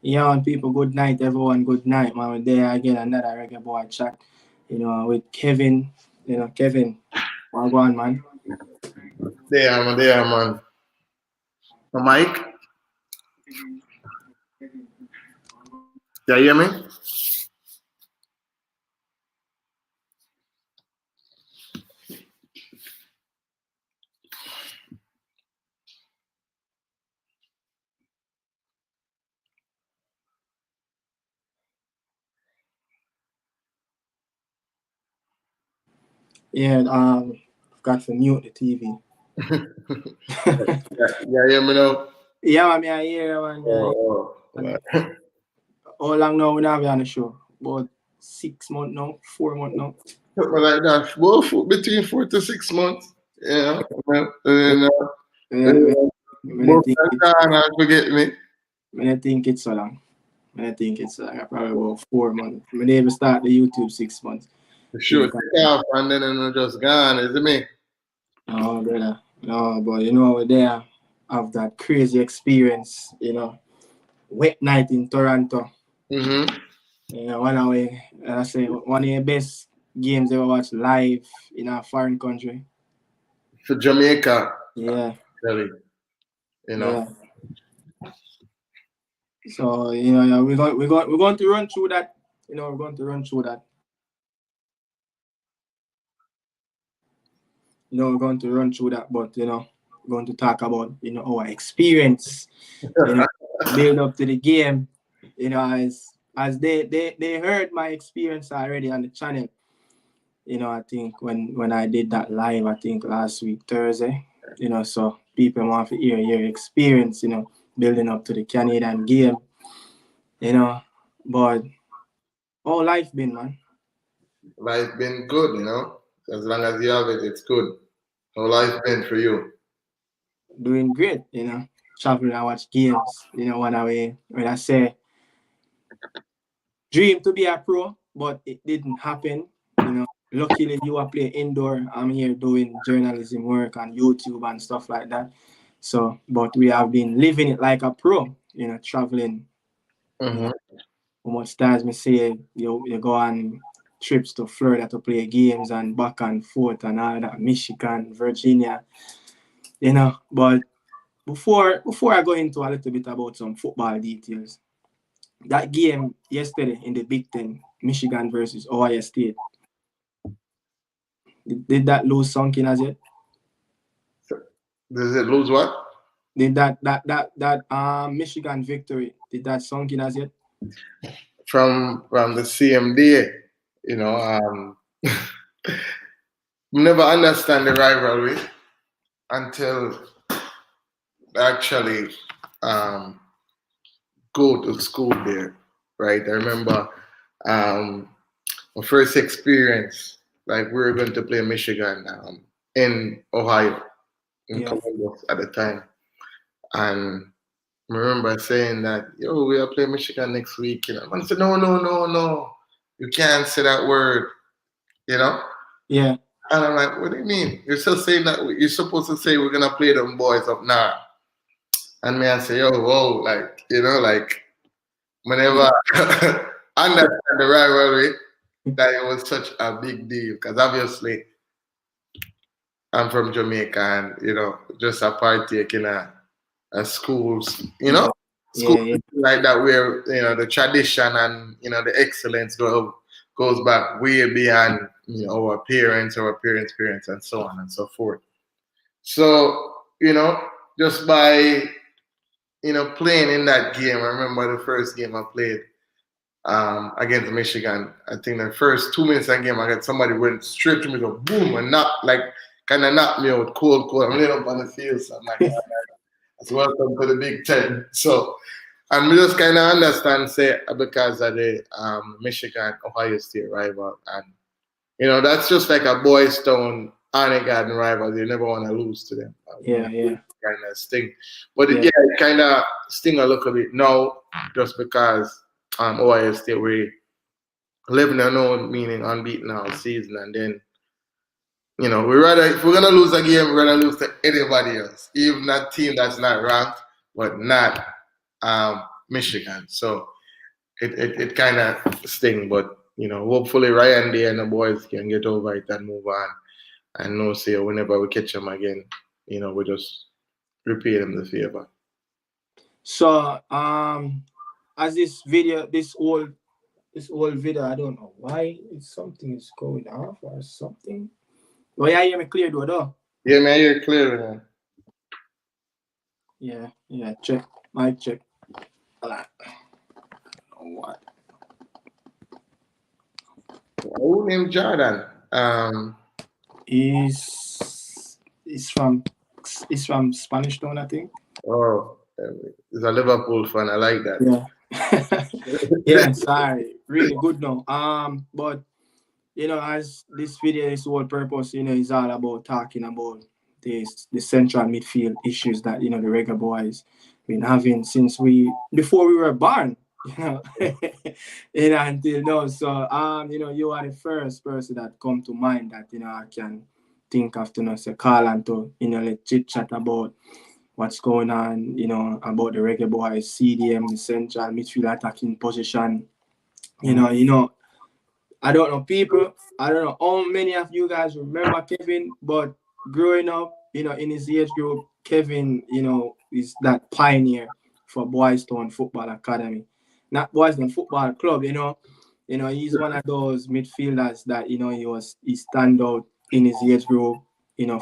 Yeah, and people, good night, everyone. Good night, man. We're there again, another Reggae Boy chat, with Kevin. Kevin, well, go on, man. There, man. Mike, can you hear me? Yeah, got to mute the TV. Yeah, hear me now? Yeah, man, I hear, man. Yeah, Oh. and how long now we not be on the show? About 6 months now, 4 months now. Something like that. Well, between 4 to 6 months. Yeah. Well, and then, Yeah, when I both think that it's, time, I forget me. when I think it's so long. When I think it's so long, probably about 4 months. When they even start the YouTube 6 months. Sure, Think, take off and then I'm just gone, is it me? no, brother. No, but we're there have that crazy experience, wet night in Toronto. Mm-hmm. One of the, I say, one of the best games ever watched live in a foreign country. For Jamaica, Yeah, really, you know. yeah. So, yeah, we're going to run through that. We're going to run through that. We're going to run through that, but we're going to talk about our experience, you know, build up to the game, as they heard my experience already on the channel. I think when I did that live, I think last week Thursday, so people want to hear your experience, building up to the Canadian game, but how life been, man? Life been good, you know. As long as you have it, it's good. How life been for you? Doing great, traveling and watch games, when I say dream to be a pro, but it didn't happen. Luckily you are playing indoor. I'm here doing journalism work on YouTube and stuff like that. So, but we have been living it like a pro. Traveling. You Mm-hmm. know, how much times me say you go on trips to Florida to play games and back and forth and all that, Michigan, Virginia. But before I go into a little bit about some football details, that game yesterday in the Big Ten, Michigan versus Ohio State, did that lose sunk in as yet? Does it lose what? Did that Michigan victory, did that sunk in as yet? From the CMD, you know, never understand the rivalry until actually um, go to school there, right? I remember um, my first experience, like we were going to play Michigan in Ohio, in Yeah. Columbus at the time. And I remember saying that, yo, we are playing Michigan next week. I said, no, no, no, no. You can't say that word, you know? Yeah. And I'm like, what do you mean? You're still saying that you're supposed to say we're gonna play them boys up now. And me I say, yo, whoa, like, like whenever I understand the rivalry, that it was such a big deal. Because obviously I'm from Jamaica and just a partake in a schools, Yeah. schools Yeah. Yeah. like that where the tradition and the excellence goes back way beyond our parents, and so on and so forth. So, just by playing in that game, I remember the first game I played against Michigan. I think the first 2 minutes of the game, I got somebody went straight to me, go boom, and kind of knocked me out cold. I'm laying up on the field, so I'm like, "All right, that's welcome to the Big Ten." So, and we just kind of understand, say, because of the Michigan Ohio State rival, and that's just like a Boys Town Arnie Garden rival. You never want to lose to them. Yeah. Yeah. Kind of sting, but Yeah. yeah, it kind of sting a little bit now, just because Ohio State we 11-0, meaning unbeaten all season, and then we rather if we're gonna lose a game, we're gonna lose to anybody else, even that team that's not ranked, but not Michigan. So it kind of sting, but hopefully Ryan Day and the boys can get over it and move on. And no say whenever we catch them again, we just repay them the favor. So as this whole video, I don't know why something is going off or something. Oh yeah, hear me clear though. Yeah, man, you're clear, man. Yeah, check. Mic check. What? Who named Jordan? He's from Spanish Town, I think. Oh, he's a Liverpool fan. I like that. Yeah. Yeah, sorry. Really good now. But as this video is whole purpose, is all about talking about the central midfield issues that the Reggae Boyz been having since before we were born. Until now. So you are the first person that come to mind that I can think of to say call and to let chit chat about what's going on, about the Reggae Boyz, CDM, the central midfield attacking position. I don't know people. I don't know how many of you guys remember Kevin, but growing up, in his age group, Kevin, is that pioneer for Boyz Town Football Academy. Not Boyz Town Football Club, he's one of those midfielders that, he stand out in his age group,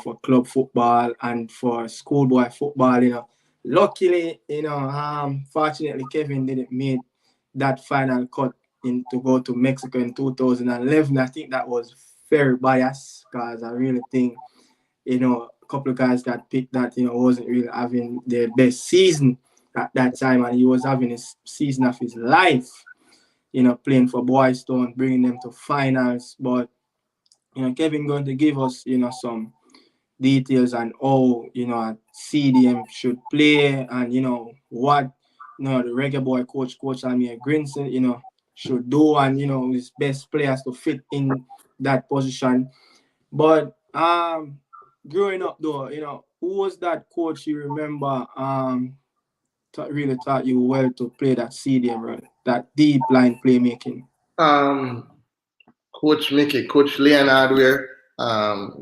for club football and for schoolboy football, Luckily, fortunately, Kevin didn't make that final cut to go to Mexico in 2011. I think that was very biased because I really think, a couple of guys got picked that, wasn't really having their best season at that time, and he was having his season of his life, playing for Boyz Town, bringing them to finals. But, Kevin going to give us, some details on how, CDM should play and, what, the Reggae Boy coach Amir Grinson, should do and, his best players to fit in that position. But growing up though, who was that coach you remember really taught you well to play that CDM role, that deep line playmaking? Coach Mickey, Coach Leonard where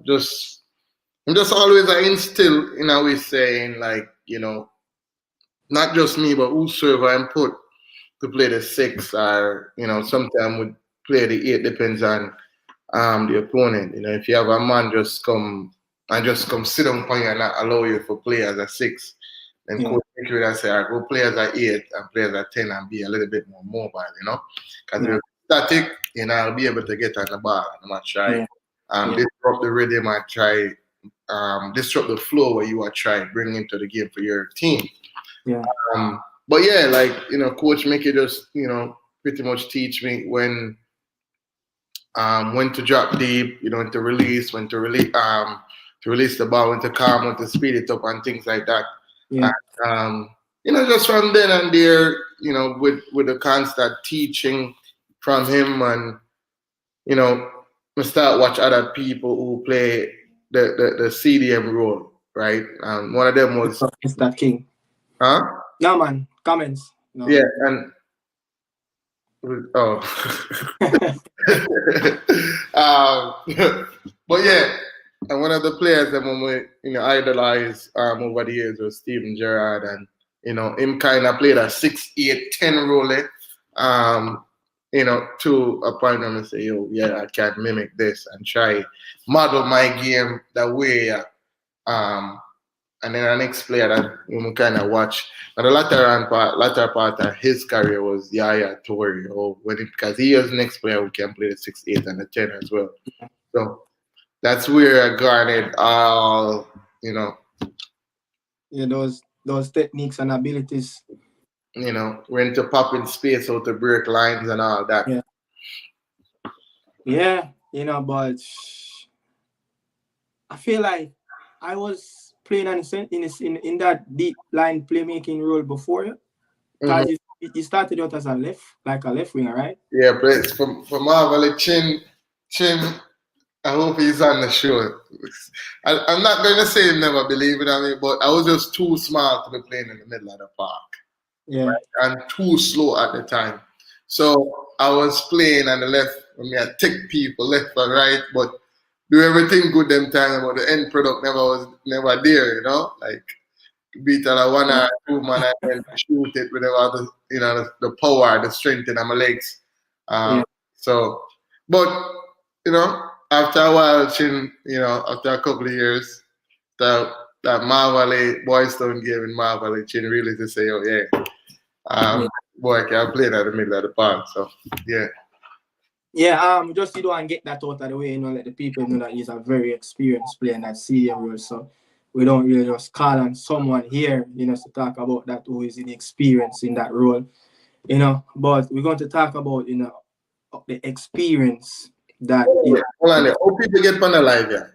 just always I instill in a way saying like, not just me, but whosoever I'm put to play the 6 or, sometimes would play the 8, depends on the opponent. If you have a man just come sit down for you and not allow you to play as a 6, then Coach Mickey would say, go play as a 8 and play as a 10 and be a little bit more mobile, because if you're static, I'll be able to get on the ball. I'm going to try disrupt the rhythm, I try disrupt the flow where you are trying bring into the game for your team. But yeah, like Coach Mickey just pretty much teach me when to drop deep, to release, when to release the ball, when to calm, when to speed it up, and things like that. And, just from then and there, with the constant teaching from him, and we start watch other people who play the CDM role, right? One of them was Mr. King. Huh? No man, comments. No. Yeah, and but yeah, and one of the players that we idolize over the years was Steven Gerrard, and him kind of played a 6-8-10 role. To a point where I say, I can mimic this and try model my game that way. And then the next player that we kind of watch, and the latter part of his career was Yaya Toure, because he was the next player who can play the 6-8 and the 10 as well. So that's where I garnered all, those techniques and abilities. When to pop in space, how to break lines and all that. Yeah, but I feel like I was playing in that deep line playmaking role before you. Because you started out as a left winger, right? Yeah, but for Marvel, Chin, I hope he's on the show. I'm not going to say he never believed in me, but I was just too smart to be playing in the middle of the park. Yeah. and too slow at the time. So I was playing on the left, I mean, I take people left and right, but do everything good them time, but the end product never there, like beat at a one Yeah. or two man and then shoot it with the the power, the strength in my legs. Yeah. So, but after a while, after a couple of years, that Marvel Boys don't give in Marvel, Chin really to say, oh yeah, Yeah. boy, can play that in the middle of the park. So yeah. Yeah, just you know and get that out of the way, let the people know that he's a very experienced player in that CDM role. So we don't really just call on someone here, to talk about that who is inexperienced in that role, But we're going to talk about, the experience that Hold on there. How people get on the live, yeah?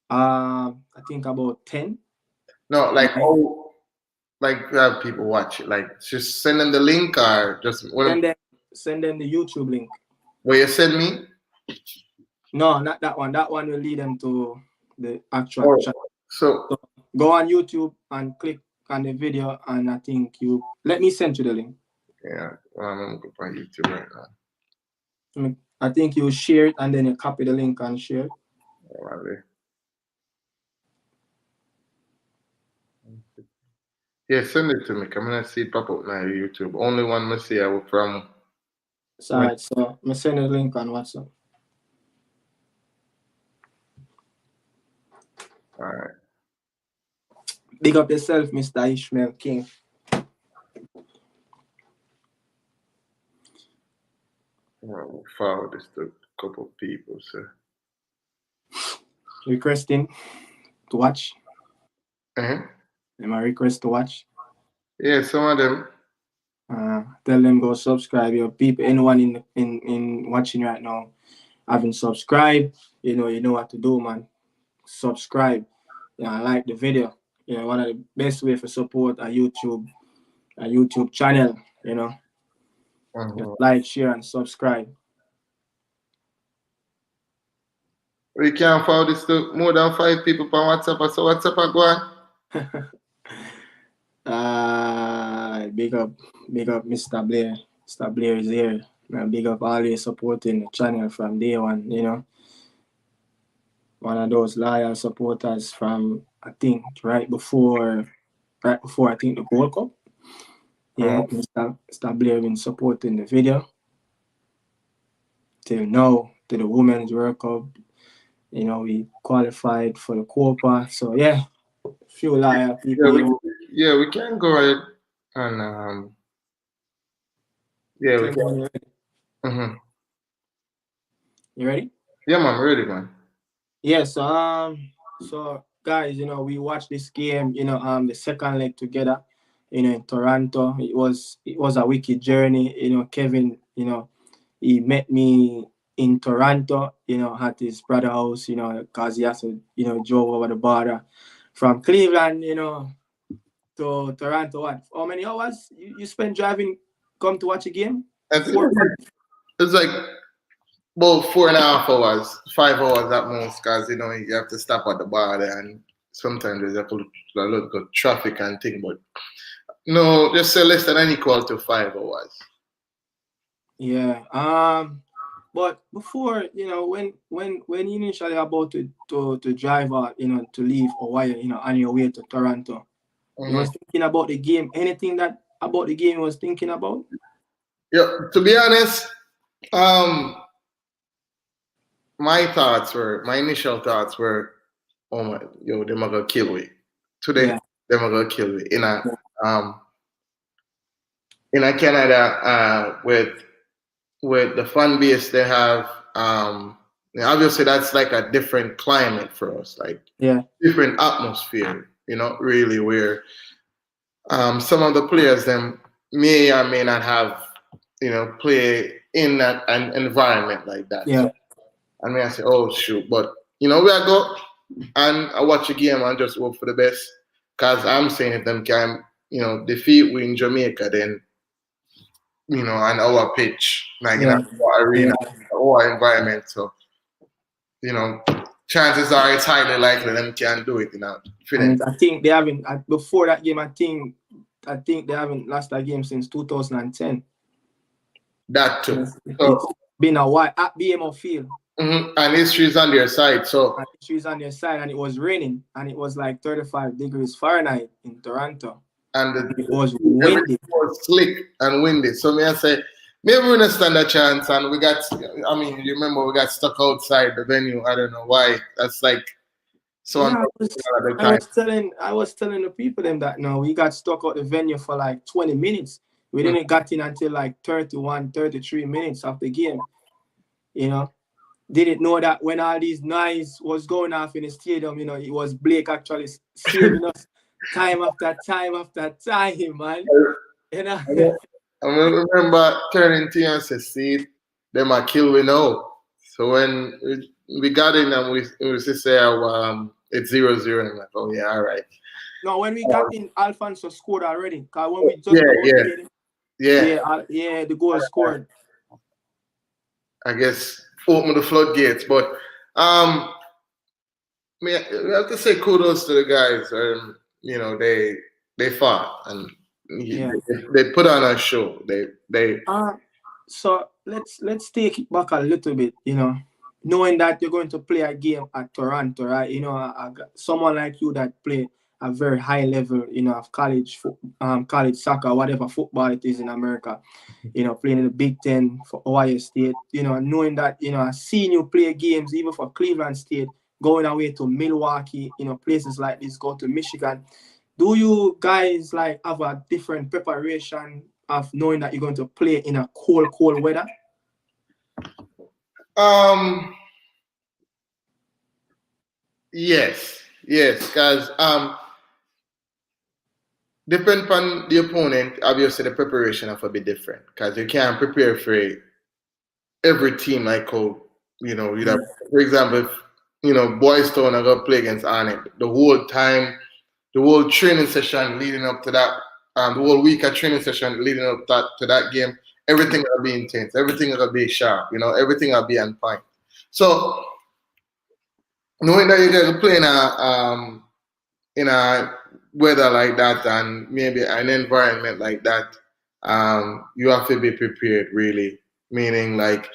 I think about 10. No, like Nine. have people watch it. Like just send them the link or just Send them the YouTube link. Where you send me? No, not that one. That one will lead them to the actual chat. So Go on YouTube and click on the video, and I think let me send you the link. Yeah, I'm going on YouTube right now. I think you share it and then you copy the link and share it. Yeah, send it to me. I'm gonna see it pop up now YouTube. Only one I see I from. So I'm send the link on WhatsApp. All right. Big up yourself, Mr. Ishmael King. We'll forward this to a couple of people, so. Requesting to watch. Uh-huh. Am I request to watch? Yeah, some of them. Tell them go subscribe. Your people, anyone in watching right now, haven't subscribed. You know what to do, man. Subscribe. Like the video. One of the best way for support a YouTube channel. Just like, share, and subscribe. We can forward this to more than 5 people on WhatsApp. So WhatsApp I go on. Big up Mr. Blair. Mr. Blair is here. Big up always supporting the channel from day one, One of those loyal supporters from, I think, right before I think the World Cup. Yeah, Mr. Blair been supporting the video till now, to the Women's World Cup. We qualified for the Copa. So yeah, few loyal people. Yeah, we can go ahead and yeah, we can. Mm-hmm. You ready? Yeah, man, I'm ready, man. Yeah, so guys, we watched this game, the second leg together, in Toronto. It was a wicked journey. Kevin, he met me in Toronto, at his brother's house, because he has to, drove over the border from Cleveland, to Toronto. What? How many hours you spent driving, come to watch a game? It's like about 4.5 hours, 5 hours at most, because you have to stop at the border and sometimes there's a lot of traffic and thing, but no, just say less than equal to 5 hours. Yeah. But before, when you initially about to drive out, to leave Hawaii, on your way to Toronto, you was thinking about the game. Anything that about the game you was thinking about? Yeah, to be honest, my initial thoughts were, oh my, they're gonna kill me. Today, they're gonna kill me. In Canada, with the fan base they have, obviously that's like a different climate for us, like different atmosphere, really, where some of the players them may or may not have, play in an environment like that. Yeah. And I say, oh shoot, but where I go and I watch a game and just hope for the best, because I'm saying if them can, defeat we in Jamaica, then on our pitch, like in our arena, our environment. So, chances are it's highly likely them can do it. And I think they haven't before that game. I think I think they haven't lost a game since 2010. That too. It's been a while at BMO Field. And history is on their side. So and history is on their side, and it was raining, and it was like 35 degrees Fahrenheit in Toronto. And it was windy. It was slick and windy. So may I say, maybe we don't stand a chance, and we got. I mean, you remember we got stuck outside the venue. I don't know why. That's like so. Yeah, I was telling the people them that no, we got stuck out the venue for like 20 minutes. We didn't got in until like 31, 33 minutes of the game. You know, didn't know that when all these noise was going off in the stadium, you know, it was Blake actually saving us time after time after time, man. You know. I remember turning to you and say, "See, them are kill we know." So when we got in and we just say, "It's 0-0," and I'm like, "Oh yeah, all right." No, when we got in, Alfonso scored already. Cause when we just the goal scored. I guess open the floodgates, but we have to say kudos to the guys. You know, they fought and they put on a show. They. So let's take it back a little bit. You know, knowing that you're going to play a game at Toronto, right? You know, someone like you that play a very high level, you know, of college soccer, whatever football it is in America, you know, playing in the Big Ten for Ohio State, you know, knowing that, you know, I've seen you play games even for Cleveland State, going away to Milwaukee, you know, places like this, go to Michigan. Do you guys like have a different preparation of knowing that you're going to play in a cold weather? Yes, because depend on the opponent, obviously the preparation have to be different because you can't prepare for every team like how, you know, you have, for example, if, you know, Boyz Town are gonna play against Arnhem, the whole time, the whole training session leading up to that, the whole week of training session leading up to that game, everything will be intense, everything will be sharp, you know, everything will be on point. So knowing that you're gonna play in a weather like that and maybe an environment like that, you have to be prepared really. Meaning like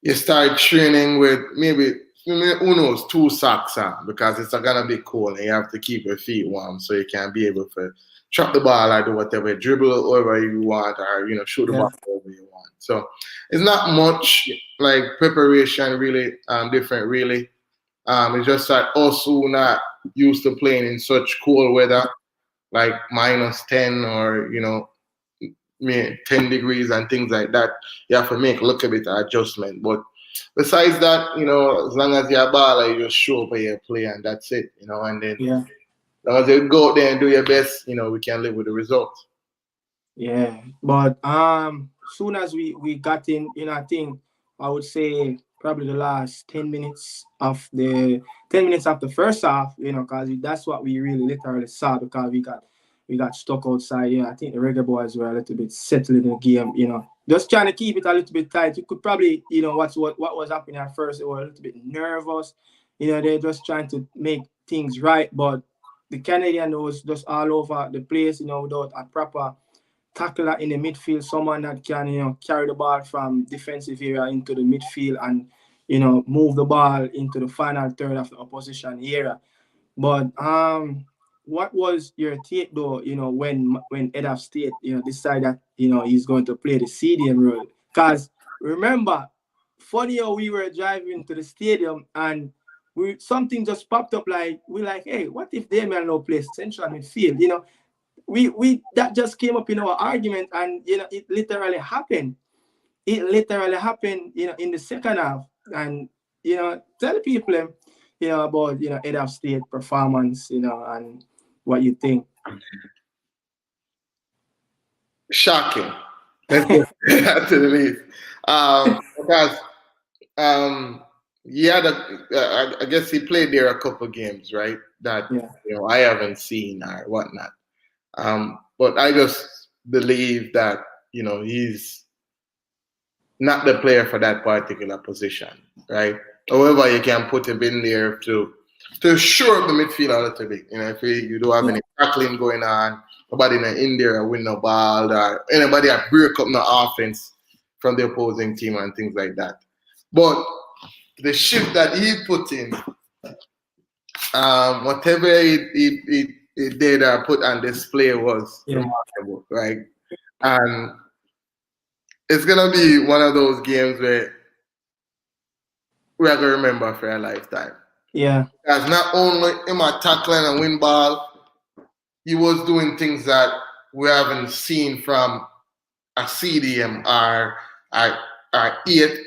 you start training with maybe who knows 2 socks on because it's gonna be cold and you have to keep your feet warm so you can be able to trap the ball or do whatever, dribble wherever you want or, you know, shoot the ball wherever you want. So it's not much like preparation really different really. It's just that also not used to playing in such cold weather, like -10 or, you know, 10 degrees and things like that. You have to make a little bit of adjustment. But besides that, you know, as long as you're a baller, you just show up and you play and that's it, you know, and then as long as you go out there and do your best, you know, we can live with the results. Yeah. But soon as we got in, you know, I think I would say probably the last 10 minutes of the first half, you know, because that's what we really literally saw because we got stuck outside. Yeah, I think the Reggae boys were a little bit settled in the game, you know, just trying to keep it a little bit tight. You could probably, you know, what was happening at first, they were a little bit nervous, you know, they're just trying to make things right, but the Canadian was just all over the place, you know, without a proper tackler in the midfield, someone that can, you know, carry the ball from defensive area into the midfield and, you know, move the ball into the final third of the opposition area. But what was your take though, you know, when Head of State, you know, decided that, you know, he's going to play the CDM role? Because remember, funny how we were driving to the stadium and something just popped up like, we're like, hey, what if Damion Lowe plays central midfield? You know, we that just came up in our argument and, you know, it literally happened. You know, in the second half. And, you know, tell people, you know, about, you know, Head of State performance, you know, and what you think. Shocking. Let's get to the least. Because I guess he played there a couple games, right? That you know I haven't seen or whatnot. But I just believe that, you know, he's not the player for that particular position, right? However, you can put him in there to shore up the midfield a little bit. You know, if you do have any tackling going on nobody in there win no ball or anybody that break up no offense from the opposing team and things like that. But the shift that he put in, whatever he did or put on display was remarkable, right? And it's gonna be one of those games where we are gonna remember for a lifetime. Yeah. Because not only him tackling and win ball, he was doing things that we haven't seen from a CDM or 8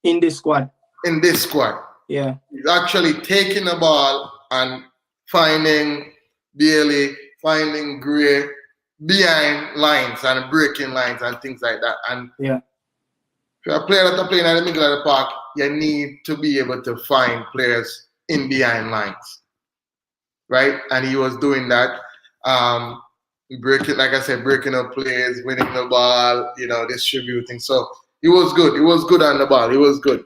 in this squad. In this squad. Yeah. He's actually taking the ball and finding Bailey, finding Gray behind lines and breaking lines and things like that. And yeah, if you're a player that's playing in the middle of the park, you need to be able to find players in behind lines. Right? And he was doing that. Breaking, like I said, breaking up plays, winning the ball, distributing. So he was good. He was good on the ball. He was good.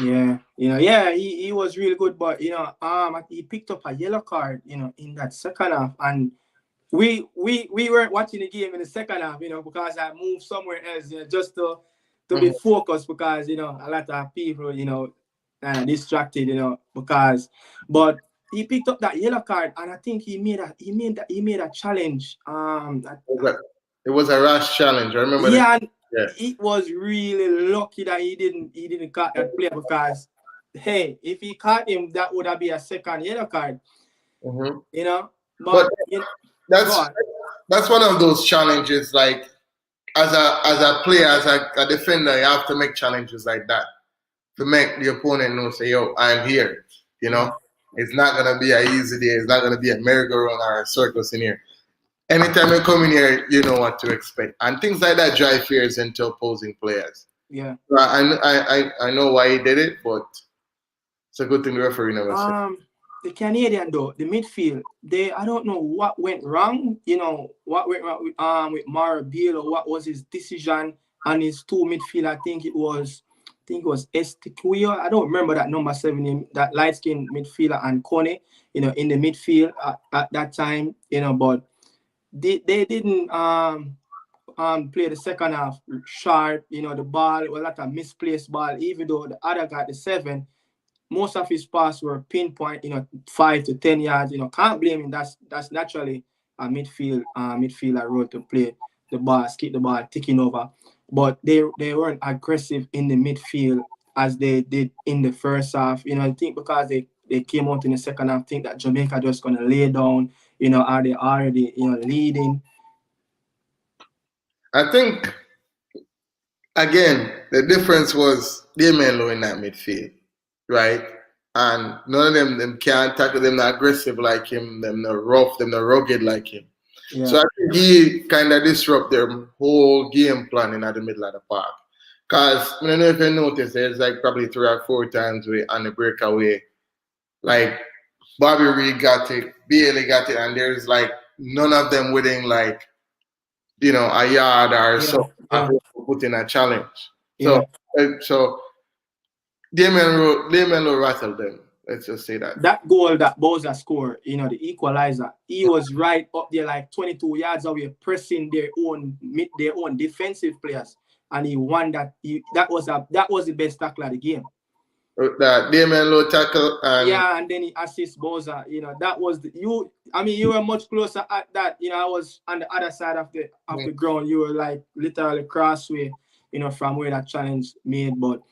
Yeah, he was really good, but he picked up a yellow card, in that second half, and we weren't watching the game in the second half, because I moved somewhere else, just to be focused, because a lot of people, distracted, but he picked up that yellow card, and I think he made a challenge. It was a rash challenge. I remember. Yeah. It was really lucky that he didn't cut that player, because hey, if he caught him, that would have been a second yellow card. But that's one of those challenges. Like as a player, as a defender, you have to make challenges like that to make the opponent know, say, yo, I'm here. It's not gonna be an easy day. It's not gonna be a merry-go-round or a circus in here. Anytime you come in here, you know what to expect, and things like that drive fears into opposing players. Yeah, I know why he did it, but it's a good thing the referee never said. The Canadian though, the midfield, I don't know what went wrong. What went wrong with Mara Beal, or what was his decision on his two midfield. I think it was Estiquio. I don't remember that number 7, that light skinned midfielder, and Kone, in the midfield at that time. But they didn't play the second half sharp. The ball was a lot of misplaced ball. Even though the other got the 7, most of his passes were pinpoint. 5 to 10 yards. Can't blame him. That's naturally a midfielder role to play the ball, keep the ball ticking over. But they weren't aggressive in the midfield as they did in the first half. I think because they came out in the second half, think that Jamaica just gonna lay down. Are they already leading? I think again the difference was Damion Lowe in that midfield, right? And none of them can't tackle, them not aggressive like him, them not rough, them not rugged like him. Yeah. So I think he kind of disrupt their whole game plan in the middle of the park. Because I don't know if you noticed, there's like probably 3 or 4 times on the breakaway, like Bobby Reed got it, Bailey got it, and there's like none of them within like a yard or so put in a challenge. So Damion Lowe rattled them. Let's just say that. That goal that Boyz scored, the equalizer, he was right up there, like 22 yards away, pressing their own defensive players, and he won that. That was the best tackle of the game. That Damion Lowe tackle, and then he assists Boyz. That was you were much closer at that. I was on the other side of the ground. You were like literally crossway, from where that challenge made, but.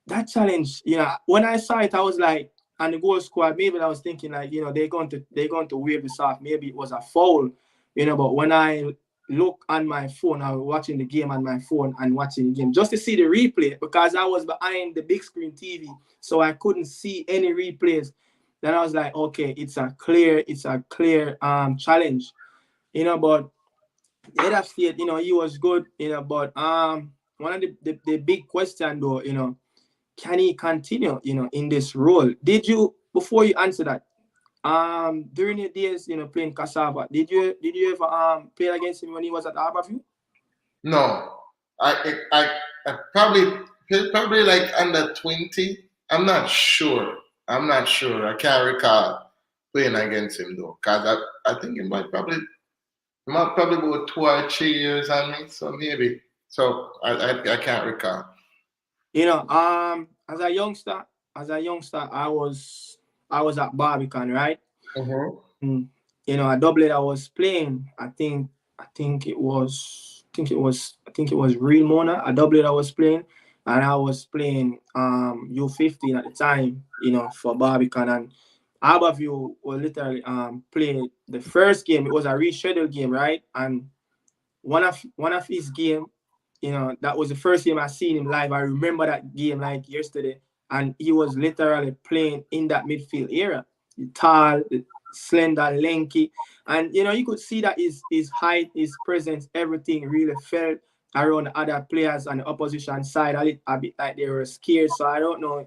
That challenge, when I saw it, I was like, and the goal squad, maybe I was thinking like, they're going to wave this off. Maybe it was a foul, but when I look on my phone, I was watching the game on my phone and watching the game just to see the replay, because I was behind the big screen TV, so I couldn't see any replays. Then I was like, okay, it's a clear challenge, but the other state, he was good, but one of the big question though, can he continue, in this role? Did you, before you answer that, during the days, playing Cassava, did you ever play against him when he was at Harborview? No, I probably like under 20. I'm not sure. I can't recall playing against him though, because I think it might probably Probably about 2 or 3 years on me, so maybe. So I can't recall. You know, as a youngster, I was at Barbican, right? Mm-hmm. Mm. You know, a doublet I was playing. I think it was Real Mona, a doublet I was playing, and I was playing U15 at the time. You know, for Barbican, and Aberview will literally play the first game. It was a rescheduled game, right? And one of his game, you know, that was the first game I seen him live. I remember that game like yesterday, and he was literally playing in that midfield area. Tall, slender, lanky, and you know you could see that his height, his presence, everything really felt around the other players on the opposition side a bit like they were scared. So I don't know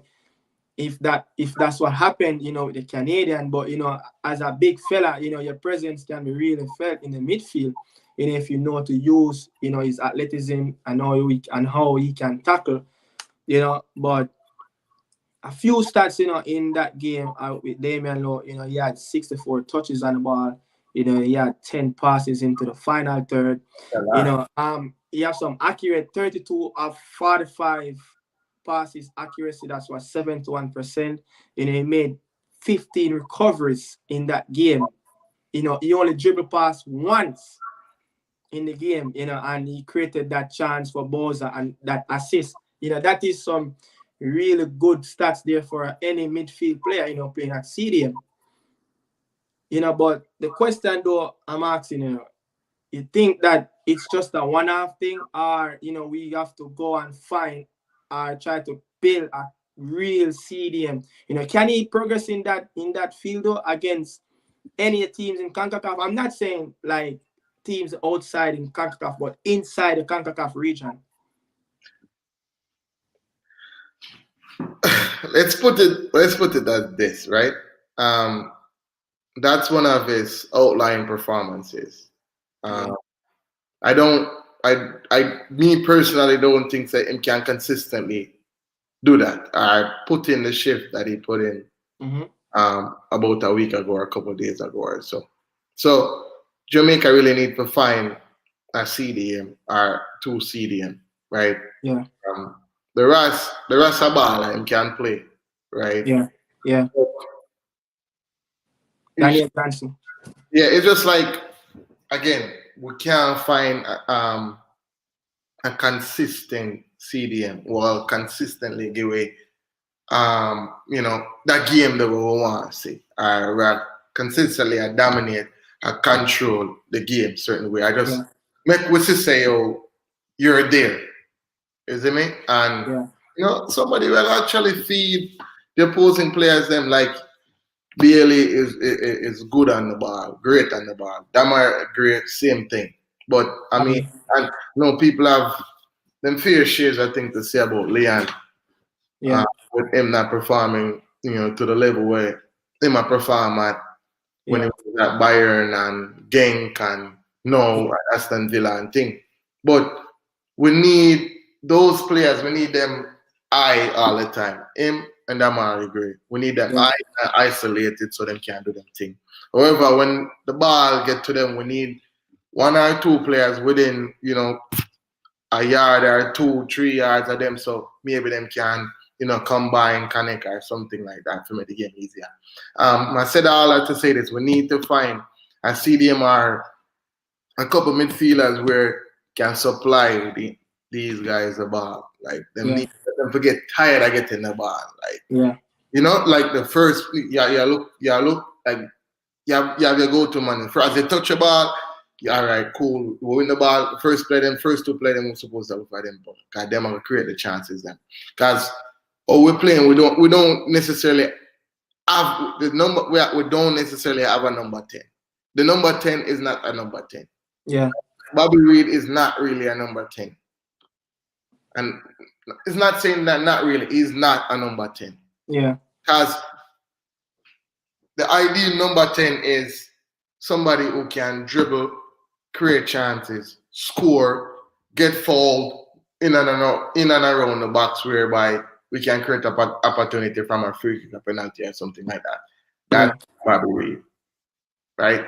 if that's what happened, you know, with the Canadian. But you know, as a big fella, you know, your presence can be really felt in the midfield. You know, if you know to use, you know, his athleticism and how he can tackle, you know. But a few stats, you know, in that game with Damion Lowe, you know, he had 64 touches on the ball. You know, he had 10 passes into the final third. A You lot. know, he has some accurate 32 of 45 passes accuracy. That's what 71%. You know, he made 15 recoveries in that game. You know, he only dribbled past once in the game, you know, and he created that chance for Boza and that assist. You know, that is some really good stats there for any midfield player, you know, playing at CDM. You know, but the question though I'm asking, you think that it's just a one-off thing, or you know, we have to go and find or try to build a real CDM? You know, can he progress in that field though against any teams in CONCACAF? I'm not saying like teams outside in CONCACAF, but inside the CONCACAF region. Let's put it as this, right? Um, that's one of his outlying performances. Yeah. Uh, I don't, me personally don't think that him can consistently do that. I put in the shift that he put in Mm-hmm. about a week ago or a couple of days ago or so. So Jamaica really need to find a CDM or two CDM, right? Yeah. Um, the rest of ball and can play, right? Yeah. Yeah. It's, Daniel Johnson. yeah, it's just like again we can't find a consistent CDM. Well, consistently give away that game that we want to see. Consistently I dominate, I control the game certain way. I just Yeah. make what you say, oh, you're there. You see me? And Yeah. somebody will actually feed the opposing players them like Bailey is good on the ball, great on the ball. Damar great, same thing. But I mean, Okay. and people have them fair shares I think to say about Leon, Yeah. with him not performing, to the level where him a perform at when he Yeah. was at Bayern and Genk and no Aston Villa and thing. But we need those players. We need them eye all the time. Him and Damari Gray. We need them Yeah. eye isolated so them can do them thing. However, when the ball get to them, we need one or two players within a yard or 2-3 yards of them, so maybe them can combine, connect or something like that to make the game easier. I said all that to say this: we need to find a CDMR, a couple midfielders where can supply these guys the ball. Like them Yeah. need them to get tired of getting the ball. Like Yeah. like the first, look like you have your go-to man. As they touch a ball, yeah, all right, cool. We win the ball. First two play them, we're supposed to look for them. But God, them are gonna create the chances then. Because we're playing, we don't necessarily have the number. We don't necessarily have a number 10. The number 10 is not a number 10. Yeah. Bobby Reed is not really a number 10, and it's not saying that not really. He's not a number 10 Yeah. because the ideal number 10 is somebody who can dribble, create chances, score, get fouled in and around the box, whereby we can create an opportunity from a free kick, a penalty, or something like that. Yeah. That's Bobby Reed, right?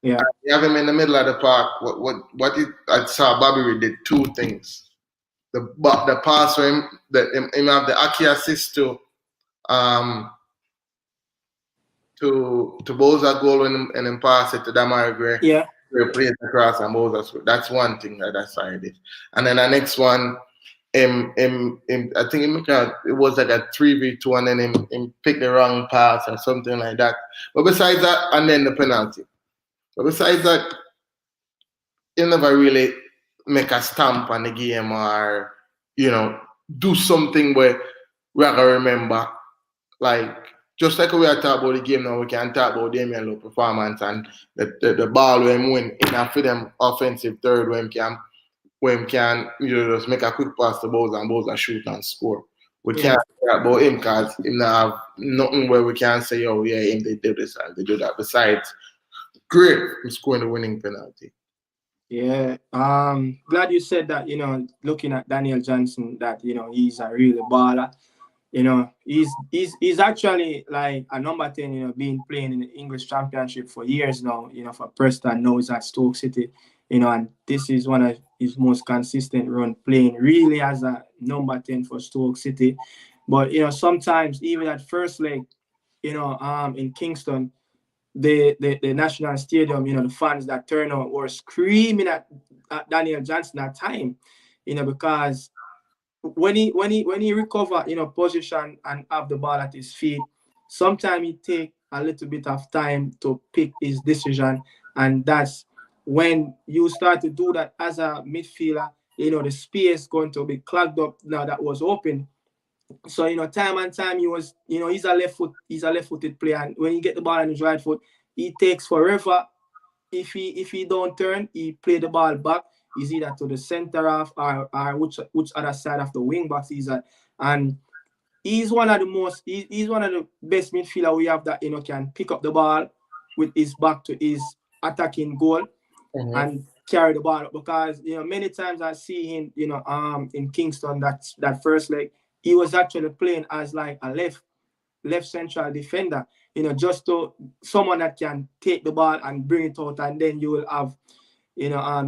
Yeah. You have him in the middle of the park. I saw Bobby Reed did two things. The pass for him, him have the Aki assist to Boza goal and then pass it to Damari Gray. Yeah. Gray plays across and Boza. That's one thing that side did. And then the next one, I think it was like a 3v2 and then him picked the wrong pass or something like that. But besides that, and then the penalty. But besides that, he never really make a stamp on the game or, do something where we are going to remember. Like, just like we are talking about the game now, we can talk about Damion Lowe performance and the ball when he win enough for them offensive third when he can just make a quick pass to Boyz and Boyz shoot and score. We can't talk about him because he don't have nothing where we can say, oh yeah, him they do this and they do that. Besides, great, he's scoring the winning penalty. Yeah. Glad you said that, looking at Daniel Johnson, that, he's a real baller. He's actually like a number 10, been playing in the English Championship for years now, for Preston, now he's at Stoke City, and this is one of his most consistent run playing really as a number 10 for Stoke City. But, sometimes even at first leg, in Kingston, the National Stadium, the fans that turn out were screaming at Daniel Johnson at time, because when he recover, position and have the ball at his feet, sometimes he take a little bit of time to pick his decision, and that's when you start to do that as a midfielder. The space going to be clogged up now that was open. So time and time he was, he's a left-footed player, and when you get the ball on his right foot, he takes forever. If he don't turn, he play the ball back. He's either to the center half or which other side of the wing backs he's at. And he's one of the best midfielder we have that can pick up the ball with his back to his attacking goal and carry the ball up, because many times I see him in Kingston that first leg, he was actually playing as like a left central defender, just to someone that can take the ball and bring it out, and then you will have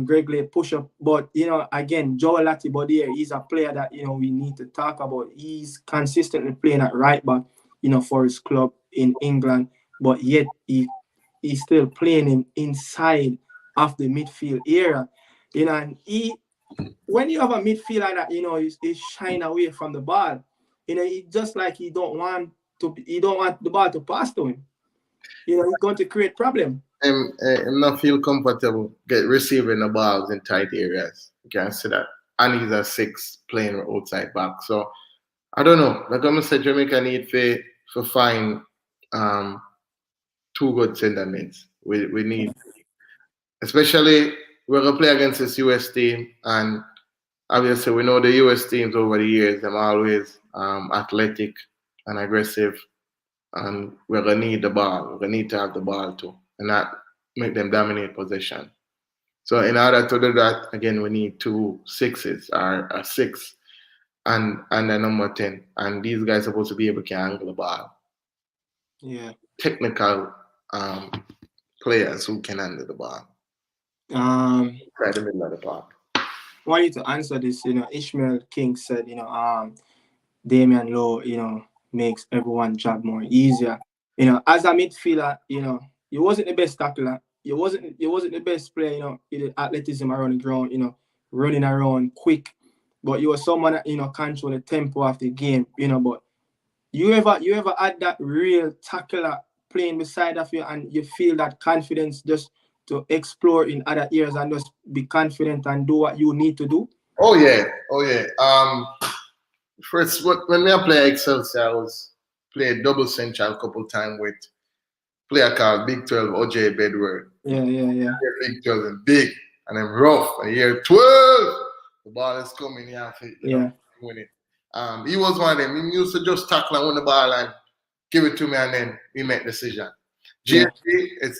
Greg Lay push up. But again, Joel Latibodiere, he's a player that we need to talk about. He's consistently playing at right back for his club in England, but yet he's still playing inside of the midfield area, and when you have a midfielder that is shying away from the ball, he just like he don't want the ball to pass to him. He's going to create problem. I'm not feel comfortable receiving the balls in tight areas. You can see that. And he's a 6 playing outside back. So I don't know. Like I'm saying, Jamaica need to find 2 good center mids. We need, especially we're gonna play against this US team, and obviously we know the US teams over the years, they're always athletic and aggressive, and we're gonna need the ball. We're gonna need to have the ball too, and not make them dominate possession. So in order to do that, again, we need 2 6s or a 6 and a number 10, and these guys are supposed to be able to angle the ball. Yeah, technical players who can handle the ball. Right in the middle of the park. I want you to answer this. Ishmael King said, Damion Lowe, makes everyone's job more easier. As a midfielder, you wasn't the best tackler. You wasn't the best player. The athleticism around the ground. Running around quick, but you were someone that control the tempo of the game. But you ever had that real tackler playing beside of you, and you feel that confidence just to explore in other areas and just be confident and do what you need to do? Oh yeah. First, when I play Excelsior, I was played double central a couple times with player called Big 12 OJ Bedward. Yeah. Big 12 is big and then rough. And year 12, the ball is coming. Win it. He was one of them. He used to just tackle and win the ball and give it to me, and then we make decision. JP,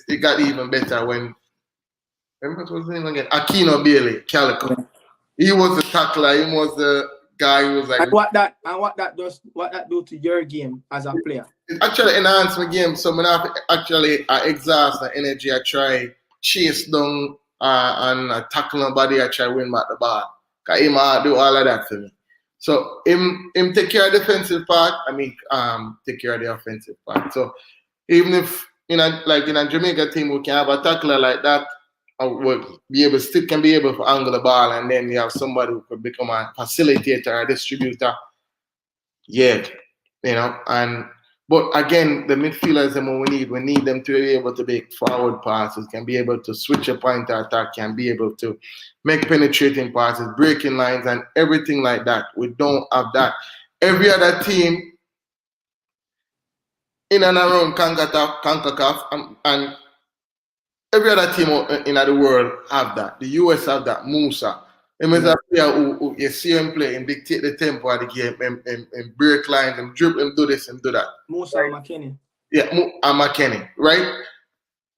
it got even better when, remember what was his name again? Aquino Bailey, Calico. Yeah. He was the tackler. He was the guy who was like. And what that do to your game as a player? It actually enhanced my game. So I actually exhaust the energy. I try chase down and tackle nobody I try win back the ball. Cause him do all of that for me. So him take care of the defensive part, take care of the offensive part. So even if in a Jamaica team we can have a tackler like that, will be able still can be able to angle the ball, and then you have somebody who could become a facilitator, a distributor. Yeah, but again, the midfielders are what we need. We need them to be able to make forward passes, can be able to switch a point of attack, can be able to make penetrating passes, breaking lines, and everything like that. We don't have that. Every other team in and around CONCACAF, and every other team in the world have that. The US have that. Musa. Him is a player who you see him play and dictate the tempo of the game and break lines and dribble and do this and do that. Musa and McKenny. Yeah, and McKenny, right?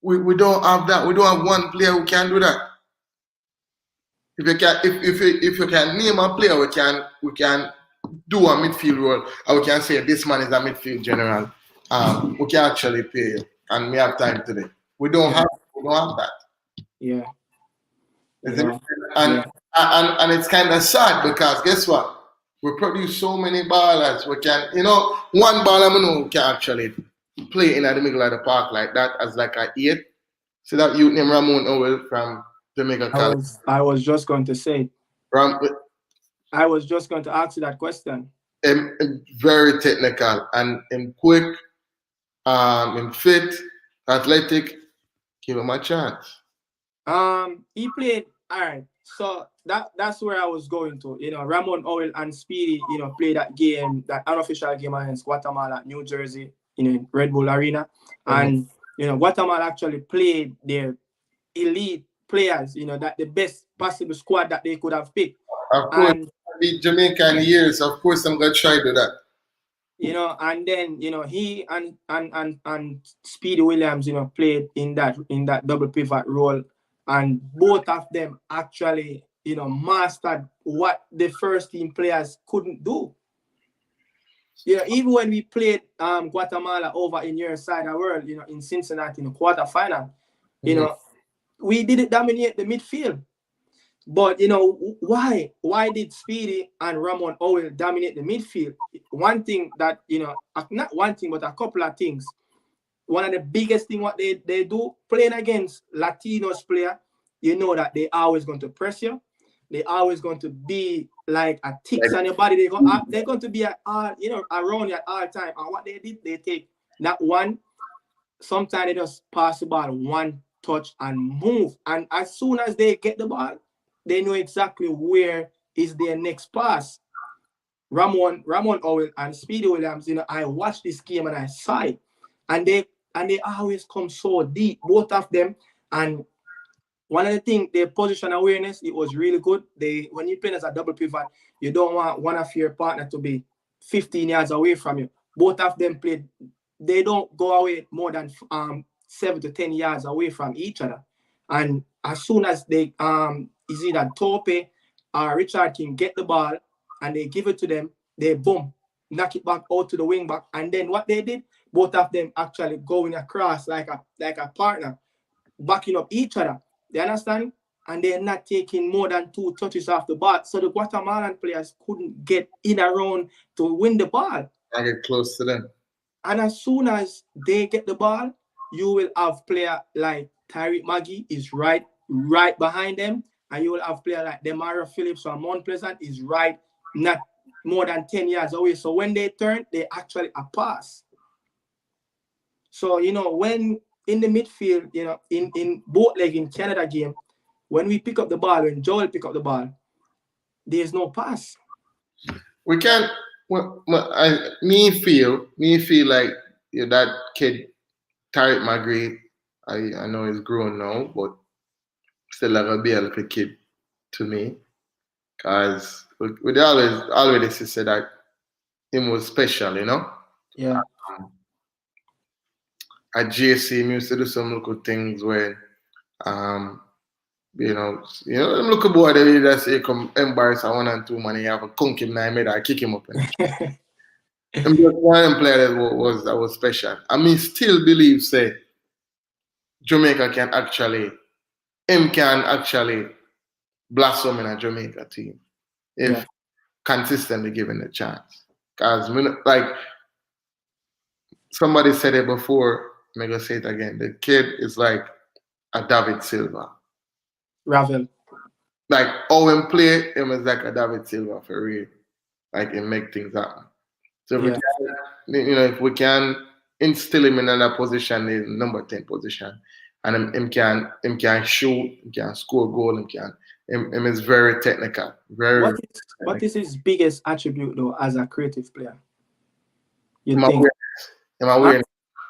We don't have that. We don't have one player who can do that. If you can name a player, we can do a midfield role, or we can say this man is a midfield general. We can actually pay you, and we have time today. We don't have that. Yeah. And it's kind of sad because guess what? We produce so many ballers. We can, one baller who can actually play in the middle of the park like that as like a 8. See that youth named Ramon Owell from Jamaica College. I was just going to say. I was just going to ask you that question. Very technical and quick, and fit, athletic. Give him a chance. He played all right. So that's where I was going to. Ramon Owell and Speedy, played that game, that unofficial game against Guatemala, New Jersey, in Red Bull Arena. And Guatemala actually played their elite players, that the best possible squad that they could have picked. Of course, and the Jamaican years, of course I'm gonna try to do that. And then he and Speedy Williams, played in that double pivot role. And both of them actually, mastered what the first team players couldn't do. Even when we played Guatemala over in your side of the world, in Cincinnati in the quarterfinal, we didn't dominate the midfield. But why? Why did Speedy and Ramon Owell dominate the midfield? One thing that not one thing, but a couple of things. One of the biggest thing what they do playing against Latinos player, that they always going to press you. They always going to be like a ticks on your body. They're going to be around you at all time. And what they did, they take that one. Sometimes they just pass the ball one touch and move. And as soon as they get the ball, they know exactly where is their next pass. Ramon Owell and Speedy Williams, I watched this game and I saw it. And they always come so deep, both of them. And one of the things, their position awareness, it was really good. When you play as a double pivot, you don't want one of your partner to be 15 yards away from you. Both of them played, they don't go away more than 7 to 10 yards away from each other. And as soon as they, is either Tope or Richard can get the ball and they give it to them, they boom, knock it back out to the wing back. And then what they did, both of them actually going across like a partner, backing up each other. You understand? And they're not taking more than 2 touches off the ball. So the Guatemalan players couldn't get in around to win the ball. I get close to them. And as soon as they get the ball, you will have player like Tyreek Maggie is right behind them. And you will have player like Demario Phillips or Mount Pleasant is right not more than 10 yards away. So when they turn, they actually a pass. So, when in the midfield, in both leg in Canada game, when we pick up the ball, when Joel pick up the ball, there's no pass. We can't. Me feel like that kid, Tariq Magritte. I know he's grown now, but still gonna be a little kid to me, cause we always said that him was special, Yeah. At GSC, we used to do some little things where, them little boy they just say come embarrass 1 and 2 man, you have a conk him in mid, I kick him up. And just one of them players that was special. I mean, still believe say Jamaica can actually him can actually blossom in a Jamaica team if consistently given a chance. Because like somebody said it before, I'm gonna say it again. The kid is like a David Silva. Ravel. Like Owen play him is like a David Silva for real. Like it make things happen. So if we can, if we can instill him in another position, in number 10 position, and him can shoot, he can score goal, him is very technical. What is his biggest attribute though as a creative player? You him think?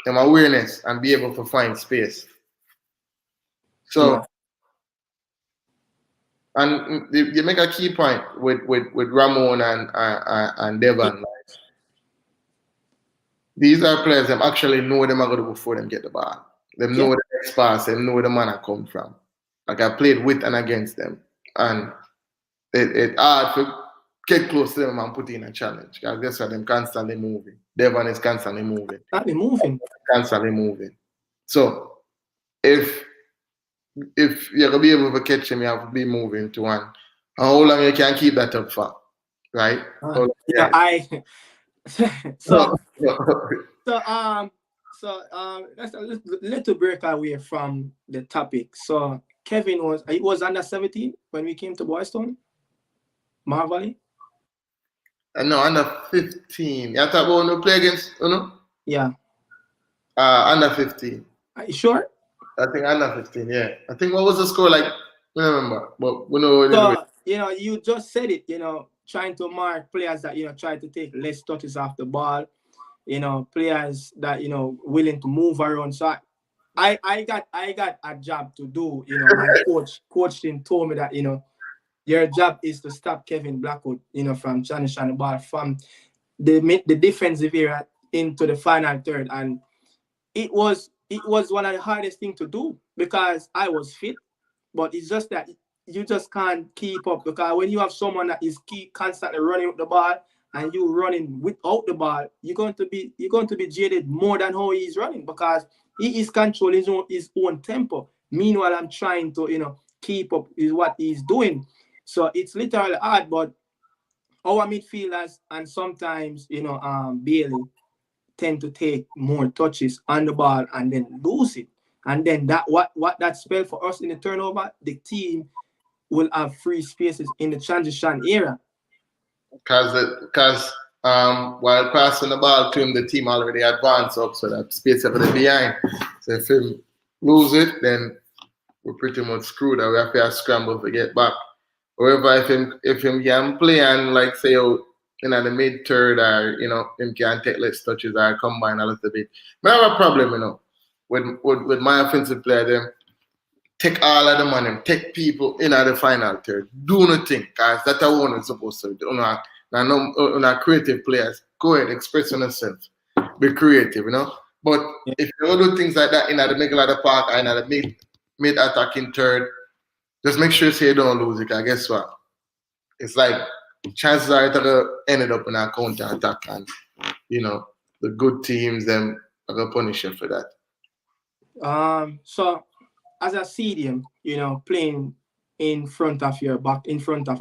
Awareness and be able to find space. So and you make a key point with Ramon and Devon. These are players that actually know them are going to before them get the ball. They know the next pass, they know where the man I come from. Like I played with and against them. And it's hard to get close to them and put in a challenge. Because guess what? Them constantly moving. Devon is constantly moving. Constantly moving. So if you're gonna be able to catch him, you have to be moving to one. How long you can keep that up for? Right? That's a little break away from the topic. So Kevin was under 17 when we came to Boyz Town? Marvally? No, under 15. You talk about when we play against, Yeah. Under 15. Are you sure? I think under 15, yeah. I think what was the score like? I don't remember. But we know. So, you just said it, trying to mark players that, try to take less touches off the ball, players that, willing to move around. So I got a job to do. My coach told me that, your job is to stop Kevin Blackwood, from challenging the ball from the defensive area into the final third. And it was one of the hardest things to do because I was fit, but it's just that you just can't keep up because when you have someone that is constantly running with the ball and you running without the ball, you're going to be jaded more than how he's running because he is controlling his own tempo. Meanwhile, I'm trying to keep up with what he's doing. So it's literally hard, but our midfielders and sometimes Bailey tend to take more touches on the ball and then lose it. And then that what that spell for us in the turnover, the team will have free spaces in the transition era. Because while passing the ball to him, the team already advanced up, so that space over the behind. So if him lose it, then we're pretty much screwed. We have to scramble to get back. However, if him can play and like say the mid third or him can take less touches or combine a little bit. I have a problem, with my offensive player them. Take all of the money, take people in the final third. Do nothing, guys. That's what one is supposed to do. Now, creative players, go ahead, express yourself. Be creative, But if you don't do things like that in the middle of the park and in the mid-attacking third, just make sure you don't lose it. Because guess what? It's like chances are it's ended up in a counter-attack and, the good teams, them are going to punish you for that. So as a CDM, playing in front of a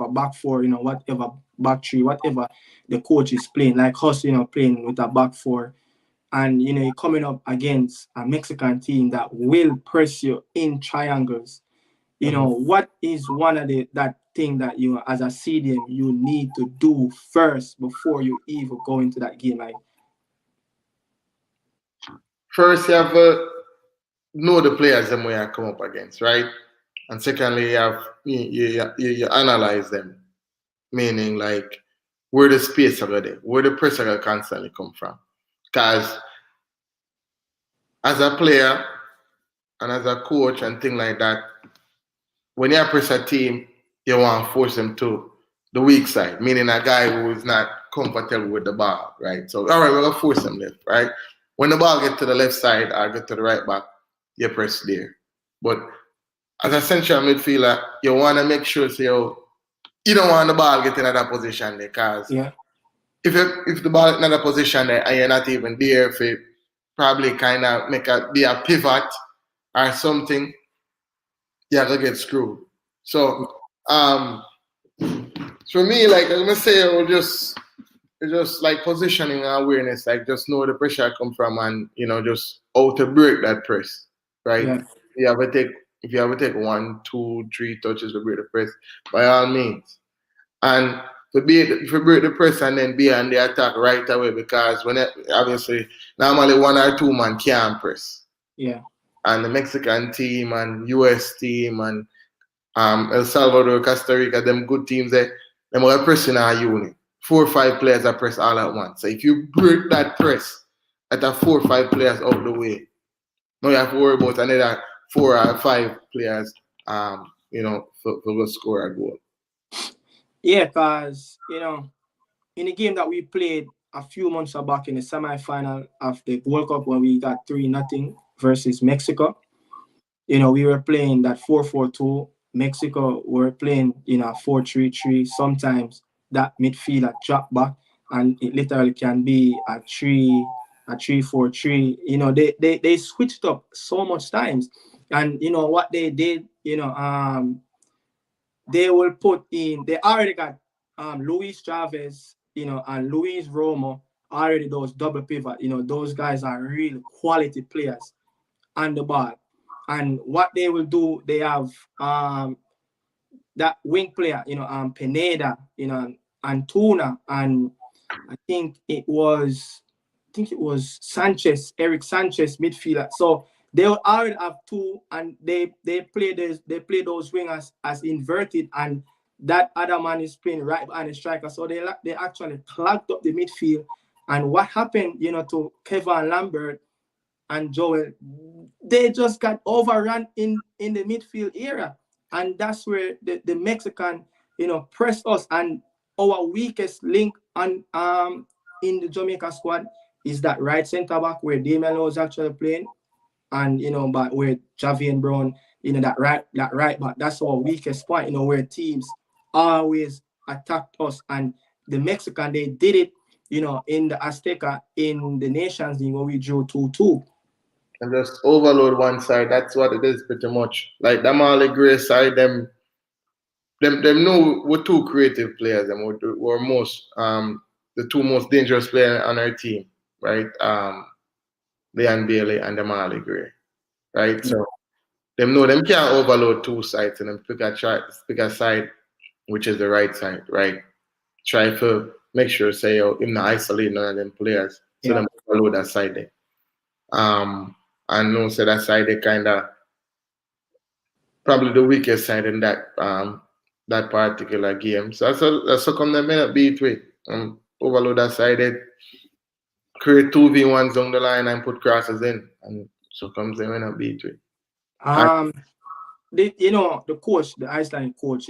back four, whatever back three, whatever the coach is playing, like us, playing with a back four, and you're coming up against a Mexican team that will press you in triangles. What is one of that thing that as a CDM you need to do first before you even go into that game? Like first, you have to know the players them where you come up against, right? And secondly, you analyze them, meaning like where the space are there, where the pressure will constantly come from. Because as a player and as a coach and thing like that, when you press a team, you want to force them to the weak side, meaning a guy who is not comfortable with the ball, right? So, all right, we're going to force them left, right? When the ball gets to the left side or get to the right back, you press there. But as a central midfielder, you want to make sure you don't want the ball get in that position there, because if the ball in that position there and you're not even there, if it probably kind of be a pivot or something, yeah, they get screwed. So for me, like I'm gonna say, it's just like positioning and awareness, like just know where the pressure come from, and just how to break that press, right? Yeah. You have to take if you have to take 1, 2, 3 touches to break the press, by all means, and to break the press and then be on the attack right away, because obviously normally 1 or 2 man can't press, Yeah. and the Mexican team and US team and El Salvador, Costa Rica, them good teams there, them are pressing our unit. 4 or 5 players are press all at once. So if you break that press at a 4 or 5 players out the way, now you have to worry about another 4 or 5 players, for the score a goal. Yeah, because, in the game that we played a few months back in the semi-final of the World Cup when we got 3-0 versus Mexico, we were playing that 4-4-2. Mexico were playing, 4-3-3. Sometimes that midfielder drop back, and it literally can be a 3-4-3. They switched up so much times, and what they did, they will put in. They already got Luis Chavez, and Luis Romo already those double pivot. Those guys are real quality players on the ball. And what they will do, they have that wing player, Pineda, Antuna, and I think it was Sanchez, Eric Sanchez, midfielder. So they will already have two, and they play those wingers as inverted, and that other man is playing right behind the striker. So they actually clogged up the midfield. And what happened, to Kevin Lambert and Joel, they just got overrun in the midfield area, and that's where the Mexican, pressed us. And our weakest link on in the Jamaica squad is that right center back where Damion Lowe is actually playing, and but where Javian Brown, that right back. That's our weakest point. Where teams always attacked us, and the Mexican, they did it. In the Azteca, in the Nations League where we drew 2-2. And just overload one side. That's what it is pretty much. Like them all the gray side, them know we're two creative players, and we're the two most dangerous players on our team, right? Leon Bailey and the Marley Gray, right? So them know them can't overload two sides, and them pick a side which is the right side, right? Try to make sure say him not isolate none of them players, so them overload that side there. And no, so that side they kind of probably the weakest side in that particular game. So that's how come they may not beat with overload that side, they create 2v1s down the line and put crosses in, and so comes they may not beat with. The coach, the Iceland coach,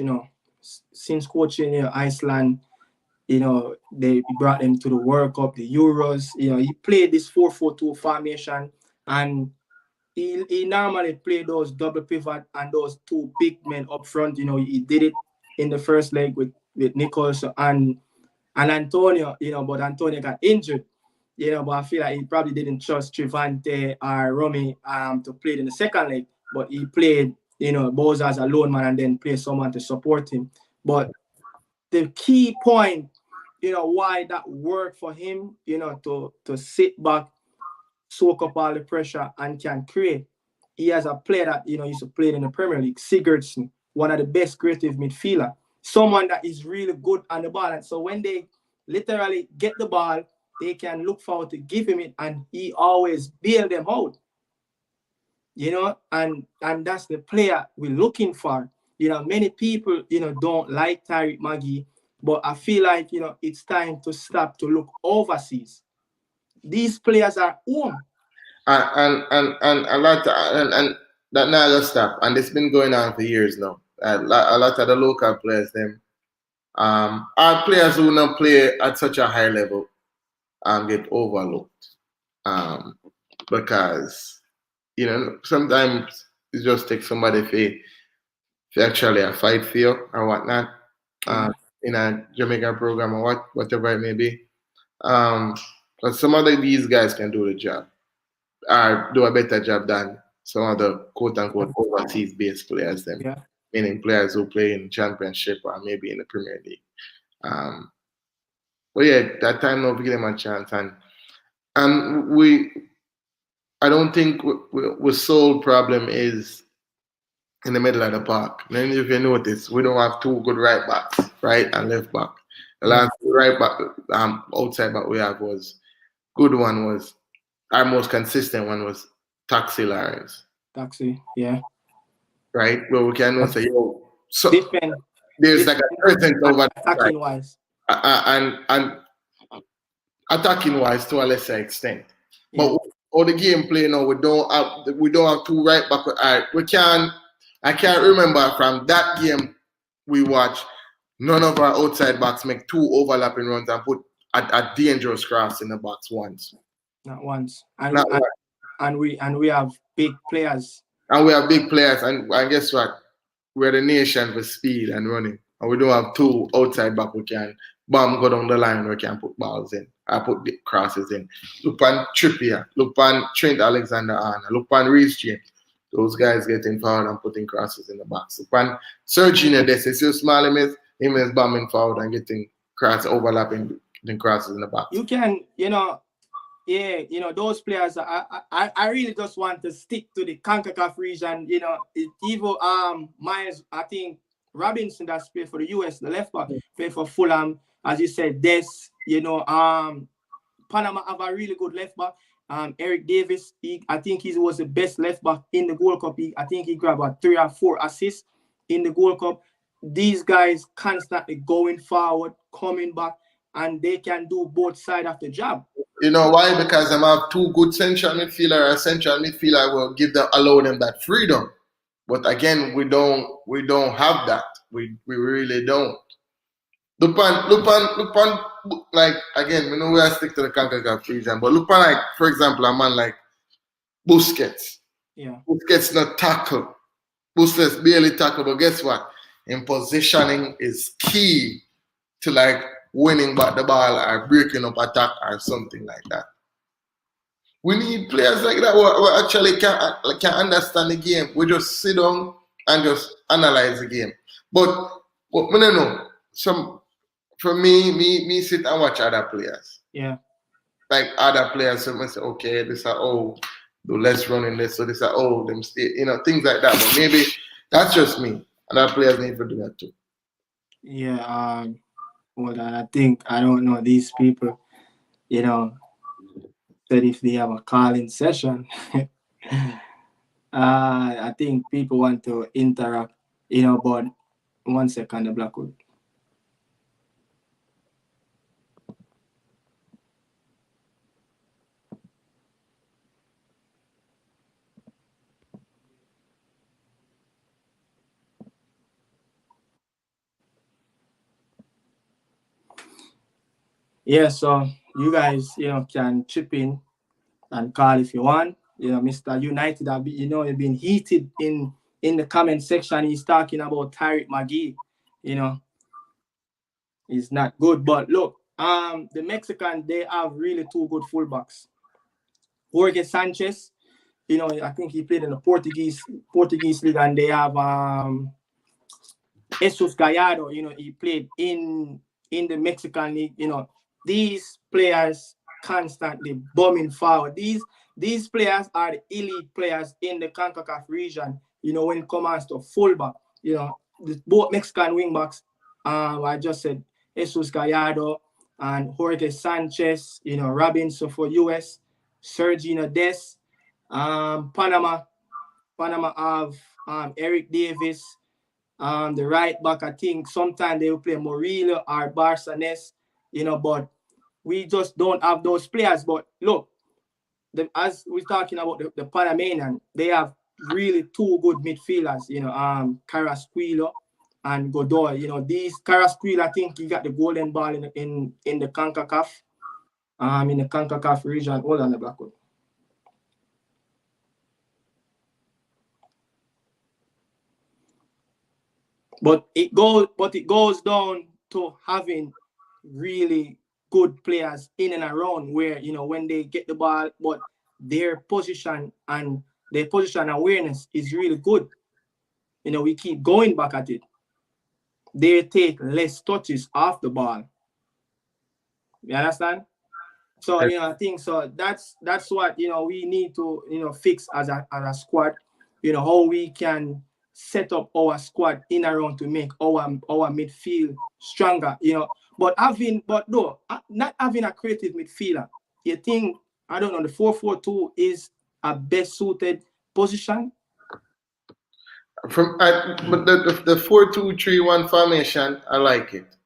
since coaching Iceland, they brought them to the World Cup, the Euros. He played this 4-4-2 formation, and he normally played those double pivot and those two big men up front. He did it in the first leg with Nichols and Antonio. But Antonio got injured. But I feel like he probably didn't trust Trivante or Romy to play in the second leg. But he played, Boyz as a lone man, and then play someone to support him. But the key point, why that worked for him, to sit back, soak up all the pressure, and can create. He has a player that, used to play in the Premier League, Sigurdsson, one of the best creative midfielder, someone that is really good on the ball. And so when they literally get the ball, they can look forward to give him it, and he always bail them out. And that's the player we're looking for. Many people, don't like Tariq Maggie, but I feel like, it's time to stop to look overseas. These players are home. And a lot and that now gonna stop, and it's been going on for years now. A lot of the local players, them are players who not play at such a high level, get overlooked, because sometimes it just takes somebody to actually a fight for you or whatnot, in a Jamaican program or whatever it may be. But some of these guys can do the job, or do a better job than some of the quote unquote overseas based players, them, meaning players who play in championship or maybe in the Premier League. But yeah, that time now we give them a chance, and I don't think we sole problem is in the middle of the park. Then if you notice, we don't have two good right backs, right and left back. The last right back, outside back we have was good one was our most consistent one was Taxi Lawrence. Taxi, yeah. Right? Where we can say, yo, so there's like a presence over attacking wise. And attacking wise to a lesser extent. But all the gameplay now, we don't have two right back. I can't remember from that game we watched, none of our outside backs make two overlapping runs and put a dangerous cross in the box once. Not once. And we have big players. And we have big players, and guess what? We're the nation for speed and running. And we don't have two outside back we can go down the line, we can put balls in. I put the crosses in. Look on Trippier, look on Trent Alexander-Arnold, look on Reece James. Those guys getting forward and putting crosses in the box. Look on Serginho Dest, so small him is bombing forward and getting overlapping crosses in the box. You can, those players. I really just want to stick to the CONCACAF region. Even Miles, I think Robinson that's played for the US, the left back, played for Fulham, as you said. Panama have a really good left back. Eric Davis, I think he was the best left back in the Gold Cup. I think he grabbed about 3 or 4 assists in the Gold Cup. These guys constantly going forward, coming back, and they can do both sides of the job. You know why? Because they have two good central midfielder. A central midfielder will allow them that freedom. But again, we don't have that. We really don't. Look on, like, again, we know we are stick to the CONCACAF region, but look on, like, for example, a man like Busquets. Yeah. Busquets not tackle. Busquets barely tackle, but guess what? In positioning is key to, like, winning back the ball or breaking up attack or something like that. We need players like that who actually can understand the game. We just sit down and just analyze the game. But I don't know. For me sit and watch other players. Yeah. Like other players, someone say, okay, this are do less running this, so this are them stay, things like that. But maybe that's just me. Other players need to do that too. Yeah. Well, I think I don't know these people. That if they have a call-in session, I think people want to interact. But 1 second, the Blackwood. Yeah, so you guys, can chip in and call if you want. Mr. United, you've been heated in the comment section. He's talking about Tariq McGee. He's not good. But look, the Mexican, they have really 2 good fullbacks. Jorge Sanchez, I think he played in the Portuguese league, and they have Jesus Gallardo, he played in the Mexican league. These players constantly bombing forward. These players are the elite players in the CONCACAF region, when it comes to fullback. Both Mexican wingbacks, I just said Jesus Gallardo and Jorge Sanchez, Robinson for US, Serginho Dest, Panama have Eric Davis, the right back. I think sometimes they will play Murillo or Barcanes, but we just don't have those players. But look, as we're talking about the Panamanian, they have really 2 good midfielders, Carrasquillo and Godoy. These Carrasquillo, I think he got the golden ball in the CONCACAF, in the CONCACAF region. Hold on, the Blackwood. But it goes down to having really good players in and around where, when they get the ball, but their position and their position awareness is really good. You know, we keep going back at it. They take less touches off the ball. You understand? So, you know, I think so that's what, you know, we need to, you know, fix as a squad, you know, how we can set up our squad in around to make our midfield stronger, you know. But not having a creative midfielder, you think, I don't know, the 4-4-2 is a best suited position? But the 4-2-3-1 formation, I like it.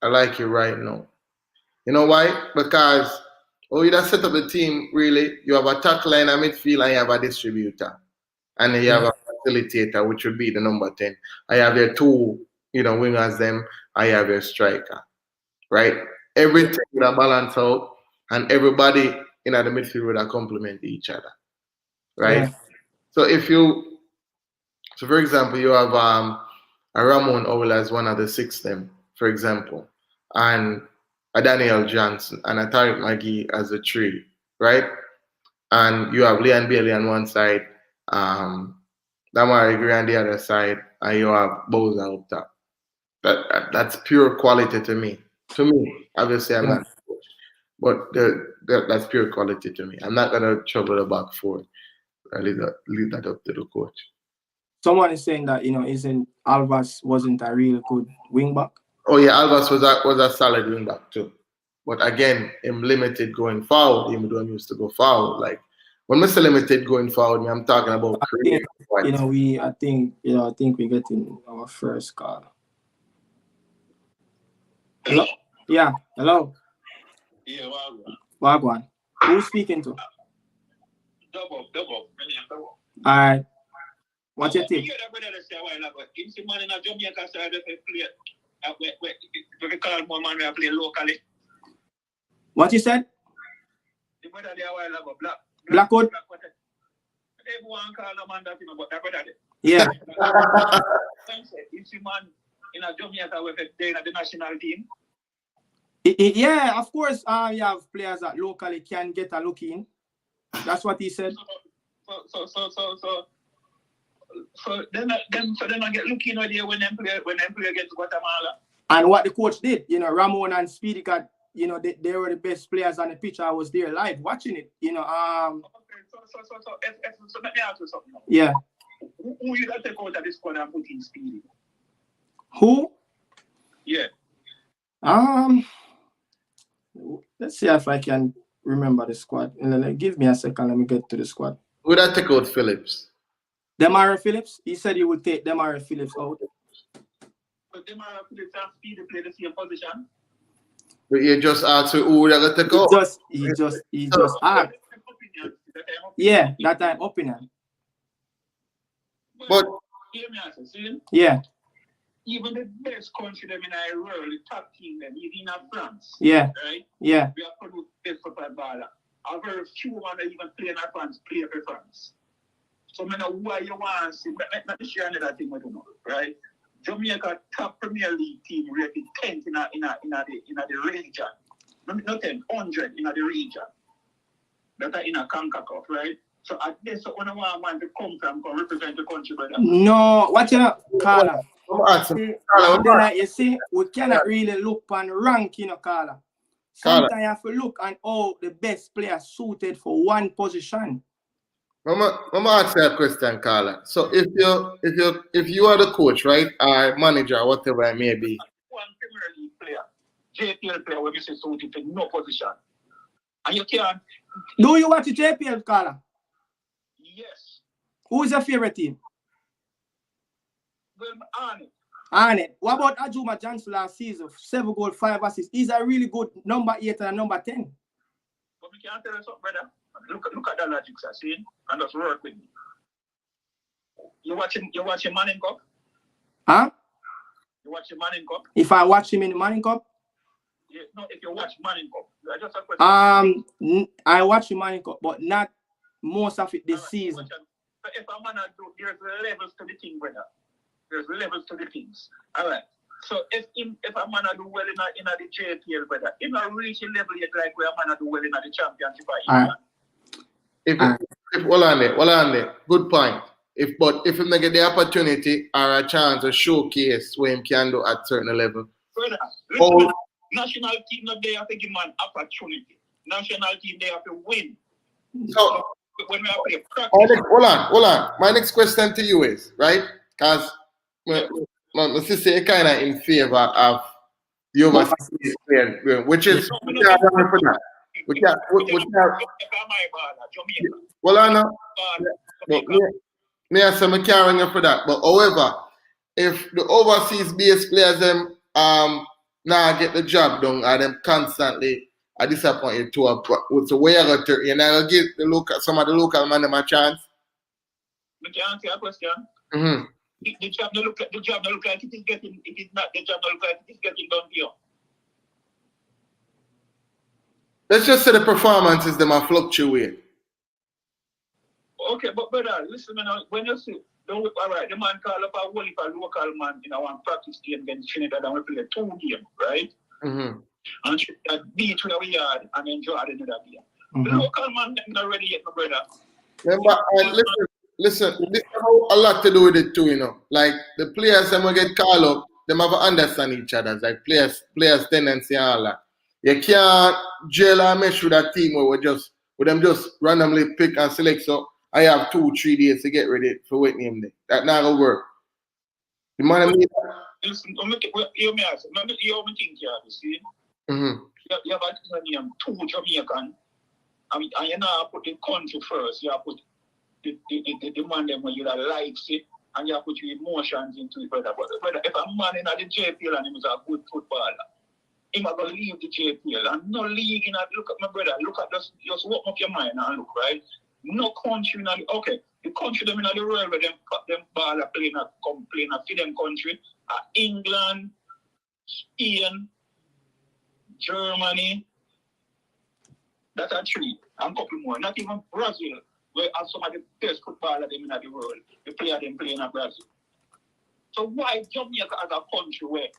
I like it right now. You know why? Because you just set up the team, really. You have a tackler in a midfield and you have a distributor. And you have a facilitator, which would be the number 10. I have your two, you know, wingers them. I have your striker. Right? Everything will balance out and everybody in the midfield will complement each other. Right? Yeah. So for example, you have a Ramon Owl as one of the 6 them, for example, and a Daniel Johnson and a Tariq McGee as a 3, right? And you have Leon Bailey on one side, Damari Gray on the other side, and you have Boyz up top. That's pure quality to me. To me, obviously I'm not, but that's pure quality to me. I'm not gonna trouble the back four. I leave that up to the coach. Someone is saying that, you know, Alvas wasn't a real good wing back. Oh yeah, Alvas was a solid wing back too. But again, him limited going forward, even though he used to go forward. Like when Mr. Limited going forward, I'm talking about creative. I think we're getting our first call. Hello? Yeah, hello. Yeah, Wagwan. Who's speaking to? Double. Alright. What's your take? What you said? Blackwood? Yeah. Yeah, of course. You have players that locally can get a look in. That's what he said. So then I get looking idea when them play against Guatemala. And what the coach did, you know, Ramon and Speedy got, you know, they were the best players on the pitch. I was there live watching it, you know. Okay, so let me ask you something. Yeah. Who you got to take out of this squad and put in Speedy? Who? Yeah. Let's see if I can remember the squad. Give me a second. Let me get to the squad. Would I take out Phillips? Demara Phillips? He said he would take Demara Phillips out. But Demara Phillips and Speedy play the same position. But you just asked who would I take out? He just asked. Yeah, that time opinion. But hear me answer, see? Yeah. Even the best country them in the world, the top team them, even in France. Yeah. Right? Yeah. We have produced best football baller. A very few man that even play in France, play for France. So I know why you want to see, not to share another thing, I don't know, right? Jamaica top Premier League team rated 10th in the region. Not 10, 100 in the region. That are in a CONCACAF, right? So at least when I want man to come represent the country, brother. No, watch out, Carla. You see, we cannot really look on rank, you know, Carla. Sometimes you have to look on all the best players suited for one position. Mama ask you a question, Carla. So if you are the coach, right, or manager, or whatever it may be. One Premier League player, JPL player, where you say suited for no position. And you can't. Do you watch the JPL, Carla? Yes. Who is your favorite team? Well, Arnett. What about Ajuma Johnson last season? 7 goals, 5 assists. He's a really good number 8 and number 10. But we can't tell you something, brother. Look at the logic, see, and just work with me. You watching Manning Cup? Huh? You watching Manning Cup? If I watch him in the Manning Cup? Yeah, no, if you watch Manning Cup. Just a question. I watch the Manning Cup, but not most of it this season. So if a man do, there's levels to the thing, brother. There's levels to the things. All right. So if a man do well in the JPL, brother, he not reach a level yet like where a man do well in the championship. hold on there. Good point. If him not get the opportunity or a chance to showcase what him can do at certain level. Brother, listen, national team not there to give man opportunity. National team they have to win. So when we are playing practice. Hold on. My next question to you is, right? Because my sister kind of in favor of the overseas player, which is we can't run for that. We can't. Well, I know. Me and some can't run for that. But however, if the overseas based players them now get the job done and them constantly are disappointed to a so where you know give some of the local man them a chance. I can answer your question. Mm-hmm. The job no look like it is getting it is not the job no look like it is getting done here. Let's just say the performances them are fluctuate. Okay, but brother, listen, man, when you see all right, the man call up a whole heap of local man in our practice game against Trinidad and we play 2 games, right? Mm-hmm. And beat where we are and enjoy another game. Mm-hmm. The local man not ready yet, my brother. Remember, listen, this has a lot to do with it too, you know. Like the players them will get called up, them have to understand each other. Like players tendency and all that. You can't jail and mesh with a team where with them just randomly pick and select. So I have 2-3 days to get ready for what name day. That not gonna work. The man listen, you me ask, you think here, you see? Mm-hmm. You have a name 2 Jamaican, and you now put the country first. You have put the man them when you likes it, and you have put your emotions into it, brother. But if a man in the JPL and he was a good footballer, he might go leave the JPL and no league in look at my brother, look at just walk up your mind and look, right? No country in the country them in the world where them baller playing for them country are England, Spain, Germany, that are 3, and a couple more. Not even Brazil, where have some of the best footballers them in the world. The player them playing in Brazil. So why Jamaica as a country where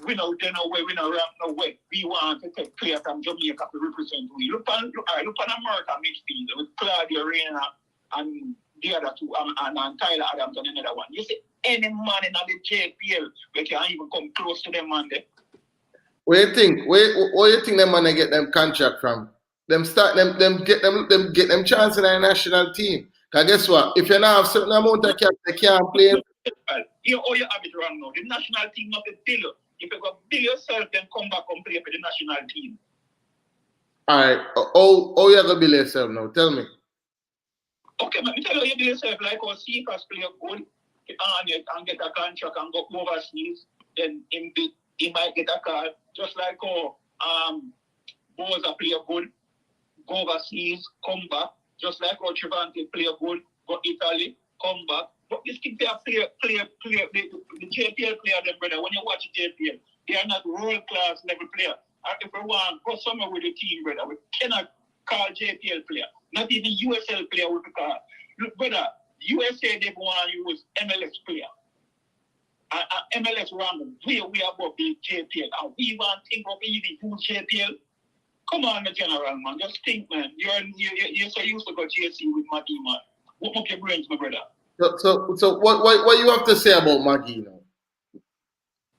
we know they know where we know rank no way. We want to take players from Jamaica to represent we. Look on America midfield with Claudio Reyna and the other 2 and Tyler Adams and another one. You see any man in the JPL we can even come close to them man there. Where you think? Where you think them man get them contract from? Them get them chance in the national team. Cause guess what? If you now have certain amount of cash, they can't play. You have it wrong now. The national team not a bill. If you go bill yourself, then come back and play for the national team. Alright. Oh, you gonna bill yourself now? Tell me. Okay, let me tell you bill yourself like our Seekers play good and get a contract and go overseas, then he might get a call. Just like our Boyz play good, go overseas, come back. Just like our Trevante play good, go Italy, come back. But this kid they are play the JPL player them brother. When you watch JPL, they are not world class level player. And if we want go somewhere with the team, brother, we cannot call JPL player. Not even USL player we call. Look, brother, USA they want to use MLS player. And MLS run way above the JPL. And we want to think of even use JPL. Come on, the general man. Just think, man. You're so used to go JC with Maggie, man. What up your brains, my brother? So what you have to say about Maggie now?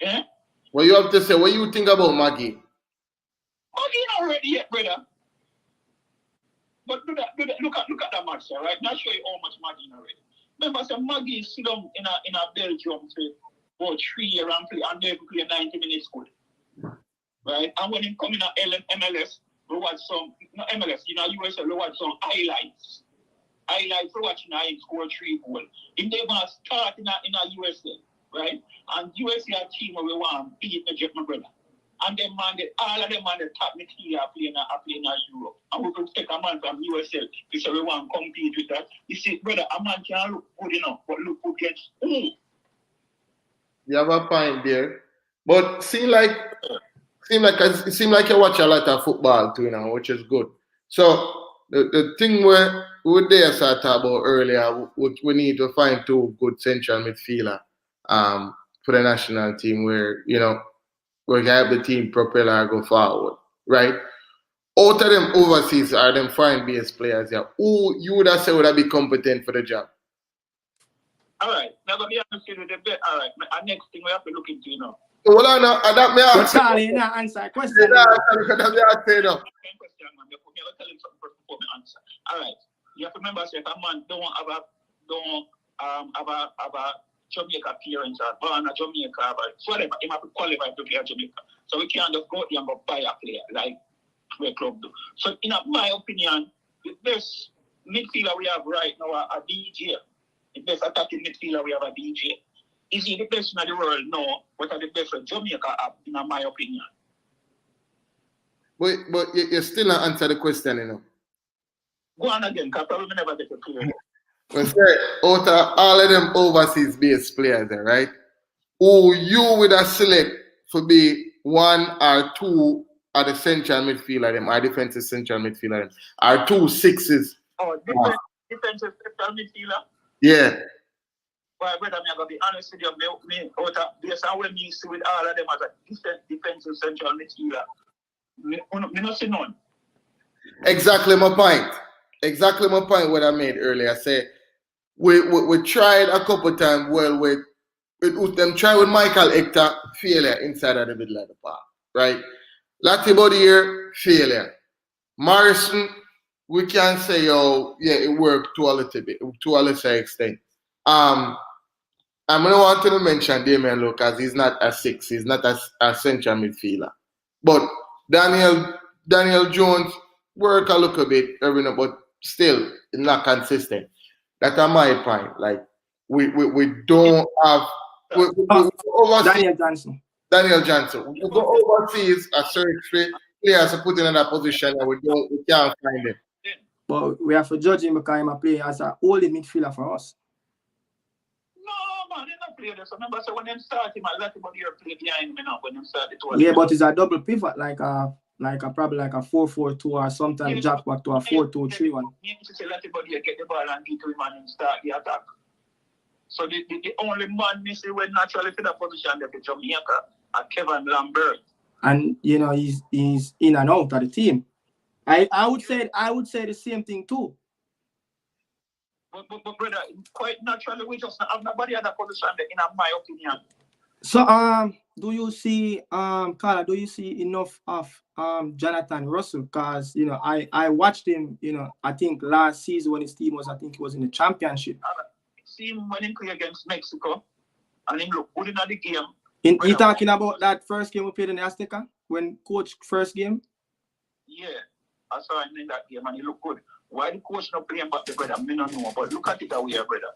Yeah? What you have to say? What you think about Maggie? Maggie not ready yet, brother. But look at that match, right? Not show you how much Maggie not ready. Remember, so Maggie sit down in a Belgium for about 3 years and they play 90 minutes good. Right? And when he come in MLS, we watch some not MLS, USA, we watch some highlights. Highlights for watching him score 3 goals. He never start in a USA, right? And USA a team where we want to beat the Jet, my brother. And them man, all of them man, the top material are playing in Europe. And we could take a man from USA to say we want to compete with that. You see, brother, a man can't look good enough, but look good against who? You have a point there. But seem like you watch a lot of football too now, which is good. So the thing we there start about earlier, we need to find 2 good central midfielder for the national team where we can have the team propeller go forward, right? Out of them overseas or them foreign-based players, yeah, who you would have said would have be competent for the job? All right, now let me answer the bit. All right, our next thing we have to look into, you know. So, well, I know, and that may But answer. Charlie, you not answer a question. That may answer, no. All right, you have to remember, if a man don't have a Jamaica appearance or born a Jamaica, or whatever, he have to qualify to play at Jamaica. So we can't just go there and go buy a player like the club do. So in my opinion, the best midfielder we have right now a DJ. The best attacking midfielder we have a DJ. Is he the best in the world? No. What are the best for Jamaica have, in my opinion? But you still not answer the question, you know. Go on again, because probably never get it clear. Well, say, out of all of them overseas based players there, right? Who you would have select for be one or two at the central midfielder them, or defensive central midfielder them, or 2 6s. Oh, defensive central midfielder? Yeah. Well, brother, I'm going to be honest with you. Based on what me see with all of them as a defensive central midfielder, I don't see none. Exactly my point. Exactly my point what I made earlier. I say we tried a couple times with them try with Michael Hector, failure inside of the middle of the park. Right? Latibody here, failure. Morrison, we can say, oh, yeah, it worked to a little bit, to a lesser extent. I'm going to want to mention Damion Lowe because he's not a 6, he's not a central midfielder. But Daniel Jones work a little bit, but still not consistent. That's my point. Like we don't have Daniel Johnson. We go overseas a search for players to put in that position and we can't find them. But we have to judge him because he's playing as a holding midfielder for us. No, man, they're not playing this. Remember, so when they start him, a lot of here play behind me now when they start it. Yeah, but it's a double pivot, like a probably like a 4-4-2 or sometimes drop back to a 4-2-3-1. You need to say let the get the ball and get to him and start the attack. So the only man missing when naturally for that position is Jamaica and Kevin Lambert. And you know he's in and out of the team. I would say the same thing too. But brother, quite naturally we just have nobody at that position in my opinion. So do you see Carla, do you see enough of Jonathan Russell? Because you know I watched him, you know, I think last season when his team was, I think he was in the championship. See him when he played against Mexico and him look good in the game. You talking about that first game we played in the Azteca when coach first game? Yeah, I saw him in that game and he looked good. Why the coach not playing back the brother? I don't know, but look at it that way, brother.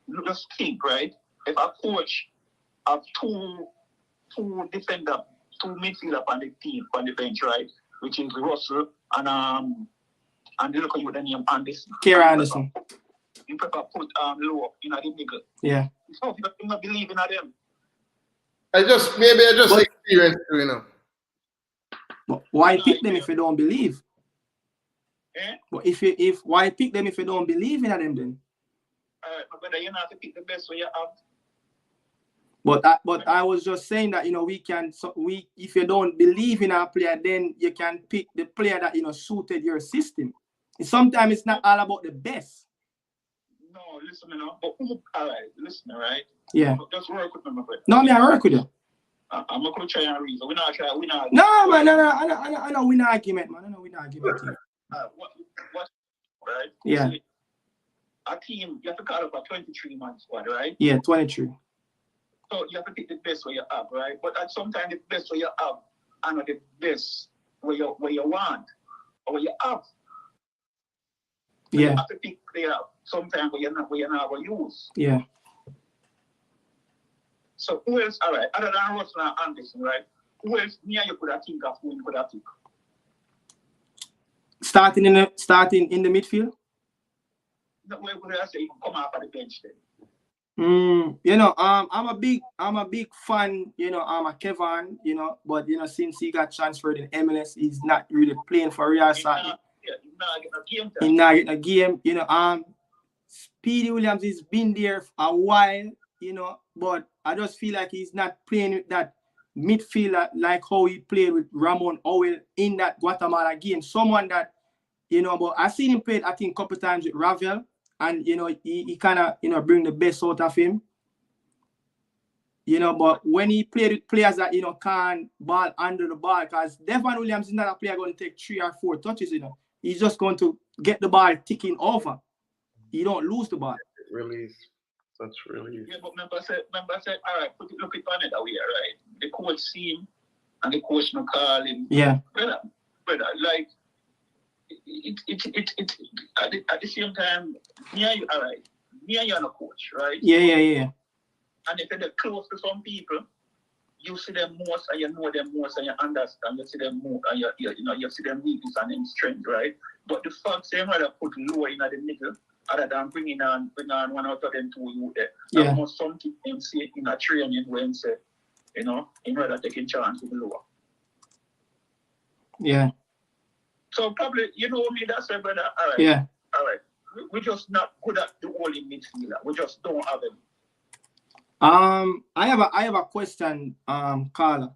You just think, right? If a coach have two defender, 2 midfielder on the team on the bench, right? Which is Russell and look at you the name Anderson. Kira Anderson. You prefer put Lowe in the middle. Yeah. So if you not believe in them. I just experienced, you know. But why pick them if you don't believe? Eh? But why pick them if you don't believe in them then? My brother, you have to pick the best way you have. But I was just saying that, you know, if you don't believe in our player, then you can pick the player that, you know, suited your system. Sometimes it's not all about the best. No, listen, you know. But all right, listen, right? Yeah. Just work with me, my brother. No, I work with you. I'm not going to try and reason. We're not trying. No, man, no. I know we're not argument, man. I know we're not argument. What? Right? Yeah. See, a team, you have to call up a 23-man squad, right? Yeah, 23. So you have to pick the best way you have, right? But sometimes the best way you have and not the best way you want or where you have. So Yeah. You have to pick player sometimes where you're not going to use. Yeah. So who else, all right, other than Russell and Anderson, right? Who else near you could have think of who you could have picked? Starting in the midfield? No, where could I say you come off of the bench then? You know, I'm a big fan, you know, I'm a Kevin, you know, but you know, since he got transferred in MLS, he's not really playing for Real Salt. He's not getting He's not getting a game, you know. Speedy Williams has been there for a while, you know, but I just feel like he's not playing with that midfielder like how he played with Ramon Owell in that Guatemala game. Someone that, but I've seen him play, I think, a couple times with Ravel, and, he kind of, bring the best out of him. But when he played with players that, can't ball under the ball, because Devon Williams is not a player going to take 3 or 4 touches, He's just going to get the ball ticking over. You don't lose the ball. Release. That's release. Yeah, but remember said, all right, look it on it that way, right? The coach see him and the coach no call him. Yeah. Brother, like, it at the same time, me and you, all right, me and you are no coach, right? Yeah. And if they're close to some people, you see them most and you know them most and you understand. You see them more and you see them weakness and them strength, right? But the fact they rather put Lowe in the middle other than bring on one out of them 2 you there. Yeah. And most something them say in a training when say, in rather taking chance with Lowe. Yeah. So probably me that's it, brother. All right. Yeah. All right. We're just not good at the holding midfielder. We just don't have him. I have a question, Carla.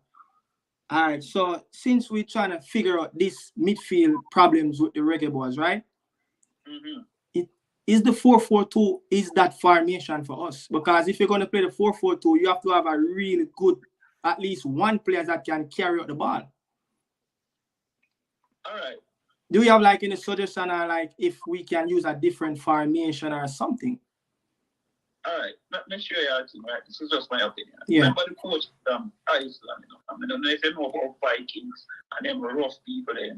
All right, so since we're trying to figure out these midfield problems with the Reggae Boys, right? Mm-hmm. It is the 4-4-2 is that formation for us, because if you're going to play the 4-4-2, you have to have a really good, at least one player that can carry out the ball. All right. Do you have like any suggestion or like if we can use a different formation or something? All right, let me show you our team, right? This is just my opinion. Yeah. Remember the coach Iceland, I don't know if you know about Vikings and them rough people there,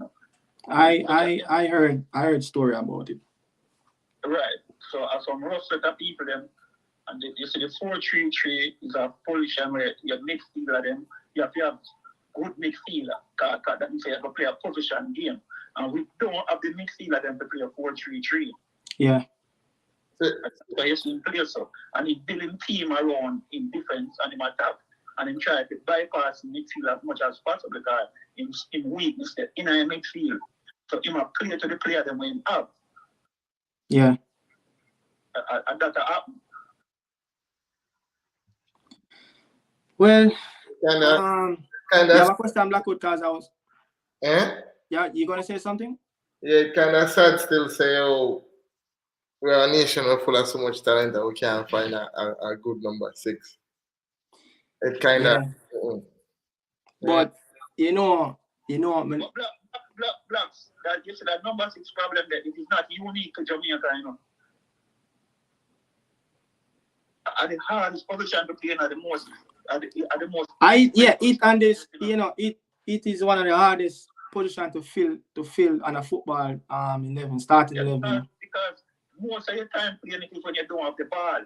I heard story about it. Right. So as some rough set of people them, and you see the 4-3-3 is a position where your midfielder them, you have to have good midfielder. Cause that means you have to play a position game. And we don't have the midfielder them to play a 4-3-3. Yeah. So you see him play so, and he building team around in defense and in attack, and he try to bypass the midfield as much as possible because in weakness the inner midfield. So he might play to the player them when up. Yeah. And that happen. Well, Kinda, you have a question, Blackwood, because I was. eh? Yeah, you gonna say something? Yeah, it kind of sad still say, oh, we're a nation full of so much talent that we can't find a good number 6. It kind of. Yeah. But I mean, Blacks, that you see that number 6 problem that it is not unique to Jamaica, At the hardest position to play at the most. It and this, it is one of the hardest position to fill on a football 11 starting 11. Because most of your time playing it is when you don't have the ball.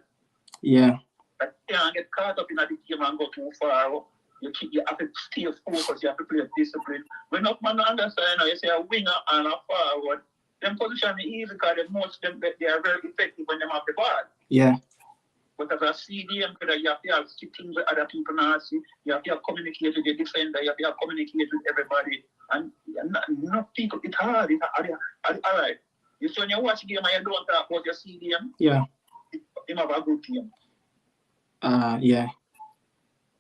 Yeah. You can't get caught up in the game and go too far. You have to stay focused, you have to play discipline. When not man understand, you say a winger and a forward, them position is easy because they are very effective when they have the ball. Yeah. But as a CDM, you have to have things with other people now see. You have to communicate with the defender, you have to communicate with everybody. And not people, it's hard. All right. You see when you watch the game and you don't talk about your CDM, yeah. You have a good team. Yeah.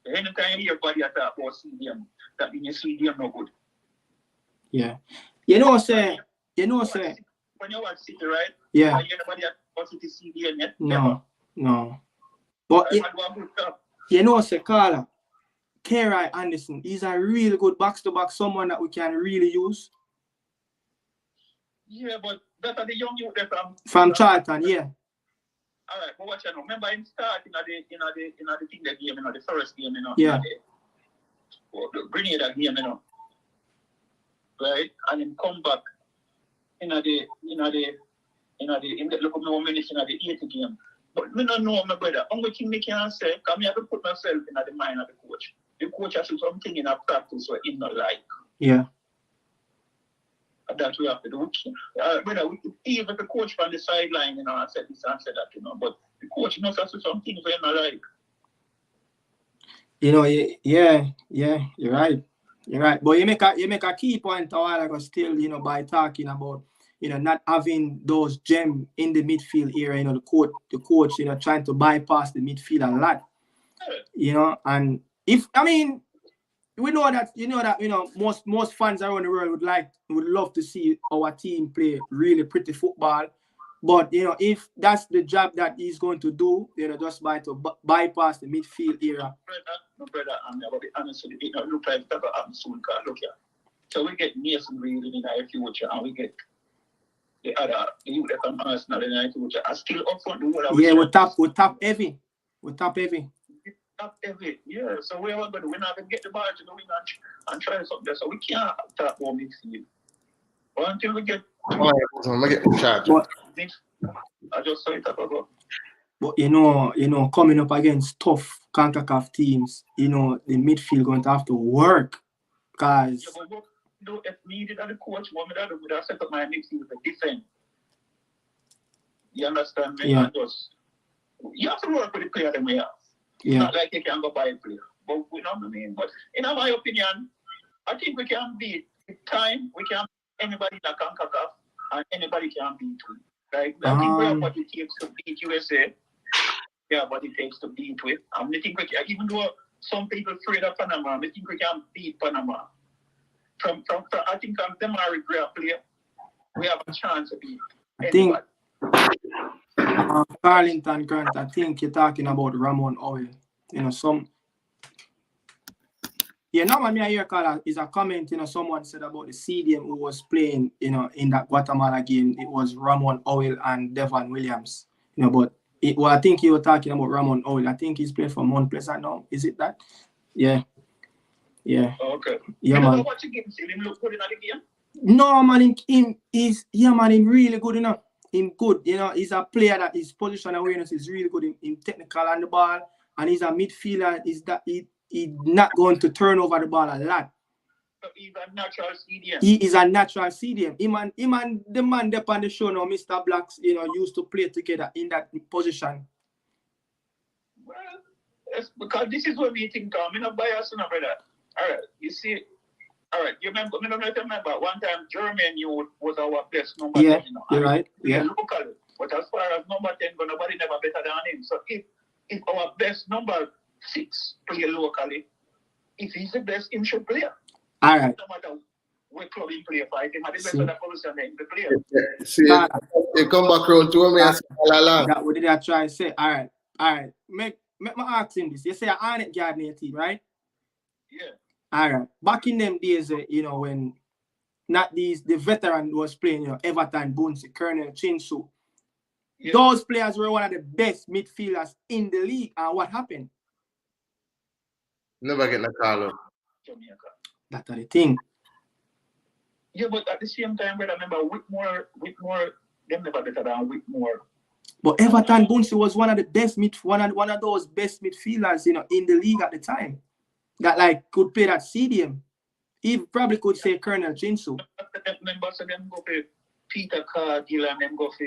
Anytime you hear body talk about CDM, that means your CDM no good. Yeah. Say. When you watch City, right? Yeah. You nobody about City CDM yet? No. But say Carla, K.R.I. Anderson, he's a really good box-to-box, someone that we can really use. Yeah, but that are the young youth there from Charlton, yeah. All right, but what you know? Remember him start in the thing that game, the first game, Yeah. The Grenada game, right? And him come back in the look of no minutes in the 80 game. But we don't know, my brother. Only thing me can say, because I have to put myself in the mind of the coach. The coach has to do something in a practice where he not like. Yeah. And that we have to do. Brother, even the coach from the sideline, I said this and said that, but the coach knows has to do some things where he not like. Yeah, you're right. But you make a key point a while ago still, by talking about, not having those gems in the midfield area, the coach, trying to bypass the midfield a lot. And we know that most fans around the world would love to see our team play really pretty football. But if that's the job that he's going to do, just bypass the midfield era. Brother, I'm going to be honest with you. It don't look like that will happen soon. Look here. So we get Mason really in our future, and we get the other youth that come Arsenal in our future. I still up front the whole. Yeah, we tap heavy. Top heavy. Yeah. So we're not going to get the ball to the wing and try something there. So we can't talk about midfield. But until we get. I'm gonna get in charge. I just saw it about. But coming up against tough CONCACAF teams, the midfield going to have to work, cause. If needed at the coach, would have set up my midfield to defend. You understand me? Yeah. You have to work with the player that we have. It's not like you can go buy a player. But you know what I mean? But in my opinion, I think we can beat time. We can anybody that can CONCACAF and anybody can beat him. Like I think we have what it takes to beat USA. Yeah, what it takes to beat with. And I think we can, even though some people afraid of Panama, I think we can beat Panama. From I think them are a great player. We have a chance to beat anybody. Carlington Grant, I think you're talking about Ramon Oil. Normally I hear is a comment, someone said about the CDM who was playing, in that Guatemala game. It was Ramon Oil and Devon Williams. But I think you were talking about Ramon Oil. I think he's playing for Mount Pleasant now. Is it that? Yeah. Yeah. Okay. Yeah, man. Watch the game. See him look good in the game? No, man. Him really good enough. Him good. He's a player that his position awareness is really good. Him technical on the ball, and he's a midfielder. Is that he's not going to turn over the ball a lot. So he's a natural CDM. He is a natural CDM. Him and the man up on the show now, Mr. Blacks, used to play together in that position. Well, it's because this is what we think. I'm not biased, brother. All right, you see. All right, you remember? I don't remember one time German youth was our best number 10. You're right. Yeah. Locally, but as far as number 10, nobody never better than him. So if our best number 6 play locally, if he's the best, him should play. All right. No matter what club he play for, him at the best of the position, then the player. See, you come back around to me and say, that what did I try to say? All right. Make me ask him this. You say Arnett Gardner team, right? Yeah. All right. Back in them days, when not the veteran was playing, Everton, Bouncy, Colonel, Chinsu. Yeah. Those players were one of the best midfielders in the league. And what happened? Never get a call up. That's the thing. Yeah, but at the same time, I remember Whitmore, them never better than Whitmore. But Everton, Bouncy was one of the best one of those best midfielders, in the league at the time. That could play that CDM. He probably could say Colonel Chinsu. Members of them go for Peter Cargill and them go for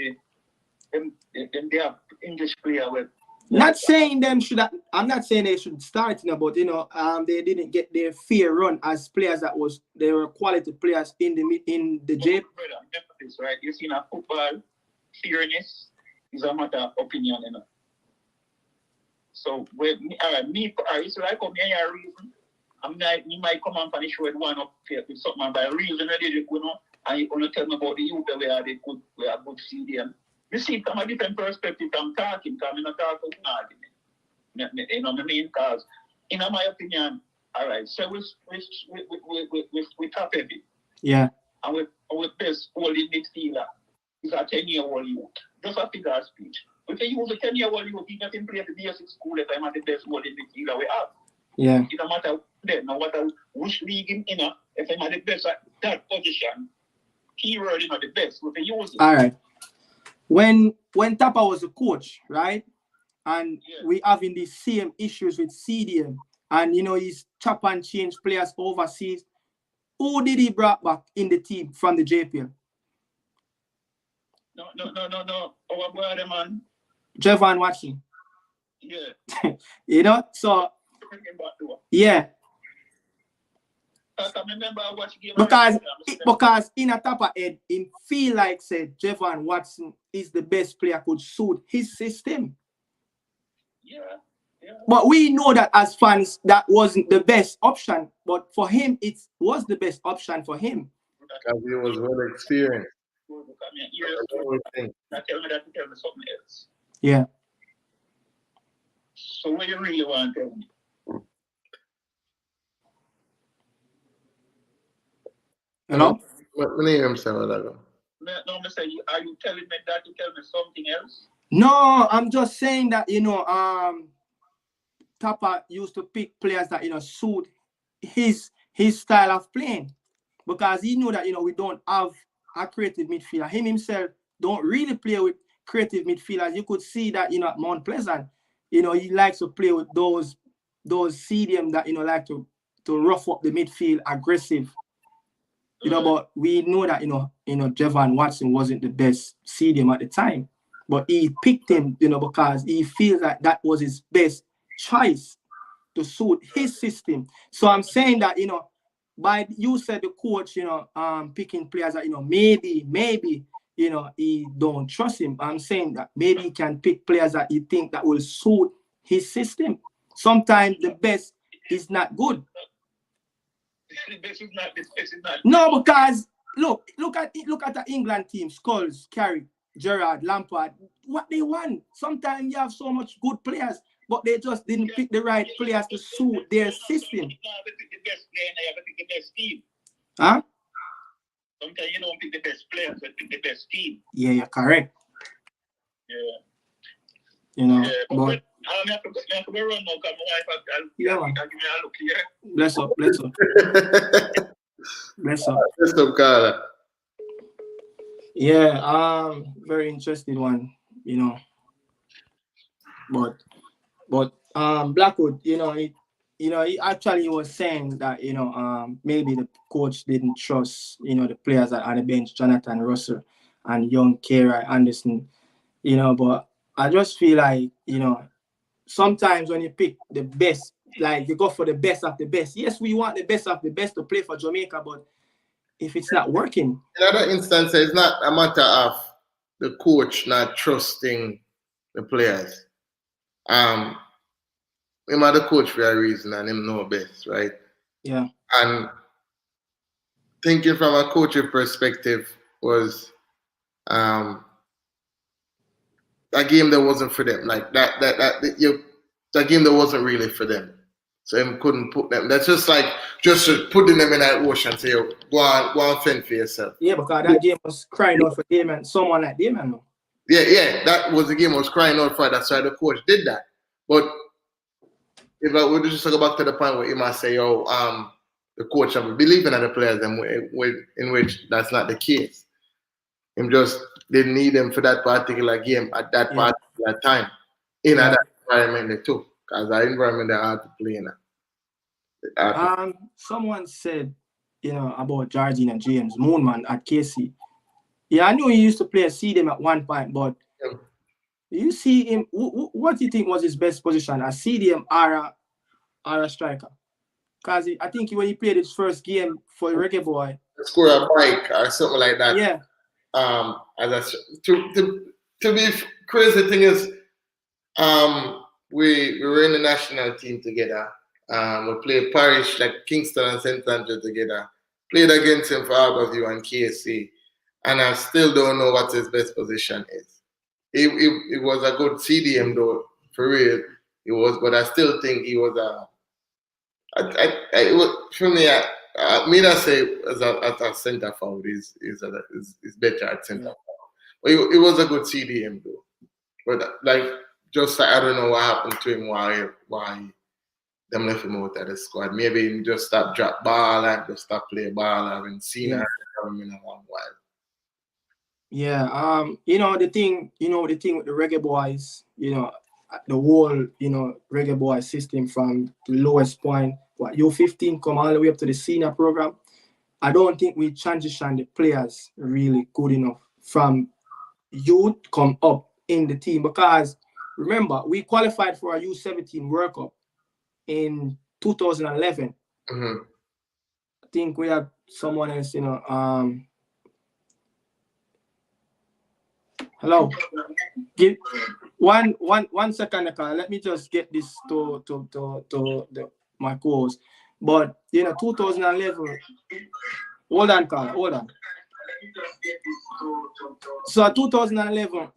them they have English player with. Not saying them should. I'm not saying they should start, but they didn't get their fair run as players they were quality players in the J. Right, you see, now football fairness is a matter of opinion, So with me, it's like a reason. You might come and finish with one up with something by reason and you want to tell me about the youth where they could where good CDM. You see it from a different perspective. I'm not talking about argument. You know what I mean? Because in my opinion, all right, so we top heavy. Yeah. And with this holding midfielder is a 10-year-old youth. Just a figure of speech. We can use a 10-year-old youth, he doesn't play at the basic school if I'm at the best holding midfielder we have. Yeah. It don't matter then, no matter which league in if I'm at the best at that position, keyword the best, we can use it. All right. When Tapa was a coach, right? And we having these same issues with CDM, and he's chop and change players overseas. Who did he brought back in the team from the JPL? No. Our brother, man. Javon Watson. Yeah. So yeah. Because in a Tapa head, it feel like said Javon Watson is the best player could suit his system. Yeah. But we know that as fans, that wasn't the best option. But for him, it was the best option for him. Because he was well experienced. Not tell me that to tell me something else. Yeah. So what you really want to tell me? Hello? What name him say what I go? No, I say, are you telling me that to tell me something else? No, I'm just saying that, Tapa used to pick players that, suit his style of playing. Because he knew that, we don't have a creative midfielder. Him himself don't really play with creative midfielders. You could see that, at Mount Pleasant, he likes to play with those CDM that, like to rough up the midfield, aggressive. But we know that, Javon Watson wasn't the best CDM at the time. But he picked him, because he feels that that was his best choice to suit his system. So I'm saying that, by you said the coach, picking players that, maybe, he don't trust him. I'm saying that maybe he can pick players that he think that will suit his system. Sometimes the best is not good. The best is not. No, because look at the England team: Scholes, Carrick, Gerrard, Lampard. What they want. Sometimes you have so much good players, but they just didn't pick the right players to suit their system. You pick the best player, you have to pick the best team. Huh? Sometimes you don't pick the best players, but pick the best team. Yeah, you're correct. Yeah. But I have to go run now because my wife will give me a look here. Bless up. Bless up, Carla. Yeah, very interesting one, But Blackwood, he actually was saying that, maybe the coach didn't trust, the players on the bench, Jonathan Russell and young Kira Anderson, but I just feel like, sometimes when you pick the best, like you go for the best of the best. Yes, we want the best of the best to play for Jamaica, but if it's not working. In other instances, it's not a matter of the coach not trusting the players. Him are the coach for a reason and him know best, right? Yeah. And thinking from a coaching perspective was a game that wasn't for them. Like that game that wasn't really for them. So him couldn't put them. That's just putting them in that ocean. Say, go on, fend for yourself. Yeah, because that game was crying out for Damion, someone like Damion. No? Yeah, that was the game I was crying out for. That's why the coach did that. But if I would just go back to the point where he might say, the coach have believing in the players, in which that's not the case. Him just didn't need them for that particular game at that particular time in that environment too, because that environment they hard to play in. Someone said, about Jardine and James Moonman at KC. Yeah, I knew he used to play a CDM at one point, but you see him. What do you think was his best position, a CDM or a striker? Because I think when he played his first game for Reggae Boy, score a bike or something like that. Yeah. To be crazy thing is, we were in the national team together. We played parish like Kingston and St. Andrew together. Played against him for Harborview and KSC, and I still don't know what his best position is. It was a good CDM though, for real. It was, but I still think he was for me. Me that say as a centre forward is better at centre forward. But it was a good CDM though. But I don't know what happened to him. Why them left him out of the squad? Maybe he just stop drop ball and just stop play ball. I haven't seen him in a long while. Yeah. The thing with the Reggae Boys, the whole, Reggae Boy system from the lowest point, U15 come all the way up to the senior program. I don't think we transition the players really good enough from youth come up in the team, because remember, we qualified for a U17 World Cup in 2011. Mm-hmm. I think we have someone else, Hello. One second, Nicole. Let me just get this to my course. But 2011. Hold on, Carl. Hold on. So 2011,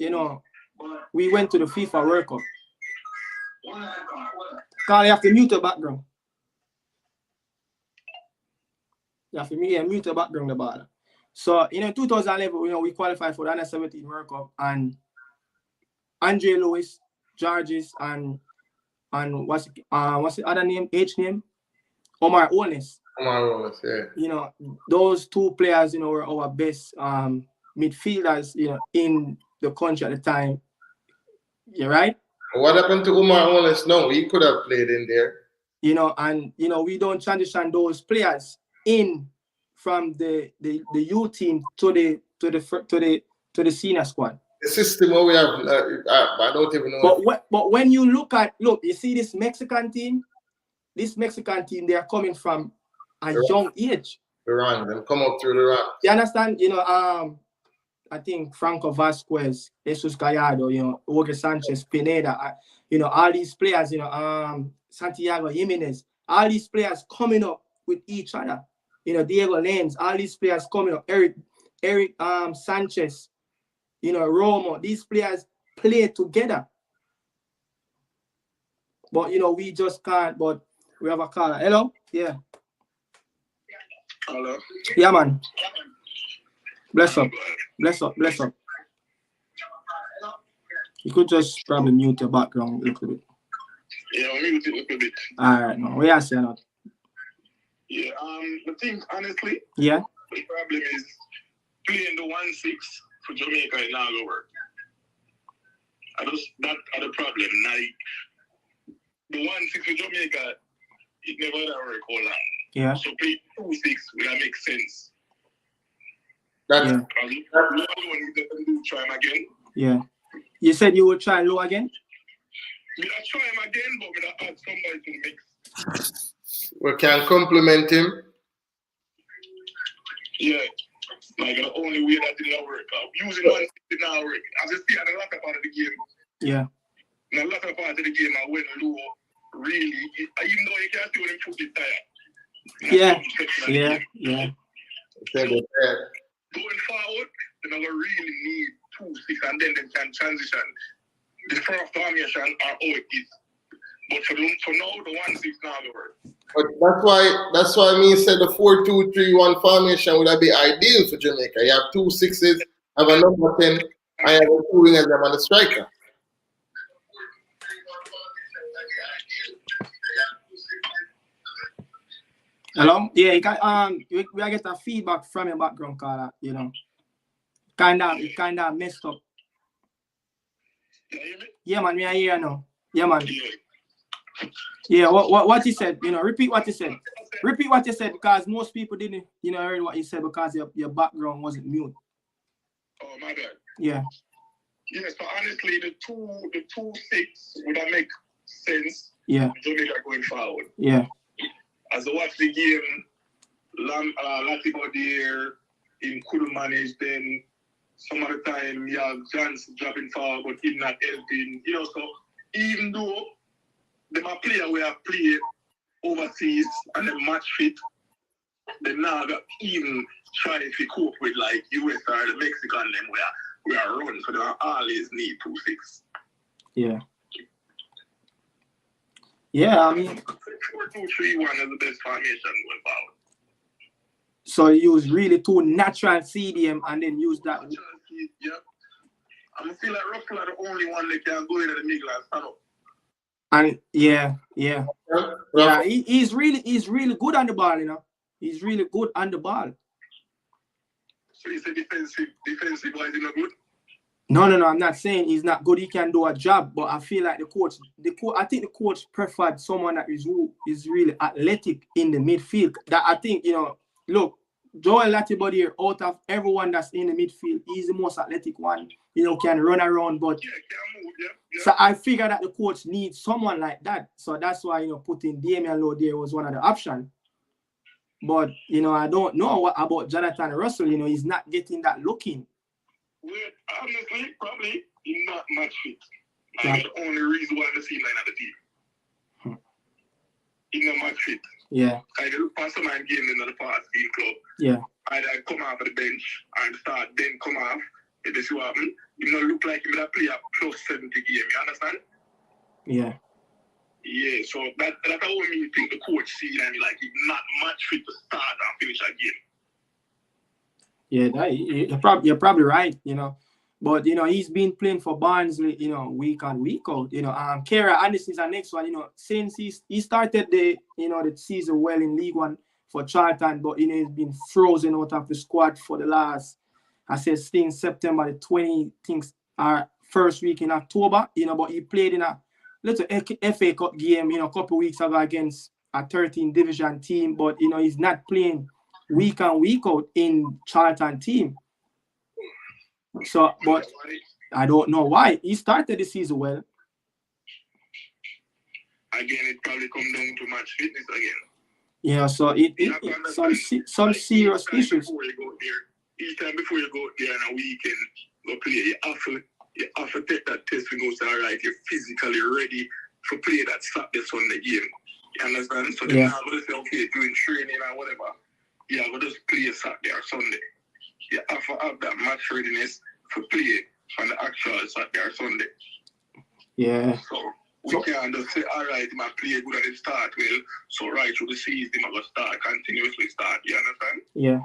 we went to the FIFA World Cup. Carl, you have to mute the background. You have to mute the background about it. So, 2011, we qualified for the Under 17 World Cup, and Andre Lewis, Georges, and what's the other name? H name? Omar Onis. Yeah. Those two players, were our best midfielders, in the country at the time. You're right? What happened to Omar Onis? No, he could have played in there. We don't transition those players in from the youth team to the senior squad. The system where we have, I don't even know. But when you you see this Mexican team. This Mexican team, they are coming from a young age. The rank, and come up through the rank. You understand? I think Franco Vasquez, Jesus Gallardo, Jorge Sanchez, Pineda, all these players, Santiago Jimenez, all these players coming up with each other. Diego Lenz, all these players coming up. Eric Sanchez, Romo, these players play together. But we just can't. But we have a caller. Hello? Yeah. Hello? Yeah, man. Bless up. Bless up. Bless up. You could just probably mute your background a little bit. Yeah, I'll mute it a little bit. All right, no. We are saying that. Yeah, the thing, honestly, yeah, the problem is playing the 1-6 for Jamaica is not gonna work. That are the problem. Like, the 1-6 for Jamaica, it never gonna work all that. Yeah. So play 2-6 will that make sense. That's Low alone you try him again. Yeah. You said you would try low again? We not try him again, but we not add somebody to mix. We can compliment him. Yeah. Like the only way that didn't work. Using 1-6 did not work. As you see at the latter part of the game. Yeah. In the latter part of the game, I went low. Really, even though you can't see when him put it tired. Yeah. Going forward, they're going to really need 2-6 and then they can transition. The first formation are how it is. But for now, the 1-6 now will work. But that's why me said the 4-2-3-1 formation would be ideal for Jamaica. You have 2 6s, have a number 10, and you have 2 wingers and the striker. Hello? Yeah, you can, we get a feedback from your background, Carla, Kinda messed up. Yeah, man, we are here now. Yeah, man. Yeah, what you said, repeat what you said. Repeat what you said, because most people didn't, heard what you said because your background wasn't mute. Oh, my bad. Yeah. Yeah, so honestly, the 2-6 would that make sense. Yeah. Jamaica going forward. Yeah. As I watch the game, Latibodier in couldn't manage, then some of the time you have Johnson dropping forward, but him not helping. So even though them a player we have played overseas and they match fit, they now got even try to cope with like US or the Mexican them where we are run, so they always need 2-6. Yeah. Yeah, I mean 4-2-3-1 is the best formation going forward. So you use really 2 natural CDM and then use that. Yeah. I feel like Russell are the only one that can go into the middle and stand up. And yeah, he's really good on the ball, He's really good on the ball. So you say defensive wise, he's not good? No, I'm not saying he's not good. He can do a job, but I feel like I think the coach preferred someone that is really athletic in the midfield. That I think, look, Joel Latibody out of everyone that's in the midfield, he's the most athletic one, can run around, but can move, yeah. So I figured that the coach needs someone like that. So that's why, putting Damion Lowe there was one of the options. But, I don't know what about Jonathan Russell, he's not getting that look in. Well, honestly, probably he's not much fit. And the only reason why I see him at the team. In the match fit. Yeah. I look for some man game in the past team club. Yeah. And I come off of the bench and start, then come off. If this what happen, you don't look like him that play a plus 70 game, you understand? Yeah. Yeah, so that's how me think the coach see and like he's not match fit to start and finish a game. Yeah, you're probably right, you know. But you know, he's been playing for Barnsley, you know, week on week out. You know, Kera, and this is the next one, you know, since he started the season well in League One for Charlton, but you know, he's been frozen out of the squad for the last, I said, since September the 20 things are first week in October, you know, but he played in a little FA Cup game, you know, a couple of weeks ago against a 13th division team, but you know, he's not playing week on week out in Charlton team. So, but I don't know why. He started the season well. Again, it probably come down to match fitness again. Yeah, so some serious issues. Each time before you go there on a weekend, go play, you have to take that test and go say, all right, you're physically ready to play that Saturday, Sunday game. You understand? So they're not going to say, okay, doing training or whatever. Yeah, but just play Saturday or Sunday. You have to have that match readiness to play on the actual Saturday or Sunday. Yeah. So we can't just say, all right, I play good at the start, well, so right through the season, I'm going to start, continuously start. You understand? Yeah.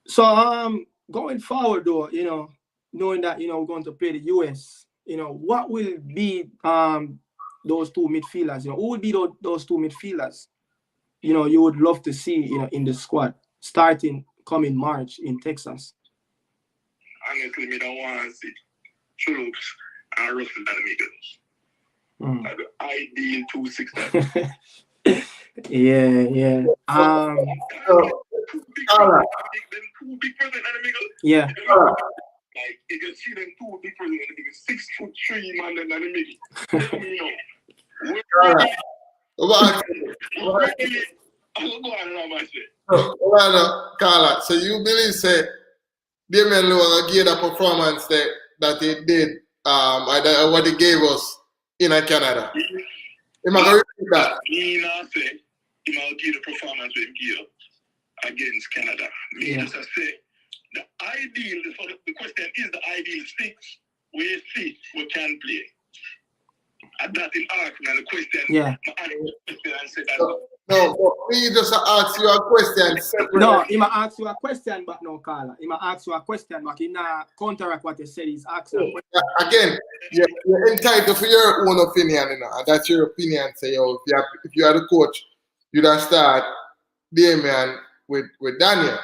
So, going forward, though, you know, knowing that, you know, we're going to play the US, you know, what will be those two midfielders? You know, who would be those two midfielders, you know, you would love to see, you know, in the squad starting coming March in Texas? Honestly, I don't want to see Chulups and Russell Damion. The ideal 2-6. Yeah. Two big brothers in the middle. Yeah. Like you can see them two big brothers in the middle, 6'3" man in the middle. Let me know. I'll go on around my shit. Carla, so you believe say Damion Lowe gave a performance that he did what he gave us in Canada? Am I going to repeat that? Me not say he might give the performance with him against Canada. Me just say the ideal, the question is the ideal six we see we can play. And that in ask and the question. Yeah. And say that. No, but me just ask you a question. No, he might ask you a question, but no, Carla. He might ask you a question, but he not counteract what he said. He's asking. Again, you're entitled to your own opinion, you know, and that's your opinion. Say, if you are the coach, you don't start Damion with Daniel.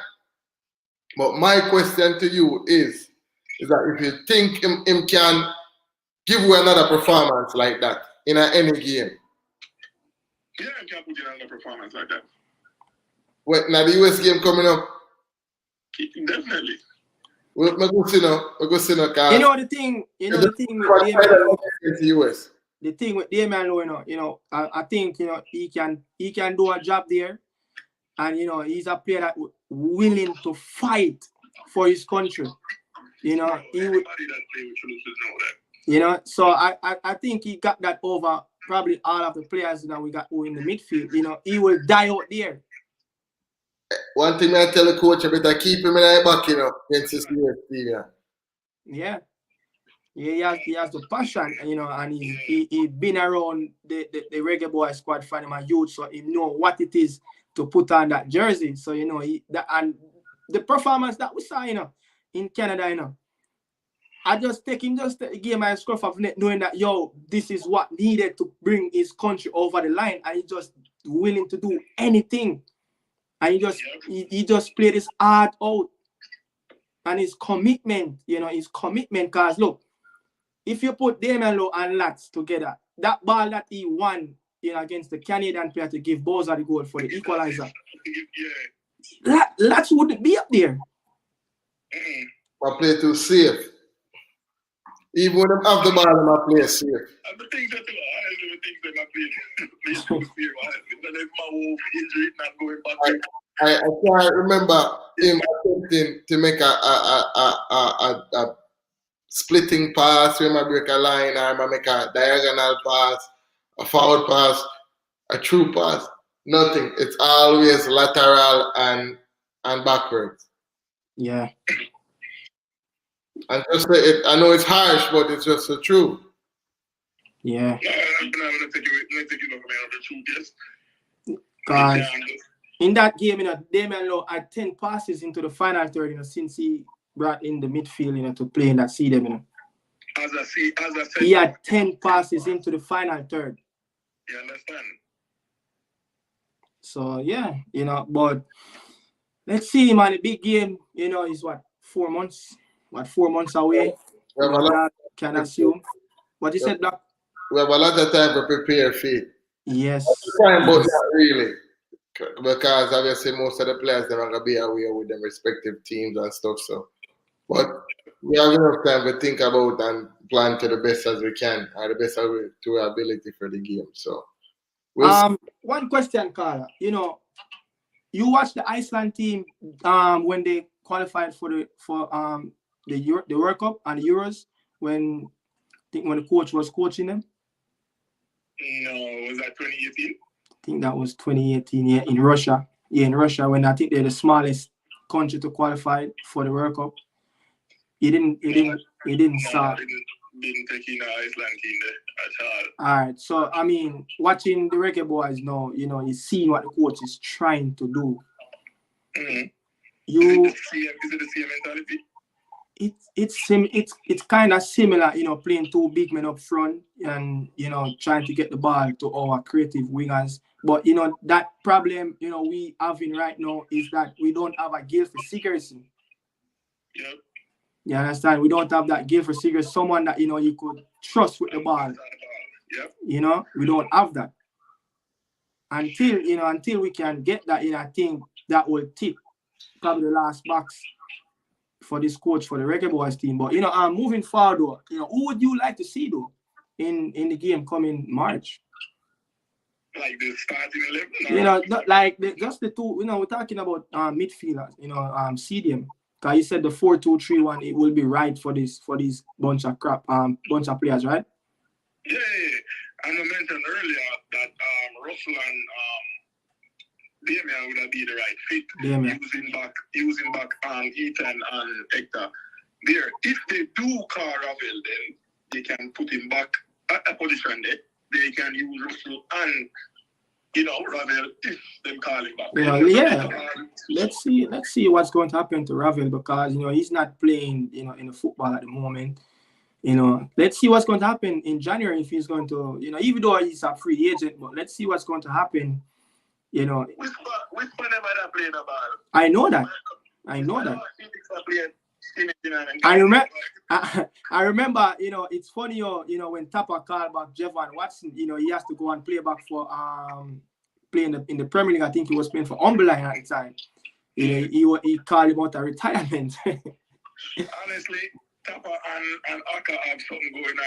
But my question to you is that if you think him can give you another performance like that in any game. Yeah, I can put in another performance like that. What, now the US game coming up? Definitely. We're going to see now, the thing with US. The thing with Damion Lowe, you know, I think, you know, he can do a job there, and you know, he's a player that willing to fight for his country. You know, he would, you know, so I think he got that over probably all of the players that we got in the midfield. You know, he will die out there. One thing I tell the coach, I better keep him in the back, you know, against his team. Yeah, he has the passion, you know, and he been around the Reggae Boy squad from him a youth, so he know what it is to put on that jersey. So you know, and the performance that we saw, you know, in Canada, you know, I just take him just to give my scruff of net, knowing that this is what needed to bring his country over the line, and he just willing to do anything, and he just played his heart out, and his commitment, you know, because look, if you put Damion Lowe and Lats together, that ball that he won, you know, against the Canadian player to give Boyz the goal for the equalizer, Lats wouldn't be up there. I play too safe. Even when I have the ball, I play safe. I think that I play too safe. My wolf injury not going back. I can't remember him attempting to make a splitting pass where I break a line or I make a diagonal pass, a forward pass, a true pass. Nothing. It's always lateral and backwards. Yeah. And just I know it's harsh, but it's just the truth. Yeah. Because in that game, Damion Lowe had 10 passes into the final third, since he brought in the midfield, to play in that stadium, As I said, he had 10 passes into the final third. You understand? So yeah, but let's see, man. The big game, is what 4 months? 4 months away? Can assume. What you said, Black? We have a lot of time to prepare for it. Yes. But not really. Because obviously most of the players they're gonna be away with their respective teams and stuff. So, but we have enough time to think about and plan to the best as we can, or the best to our ability for the game. So, one question, Carla. You watched the Iceland team when they qualified for the World Cup and the Euros when the coach was coaching them. No, was that 2018? I think that was 2018. Yeah, in Russia. Yeah, in Russia, when I think they're the smallest country to qualify for the World Cup. He didn't start. Didn't take in the Iceland team there at all. All right, so I mean, watching the Reggae Boyz now, you seeing what the coach is trying to do. Mm-hmm. Is it the same mentality? It's kind of similar, playing two big men up front and trying to get the ball to our creative wingers. But that problem we having right now is that we don't have a gift for Sigurdsson. Yep. You understand? We don't have that gift for Sigurdsson, someone that you could trust with the ball. Yep. We don't have that. Until we can get that, I think that will tip probably the last box for this coach for the Reggae Boyz team. But moving forward, though, who would you like to see though in the game coming March? Like the starting 11? Just the two. We're talking about midfielders. CDM. Because you said the 4-2-3-1, it will be right for these bunch of players, right? Yeah. And I mentioned earlier that Russell and Damion would be the right fit. Using back Ethan and Hector there. If they do call Ravel, then they can put him back at a position there. They can use Russell and Ravel if they call him back. Yeah. Let's see what's going to happen to Ravel because he's not playing in the football at the moment. Let's see what's going to happen in January if he's going to even though he's a free agent, but let's see what's going to happen. Which whenever they play the ball. I know that. I remember, it's funny, when Tapper called back Javon Watson, he has to go and play back for playing in the Premier League. I think he was playing for Umberland at the time. He called him out of retirement. Honestly, Tapper and Aka have something going on.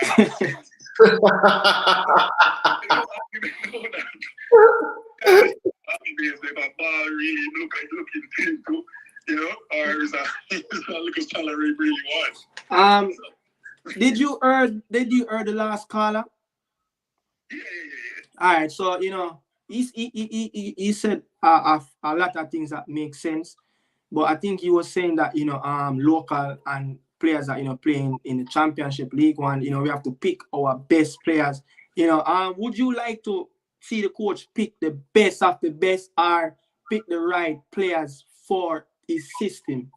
If a ball really looking too, or is a little salary really wants. Did you heard the last caller? Yeah. All right, so he said a lot of things that make sense, but I think he was saying that local and players that playing in the Championship League One, we have to pick our best players. Would you like to see the coach pick the best of the best or pick the right players for his system?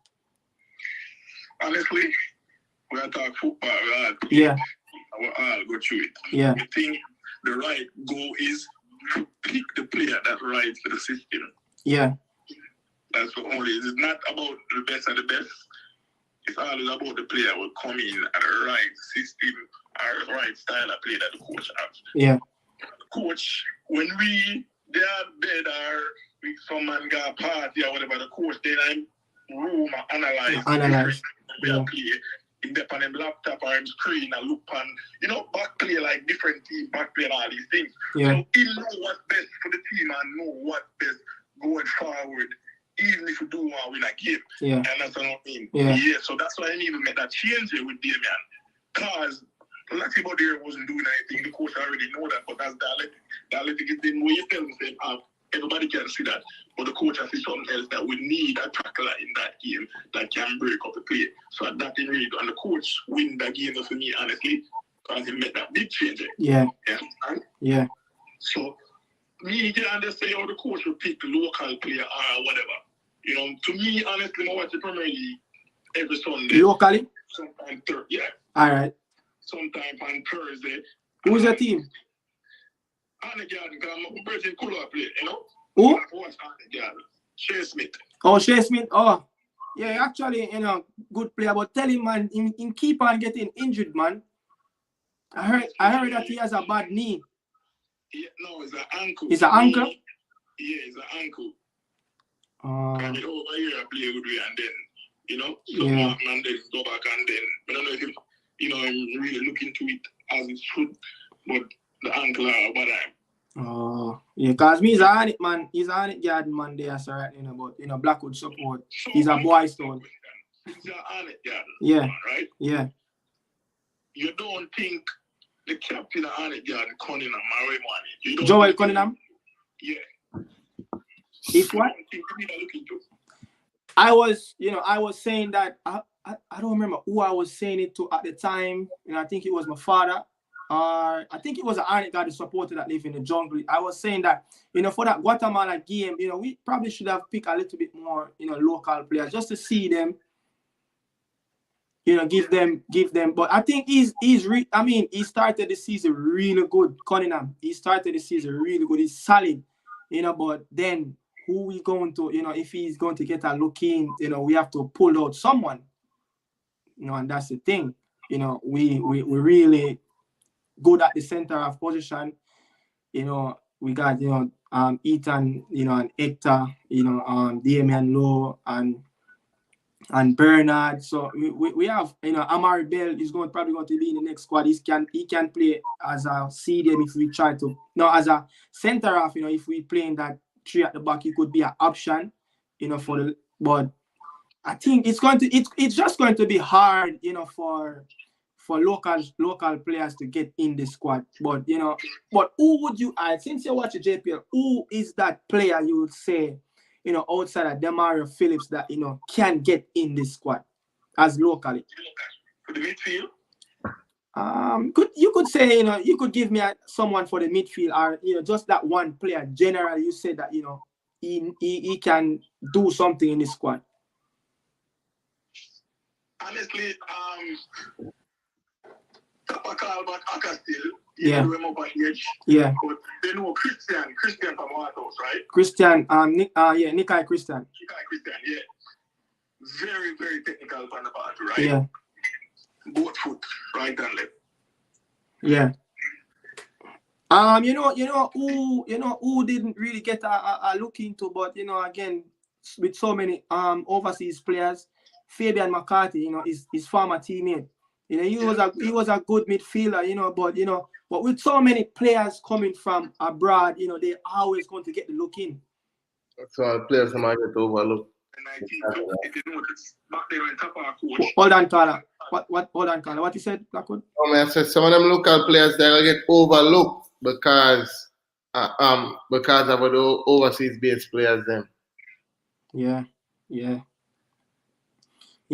Honestly, we are talking football. Yeah. I'll go through it. Yeah. I think the right goal is to pick the player that right for the system. Yeah. That's the only. It's not about the best of the best. It's always about the player will come in at the right system or the right style of play that the coach has. Yeah. Coach, when they are bed or someone got a party or whatever, the coach they in room and analyze their play. If they're on them laptop or on screen and look on, back play like different team, back play and all these things. Yeah. So he know what's best for the team and know what's best going forward even if you do want to win a game. Yeah. And that's what I mean. Yeah. So that's why I didn't even make that change here with Damion. Because everybody there wasn't doing anything. The coach already know that, but that's dialectic. Dialectic is the way you tell them, say, everybody can see that. But the coach has seen something else that we need a tackler in that game that can break up the play. So that didn't really do. And the coach win that game for me, honestly, because he made that big change. Yeah. Yeah. So me can understand how the coach will pick local player or whatever. You know, to me, honestly, I watch the Premier League every Sunday. Locally? Sometimes Thursday. Yeah. All right. Sometime on Thursday. Who's your team? Arne Garden, because I'm a Virgin Cooler play, you know? Who? I watch Arne Garden. Shea Smith. Oh, Shea Smith. Oh, yeah, actually, you know, good player. But tell him, man, him keep on getting injured, man. I heard that he has a bad knee. Yeah, no, it's an ankle. It's an ankle? Yeah, it's an ankle. And it over here, I play with me, and then, you know, yeah. And then go back, and then, I don't know if, you know, I'm really looking to it as it should, but the ankle are bad. Oh, yeah, because me is on it, man. He's on it, Garden, man, there, so right, you know, but, you know, Blackwood support. So he's a Boyz Town. He's on it, Garden. Yeah. Man, right? Yeah. You don't think the captain of Arne Garden, Cunningham, Joel Cunningham? Yeah. If what? I was saying that I don't remember who I was saying it to at the time, and I think it was my father, or I think it was an Arne Garden supporter that live in the jungle. I was saying that, you know, for that Guatemala game, you know, we probably should have picked a little bit more, you know, local players just to see them. You know, give them. But I think he started the season really good. Cunningham, he started the season really good. He's solid, you know. But then who we going to, you know, if he's going to get a look in, you know, we have to pull out someone, you know, and that's the thing. You know, we really good at the center of position. You know, we got, you know, Ethan, you know, and Hector, you know, Damion Lowe and Bernard. So we have, you know, Amari Bell is probably going to be in the next squad. He can play as a CDM if we try to. No, as a center half, you know, if we play in that three at the back, he could be an option, you know, but I think it's just going to be hard, you know, for local players to get in the squad. But you know, who would you add, since you watch the JPL, who is that player you would say, you know, outside of Demario Phillips that, you know, can get in this squad as locally? For the midfield? You could say, you know, you could give me someone for the midfield, or, you know, just that one player. Generally, you said that, you know, he can do something in this squad. Honestly, but Aka still. Yeah. Yeah. But they know Christian from White House, right? Christian, Nikai Christian. Yeah. Very, very technical on the ball, right? Yeah. Both foot, right and left. Yeah. You know who didn't really get a look into, but, you know, again, with so many overseas players, Fabian McCarthy, you know, his former teammate. You know, he was a good midfielder, you know, but with so many players coming from abroad, you know, they're always going to get the look in. So players might get overlooked. Hold on, Carla. Hold on, Carla. What you said, Blackwood? I said some of them local players they'll get overlooked because of the overseas based players then. Yeah.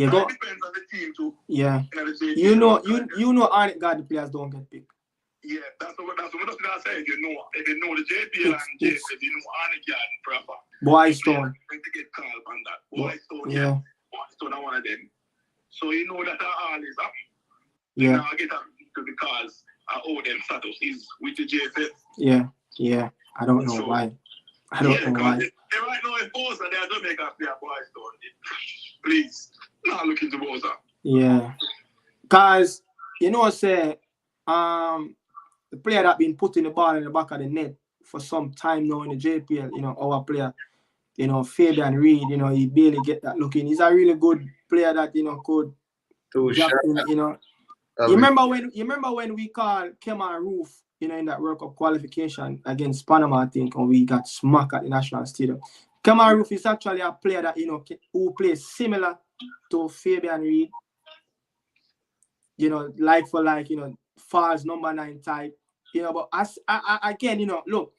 It depends on the team too. Yeah. You know Arne Garden players don't get picked. Yeah, that's what I was gonna say. If you know the JPL and JPL, you know Arne Garden proper. Boyz Town. To get called on that. Boyz Town, yeah. Boyz Town are one of them. So you know that all is up. Yeah. Now I get up because I owe them status is with the JFF. Yeah. I don't know why. I don't know why. Right now, if Bosa, they are Jamaica player Boyz Town. Please, not looking to Bosa. Yeah. Guys, you know, say, the player that been putting the ball in the back of the net for some time now in the JPL, you know, our player, you know, Fabian Reed, you know, he barely get that look in. He's a really good player that, you know, could, you know. You remember when we called Kemar Roof, you know, in that World Cup qualification against Panama, I think, and we got smacked at the National Stadium. Kemar Roof is actually a player that, who plays similar to Fabian Reed. Like for like, Falls number 9 type. But again, look,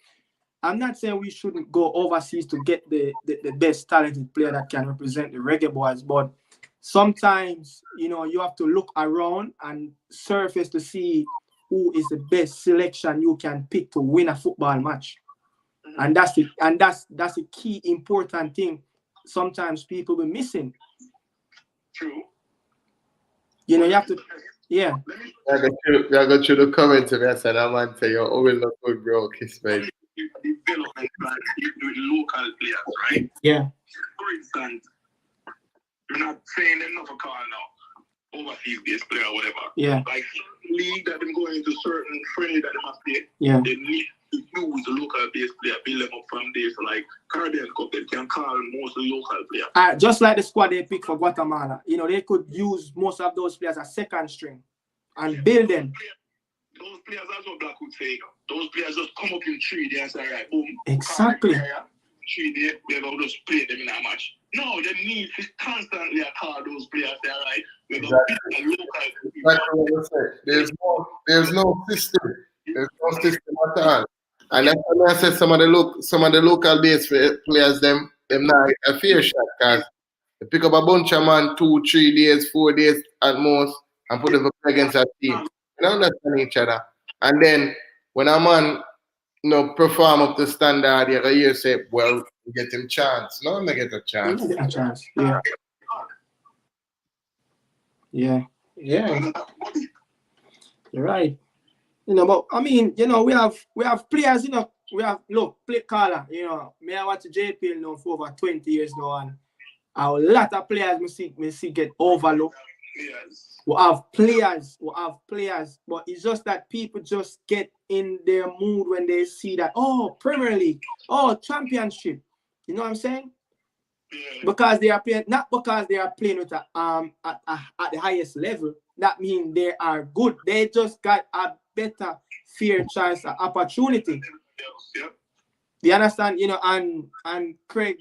I'm not saying we shouldn't go overseas to get the best talented player that can represent the Reggae Boyz, but sometimes, you have to look around and surface to see who is the best selection you can pick to win a football match. And that's the key important thing sometimes people be missing. True. You have to, yeah. I got you the comment to me. I said, I'm going to tell you, oh, we look good, bro. Kiss me. Development plan with local players, right? Yeah. For instance, we're not saying them not for call now, overseas based player or whatever. Yeah. Like league that them going into certain friendly that they must play. Yeah. They need to use the local based player, build them up from there. So like Caribbean Cup, they can call most of the local players. Just like the squad they picked for Guatemala, they could use most of those players as second string and build them. Those players, that's what Black would say. Those players just come up in 3 days and say, right, boom. Exactly. 3 days, they're going to just play them in a match. No, they need to constantly call those players. They're right. We're going to pick the local. That's what I said. There's no system. There's no system at all. And that's why I said some of the local base players, them not a fair shot, because they pick up a bunch of man 2, 3 days, 4 days at most, and put them against a team. They don't understand each other. And then when a man perform up to standard, you say, well, get him chance. No, I get a chance. Get a chance. Yeah. Yeah. Yeah. You're right. But I mean, we have players, we have play caller, me I watch JPL now for over 20 years now, and a lot of players me see get overlooked. Yes. We have players, but it's just that people just get in their mood when they see that, Premier League, Championship. You know what I'm saying? Yeah. Because they are playing, not because they are playing with at the highest level. That means they are good. They just got a better, fair chance of opportunity. Yep. You understand? And Craig,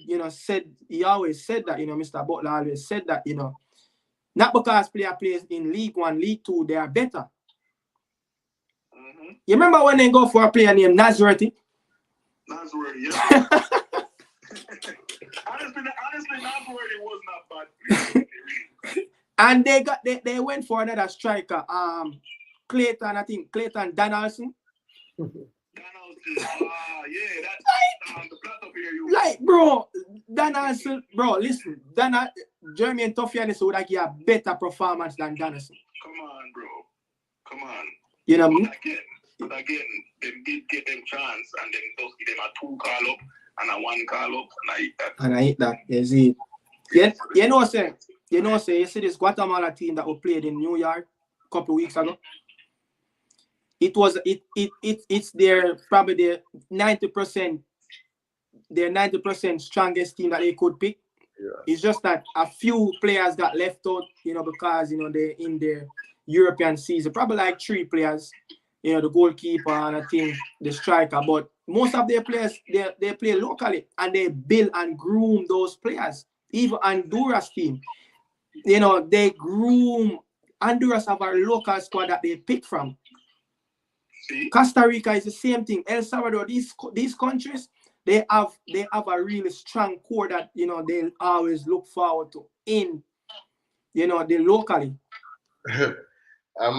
he always said that, Mr. Butler always said that, not because player plays in League 1, League 2, they are better. Mm-hmm. You remember when they go for a player named Nazareth? Nazareth, yeah. honestly, Nazareth was not bad. And they went for another striker, Clayton Donaldson. Yeah, that's the plot of here. Like, bro, Donaldson, listen, Jeremy Toffiani would have give a better performance than Donaldson. Come on, bro. Come on. You know what I mean? But again, they did get them chance, and then those give them a 2 call up and a 1 call up, and I hit that. You see. You see this Guatemala team that we played in New York a couple of weeks ago. It's probably their 90%, their 90% strongest team that they could pick. Yeah. It's just that a few players got left out, because they're in their European season. Probably like 3 players, the goalkeeper and I think the striker. But most of their players they play locally, and they build and groom those players. Even Honduras team, they groom. Honduras have a local squad that they pick from. Costa Rica is the same thing. El Salvador, these countries, they have a really strong core that they always look forward to in they locally. a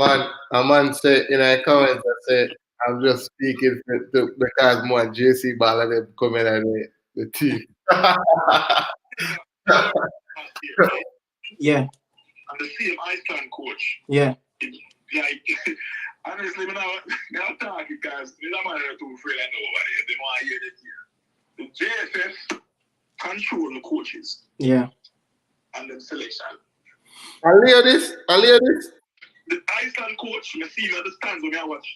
man said in a comment, I said, I'm just speaking because more JC Ball them coming at the team. Yeah. And the same Iceland coach. Yeah. Like, honestly, when I'm talking, guys, I'm not too afraid I know about it. They want to hear this here. The JFF control the coaches. Yeah. And the selection. I'll hear this. The Iceland coach, I see him at the stands when I watch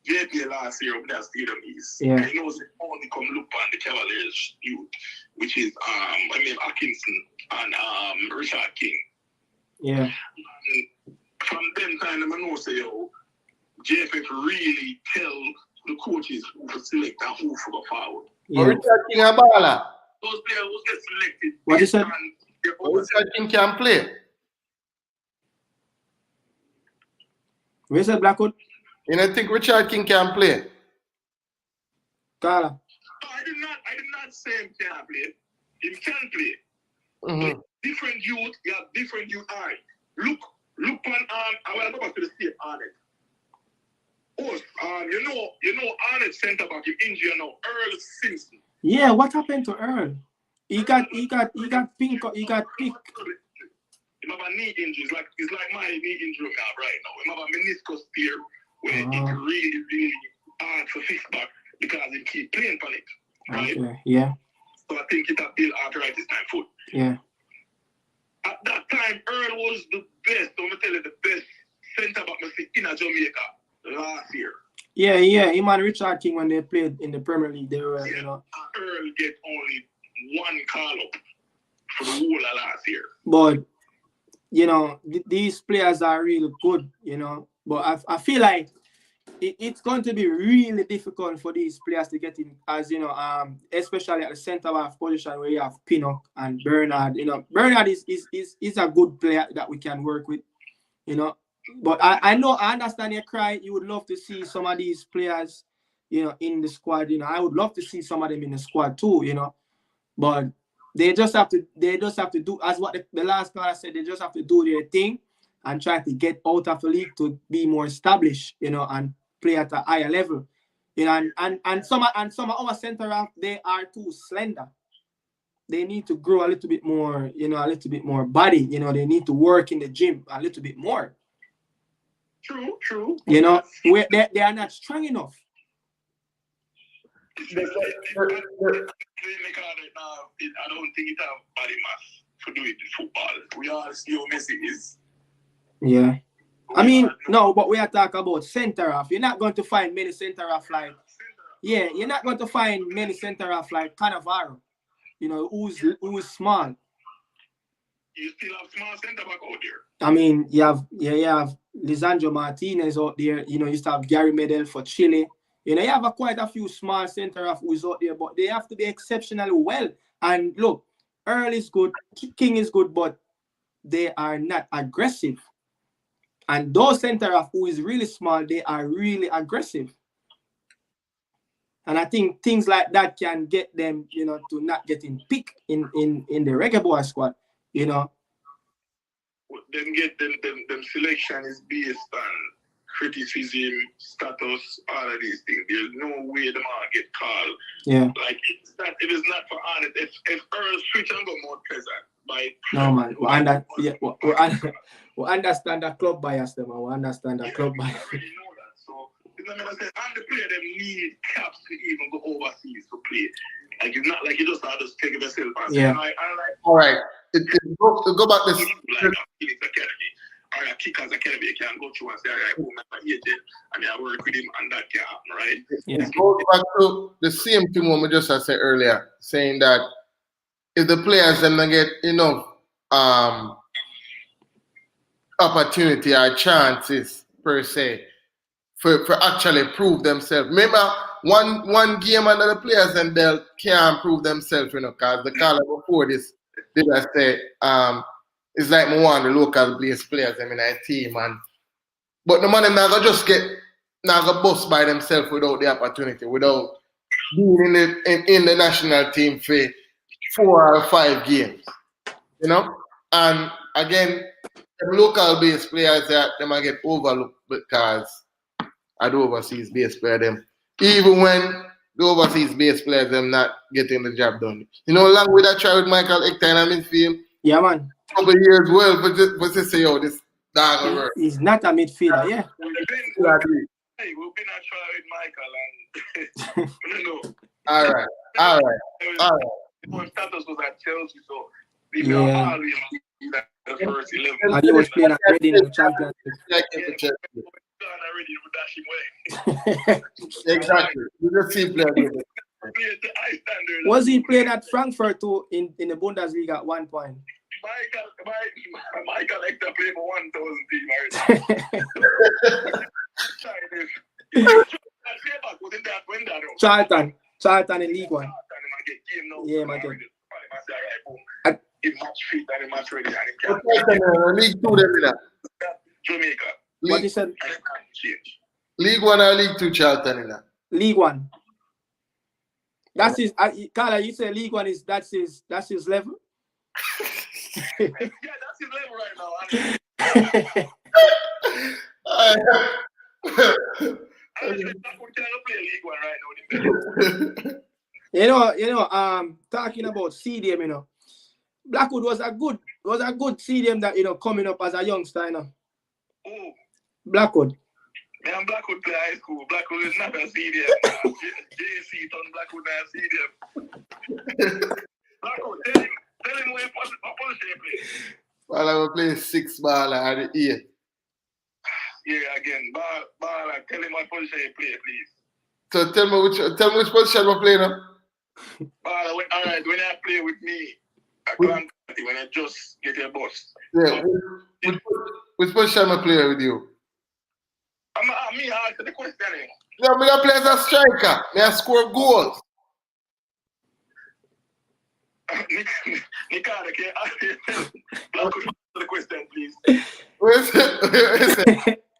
JPL last year up there, Stadium East. Yeah. He knows only come look on the Cavaliers youth, which is Atkinson and Richard King. Yeah. And from them time, I know say, JFF really tell the coaches who to select and who for the forward. Yeah. Richard King a baller. So those players who get selected. What you said? Richard King can play. Where said Blackwood? You don't think Richard King can play? Carla. I did not say him can't play. He can play. Mm-hmm. Different youth, you have different youth. All right. Look on I will go back to the state Arnett. You know Arnett center back in injury now, Earl Simpson. Yeah, what happened to Earl? He got picked. He have a knee injury. It's like my knee injury we have right now. He have a meniscus tear where it's really, really hard for fix back because he keep playing on it. Right? Okay. Yeah. So I think it's a build arthritis type foot. Yeah. At that time, Earl was the best, I'm tell you, the best centre back in Jamaica last year. Yeah. Him and Richard King, when they played in the Premier League, they were, Earl get only one call up for the whole of last year. But these players are really good, But I feel like it's going to be really difficult for these players to get in, as especially at the centre back position where you have Pinnock and Bernard. Bernard is a good player that we can work with, But I understand your cry. You would love to see some of these players, in the squad. I would love to see some of them in the squad too, But they just have to do, as what the last caller said, they just have to do their thing and try to get out of the league to be more established, and play at a higher level. And some of our centre half, they are too slender. They need to grow a little bit more, a little bit more body. They need to work in the gym a little bit more. True. They are not strong enough. I don't think it have body mass to do it in football. We all see how Messi is. Yeah. I mean, no, but we are talking about centre half. You're not going to find many centre half like, you're not going to find many centre half like Cannavaro, who's small. You still have small centre back out there. I mean, you have Lisandro Martinez out there. You used to have Gary Medel for Chile. You have quite a few small centre half who's out there, but they have to be exceptionally well. And look, Earl is good, King is good, but they are not aggressive. And those centre half who is really small, they are really aggressive. And I think things like that can get them, to not getting picked in the Reggae Boy squad, Them selection is based on criticism, status, all of these things. There's no way the man get called. Yeah. Like if it's not for Arnett, if Earl switch and go more pleasant by no man. We understand the club bias, them. We understand the club bias. I already know that. So and the player them need caps to even go overseas to play. Like it's not like you just take it yourself and say, all right. Go back this Phoenix Academy. Or a Kickers Academy, you can go through and say, all right, who my agent, and I work with him, and that can happen, right? Yeah. It goes back to the same thing what we just said earlier, saying that if the players then get enough opportunity or chances per se for actually prove themselves. Remember one game under the players and they can't prove themselves, because the caller before this did I say it's like me want the local place players in a team, but the man not gonna just not gonna bust by themselves without the opportunity, without being in the national team for 4 or 5 games, And again, the local base players that they might get overlooked because the overseas base player them. Even when the overseas base players them not getting the job done. Along with that try with Michael Hector in midfield. Yeah, man. Couple years well, but just say, this dog over. He's not a midfielder, yeah. We've been a try with Michael and All right. His status was at Chelsea, so they were always the first 11. And he was playing already in the Champions League. Exactly. You just see players. Was he playing at Frankfurt too in the Bundesliga at one point? Michael Hector played for 1,000 team. Charlton in League One. Yeah, my God. he match fit and he match ready and he can. League 2 them in that. Jamaica. What you said? Change. League 1 or League 2 Charlton in that? League 1. That's his. Carla, you say League 1 is that's his level. Yeah, that's his level right now. I think Blackwood cannot play League 1 right now. Talking about CDM, Blackwood was a good CDM that coming up as a youngster, Oh, Blackwood. Man, Blackwood play high school. Blackwood is not a CDM. JC turned Blackwood not a CDM. Blackwood, tell him what position you play. Well, I will play 6 ball at the 8. Yeah, again, ball, tell him what position you play, please. So tell me which position we play now. All right, when I play with me, when I just get your boss. Yeah, which position I play with you? I'm asking the question. Yeah, I play as a striker. I score goals. Nikada, can you answer the question, please? Where's it?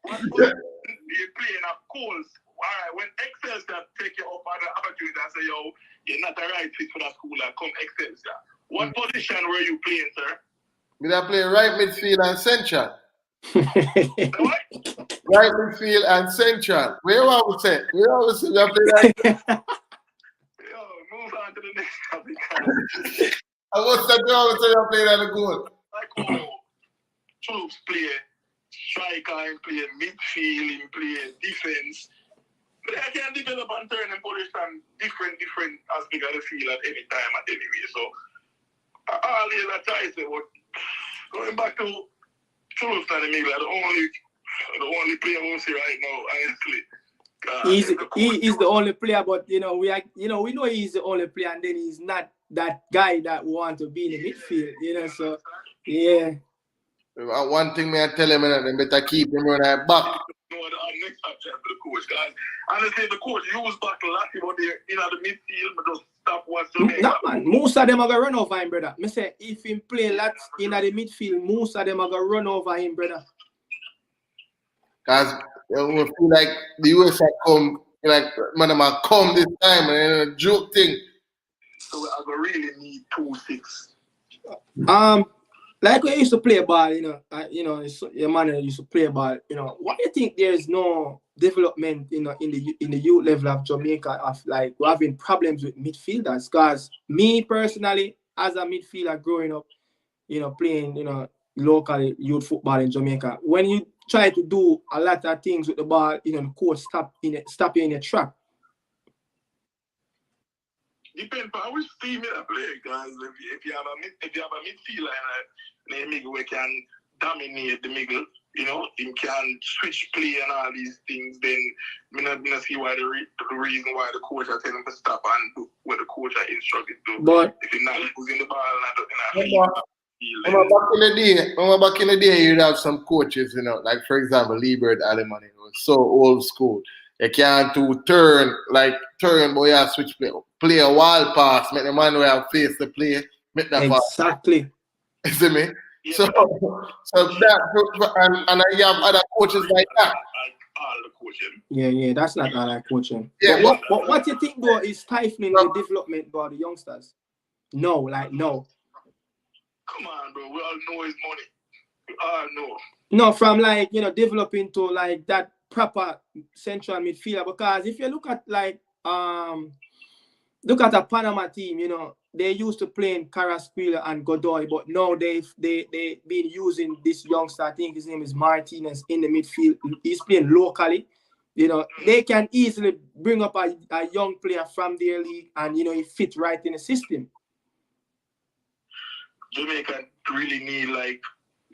What position do you play in a calls? All right, when Excelsior take you up on the opportunity and say, yo, you're not the right fit for that school, come Excelsior. What position were you playing, sir? I play right midfield and central. What? Right midfield and central. Where you want to say? You always say you play right. Yo, move on to the next topic. I was that you always say you play at the goal. Like, troops play striker and play midfield and play defense. But I can develop and turn and position different as big as the field at any time at any way. So all these are ties, but going back to Truth and the middle, the only player we see right now, honestly. He's the only player, but we know he's the only player, and then he's not that guy that want to be in the midfield, so yeah. One thing I tell him, they better keep him on that back. No, the next option for the coach, guys. Honestly, the coach used back the last about the midfield, but just stop what's doing. No, man. Most of them are gonna run over him, brother. Me say if him play lots in the midfield, most of them are gonna run over him, brother. Cause we feel like the US come, come this time, and a joke thing. So I gonna really need 2-6. Like we used to play ball, your man used to play ball. Why do you think there is no development, in the youth level of Jamaica of like we're having problems with midfielders? Because me personally, as a midfielder growing up, playing, local youth football in Jamaica, when you try to do a lot of things with the ball, the coach stop you in your track. Depends on which team you play, guys. If you have a midfielder and a middle we can dominate the middle, him can switch play and all these things, then I don't see why the reason why the coach are telling him to stop and do what the coach are instructed to. But if you're not losing the ball back in the day, you'd have some coaches, like for example, Liebert Alemany, was so old school. You can't do turn, but you have switch play a wall pass, make the man who have face the play, make that pass. Exactly. You see me? Yeah. So that, and you have other coaches like that. All the coaching. Yeah, that's not all like coaching. Yeah, but what you think though is stifling the development of the youngsters? No. Come on, bro. We all know his money. We all know. No, from developing to like that proper central midfielder, because if you look at a Panama team, they used to playing Carrasquilla and Godoy, but now they've been using this youngster. I think his name is Martinez in the midfield. He's playing locally. They can easily bring up a young player from their league, and he fit right in the system. Jamaica really need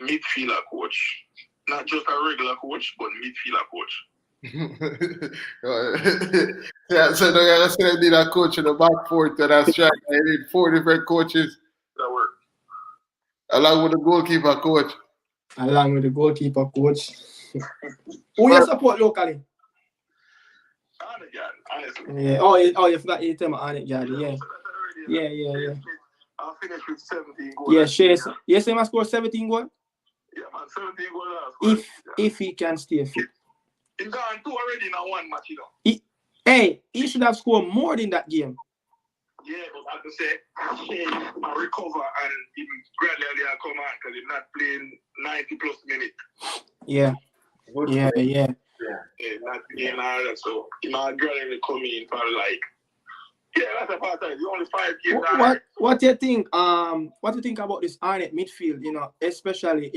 midfielder coach. Not just a regular coach, but midfielder coach. Yeah, so now you're saying they need a coach in the back four to that strike. They need 4 different coaches. That work. Along with the goalkeeper coach. Who you support locally? Arnett Yard, honestly. Yeah. Oh, you forgot you tell me Arnett Yard. Yeah. I finished with 17 goals. Yeah, Chase. Yes, he must score 17 goals. Yeah, man, 17 goals. If he can stay fit. He's gone 2 already in a 1 match, you know. He should have scored more than that game. Yeah, but like I said, he recover and he gradually come on because he's not playing 90 plus minutes. Yeah. Yeah. Not playing all that. So he might gradually come in for like, that's a part of it. Only 5 games. What do you think? What do you think about this Arnett midfield? You know, especially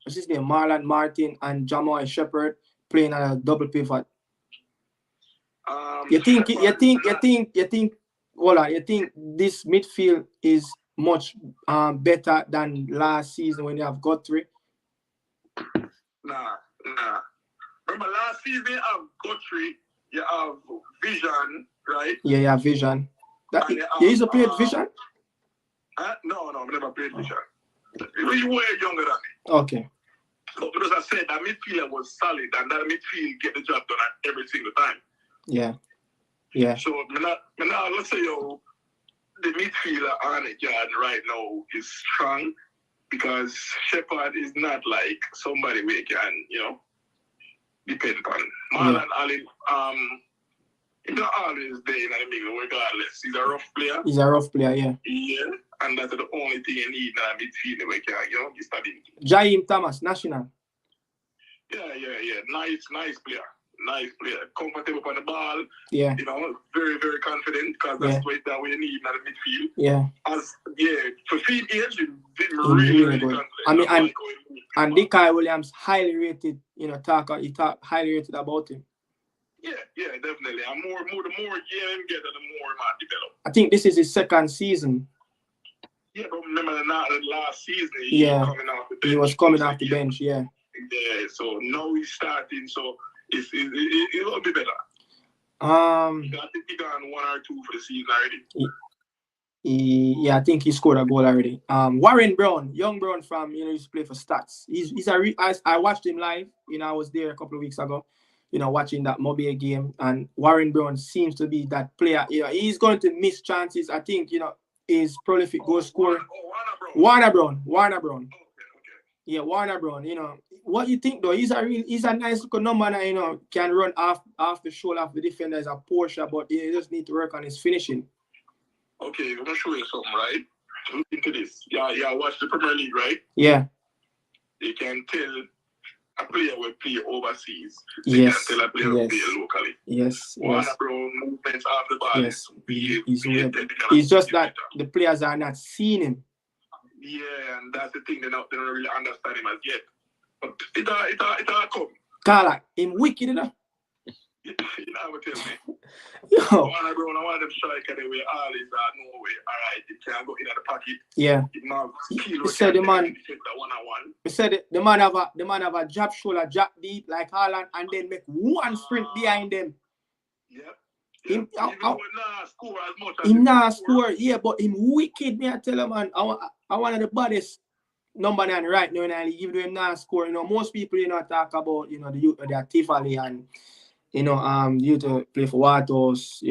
what's his name, Marlon Martin and Jamal Shepherd playing on a double pivot. You think this midfield is much better than last season when you have Guthrie? Nah. Remember last season you have Guthrie, you have Vision, right? Yeah, you have Vision. You used to play Vision? No, I never played Vision. You were younger than me. Okay. But as I said, that midfielder was solid and that midfield get the job done every single time. Yeah. So now let's say the midfielder on it yard right now is strong because Shepherd is not like somebody we can, depend on. Marlon Allen, he's not always there in the middle regardless. He's a rough player. Yeah. Yeah, and that's the only thing you need in a midfielder we can, he's studying. Jaheim Thomas, national. Yeah. Nice player. Comfortable on the ball. Yeah. Very, very confident because that's what we need in the midfield. Yeah. For field age, he's really good. confident. And Dikai Williams highly rated, he highly rated about him. Yeah, definitely. And the more game get, the more he might develop. I think this is his second season. Yeah, but remember the last season, he was coming off the bench, yeah. Yeah, so now he's starting, so it will be better. I think he got 1 or 2 for the season already. I think he scored a goal already. Warren Brown, young Brown from used to play for Stats. I watched him live. I was there a couple of weeks ago. Watching that Mobile game, and Warren Brown seems to be that player. He's going to miss chances. I think is prolific goal scorer. Warner Brown. Okay. Yeah, Warner Brown. What you think though? He's a nice looking number now, can run off the shoulder of the defender as a Porsche, but he just need to work on his finishing. Okay, I'm gonna show you something, right? Look into this. Yeah, watch the Premier League, right? Yeah. You can tell a player will play overseas. Yes. You can tell a player will play locally. Yes. Warner Brown movements off the ball. Yes. It's just that the players are not seeing him. Yeah, and that's the thing. They don't really understand him as yet. But it come. Carla, him wicked enough. You know what tell me. Yo. Warner Brown, I want them striker the way all is no way. All right, it can go in the pocket. Yeah. He said the man. He said the man have a drop shoulder, drop deep like Haaland, and then make one sprint behind them. Yeah. Him not score, yeah, but him wicked, me I tell him, man. I one of the baddest number 9 right now, and even though him not score, most people talk about the youth of their Tifali and you to play for Watos,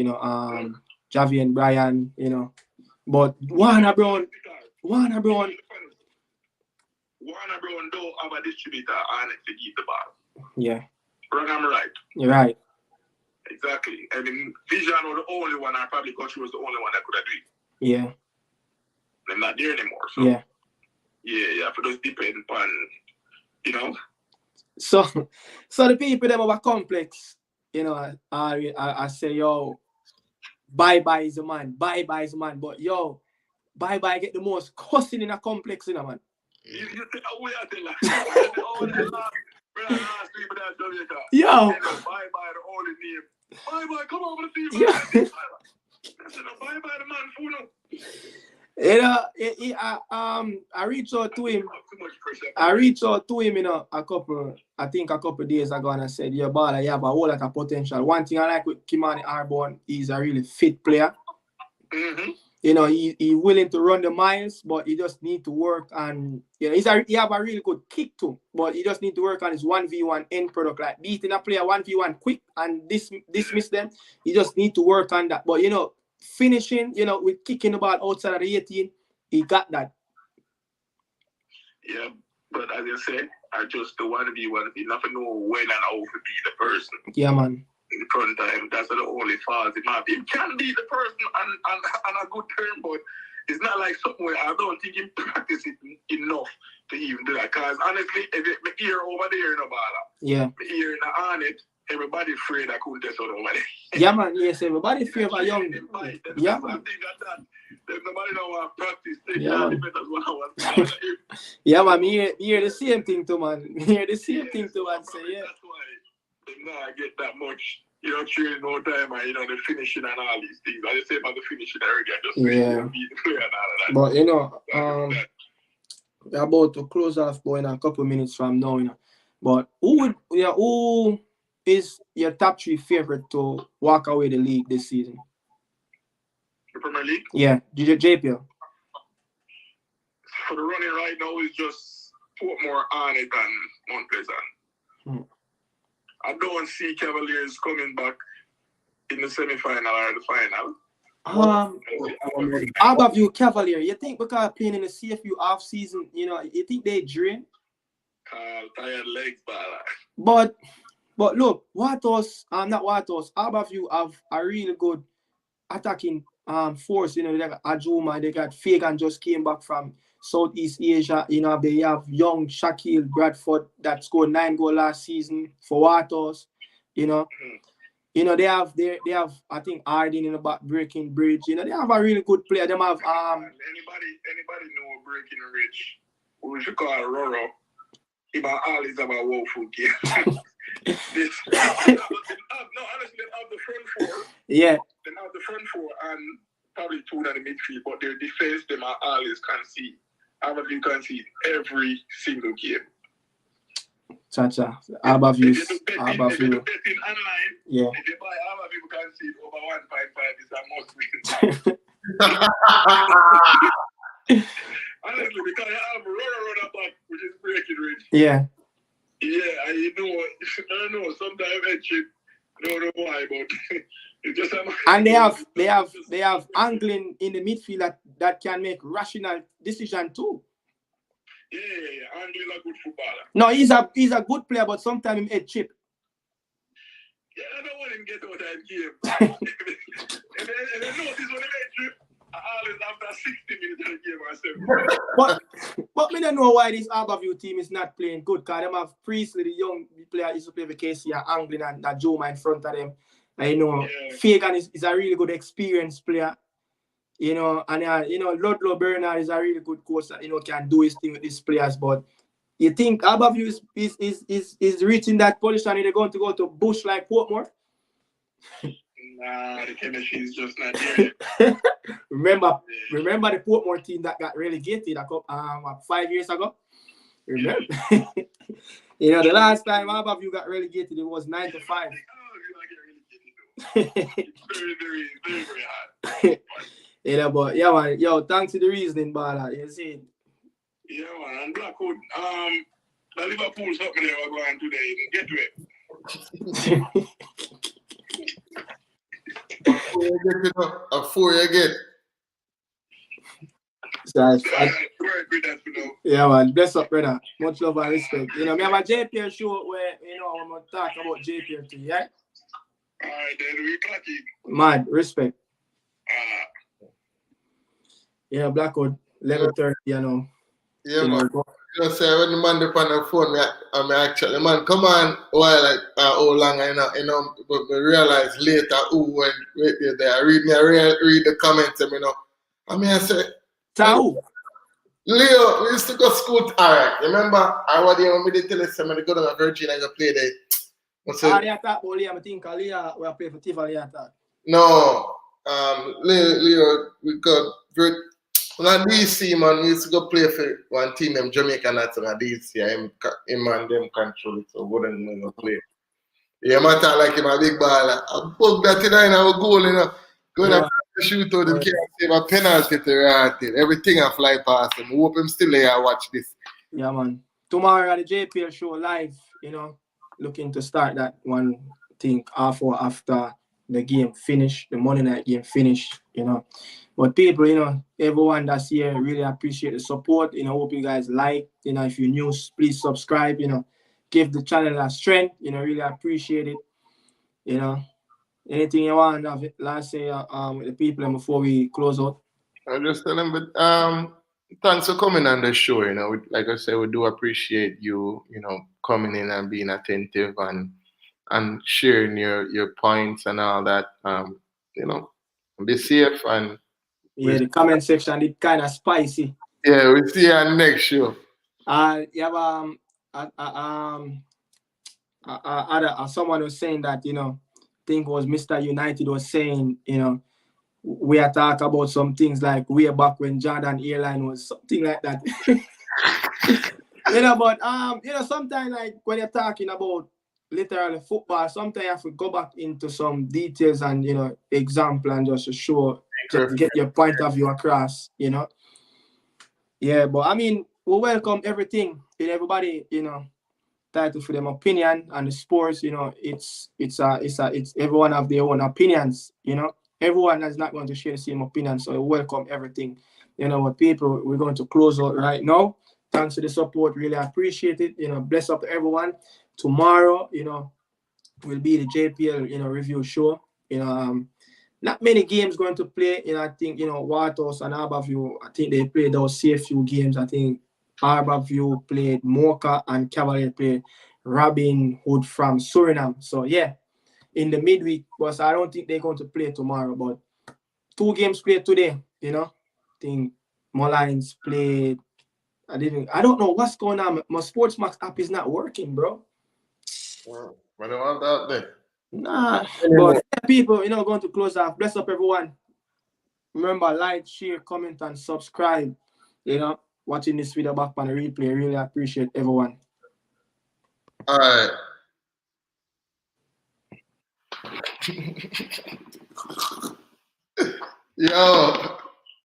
Javi and Brian, but Warner Brown don't have a distributor on it to give the ball. Yeah. I'm right. You're right. Exactly. I mean, Vision was the only one, I probably Guthrie was the only one that could have do it. Yeah. They're not there anymore. So yeah, for those depend upon, So the people them over complex, I say, yo, bye-bye is a man, but yo, bye-bye get the most cussing in a complex, man. You think I will tell Yo. Bye-bye the only name. Bye-bye, come over to see you. Bye-bye the man, Funo. I reached out to him. A couple days ago, and I said, "Yeah, Bala, you have a whole lot of potential." One thing I like with Kimani Arbon, he's a really fit player. Mm-hmm. He's willing to run the miles, but he just need to work on. He have a really good kick too, but he just need to work on his 1v1 end product, like beating a player 1v1 quick and dismiss them. He just need to work on that. But finishing, with kicking the ball outside of the 18, he got that. Yeah, but as you say, I just don't want to be nothing know when and how to be the person. Yeah, man. In the front time, that's the only fault. He can be the person on a good term, but it's not like something where I don't think he practice it enough to even do that. Because honestly, if it, my ear over there in a ball, yeah, my ear in the on it, everybody afraid I couldn't test out over there. Yeah, man. Yes, everybody afraid of a young. Yeah, man. Nobody don't want to practice. Yeah, man. Yeah, man. Me hear the same thing too, man. Me hear the same thing too, man. Say, yeah. That's why they not get that much. Training no time and the finishing and all these things. I just say about the finishing already. I just beat the player and all of that. But we're about to close off, boy, in a couple minutes from now. But who is your top 3 favorite to walk away the league this season? The Premier League? Yeah, JPL. For the running right now, it's just Portmore on it and Mount Pleasant. I don't see Cavaliers coming back in the semi-final or the final. How about you, Cavalier? You think because playing in the CFU off season, you think they drain? Tired legs, but look, Watos, not Watos. How about you have a really good attacking force? They got Ajuma, they got Fagan just came back from Southeast Asia. They have young Shaquille Bradford that scored 9 goals last season for Watos. They have I think Arden in the back breaking bridge. They have a really good player. They have anybody know breaking bridge? We should call Roro. If all is about woeful game. No, honestly, they have the front 4. Yeah. They have the front 4 and probably 2 in the midfield, but their defense, them are always concede. You concede every single game. Cha-cha. How about you? If you bet in online, yeah. if you buy you concede over 1.5, it's a must win. Honestly, because you have run back, which is breaking rich. Yeah. Yeah, and I don't know, sometimes I don't know why, but it's just and they have angling in the midfield that can make rational decision too. Yeah. Angling a good footballer. No, he's a good player, but sometimes he chip. Yeah, I don't want him to get out of that game. and then notice when he trip. Always after 60 minutes of the game, but me don't know why this Harborview team is not playing good. Because they have Priestley, the young player, used to play with Casey and Anglin and that Joma in front of them. And Fagan is a really good experienced player. And Ludlow Bernard is a really good coach that can do his thing with these players. But you think Harborview is reaching that position and they're going to go to Bush like Portmore? Nah, the chemistry is just not there. Remember the Portmore team that got relegated 5 years ago? Remember? The last time Harborview got relegated, it was 9-5. It's very, very, very, very hard. But yeah, man. Thanks to the reasoning, Bala. You see? Yeah, man. And Blackwood, the Liverpool something they were going today. Get to it. A 4 you get. Yeah, man. Bless up, brother. Much love and respect. Me have a JPL show where I'm gonna talk about JPL too, yeah? Alright, then we got it. Mad, respect. Yeah, Blackwood, 11:30, Yeah, man. Say when the man up on the phone, I'm actually, man, come on, while how long but I realize later when I read the comments, I say, Tau. Leo, we used to go to school. Alright, remember I was there when we did tell us I'm gonna go to Virginia and go play there. I think Leo will play for Tivoli. No, Leo, we got when I DC, man, we used to go play for one team, them Jamaican at DC, him and them control it, so wouldn't go play. Yeah, man, talk like him a big baller. I bug that in our goal, Go to shoot out, him can't save a penalty to right it. Everything I fly past him. Hope him still there watch this. Yeah, man. Tomorrow at the JPL show live, looking to start that one thing after the game finished, the Monday night game finished, But people, everyone that's here, really appreciate the support. Hope you guys like. If you're new, please subscribe. Give the channel a strength. Really appreciate it. Anything you want to last say with the people before we close out? I just tell them, but thanks for coming on the show. Like I said, we do appreciate you, coming in and being attentive and sharing your points and all that. Be safe and yeah, the comment section is kind of spicy. Yeah, we'll see you on next show. You have someone was saying that I think it was Mr. United was saying we are talking about some things like way back when Jordan Airline was something like that. But sometimes like when you're talking about literally football, sometimes you have to go back into some details and example and just to show, just to get your point of view across. Yeah, but I mean, we welcome everything and everybody. Title for them opinion and the sports. It's everyone have their own opinions. Everyone is not going to share the same opinion, so we welcome everything. What people, we're going to close out right now. Thanks for the support, really appreciate it. Bless up to everyone. Tomorrow, will be the JPL, review show. Not many games going to play. I think, Waterhouse and Harborview, I think they played those few games. I think Harborview played Mocha and Cavalier played Robin Hood from Suriname. So, yeah, in the midweek, but I don't think they're going to play tomorrow. But 2 games played today, I think Mullines played. I don't know what's going on. My Sportsmax app is not working, bro. Well, I don't have that there. Nah, but people, going to close off. Bless up everyone. Remember, like, share, comment, and subscribe. Watching this video back on the replay. Really appreciate everyone. All right. Yo.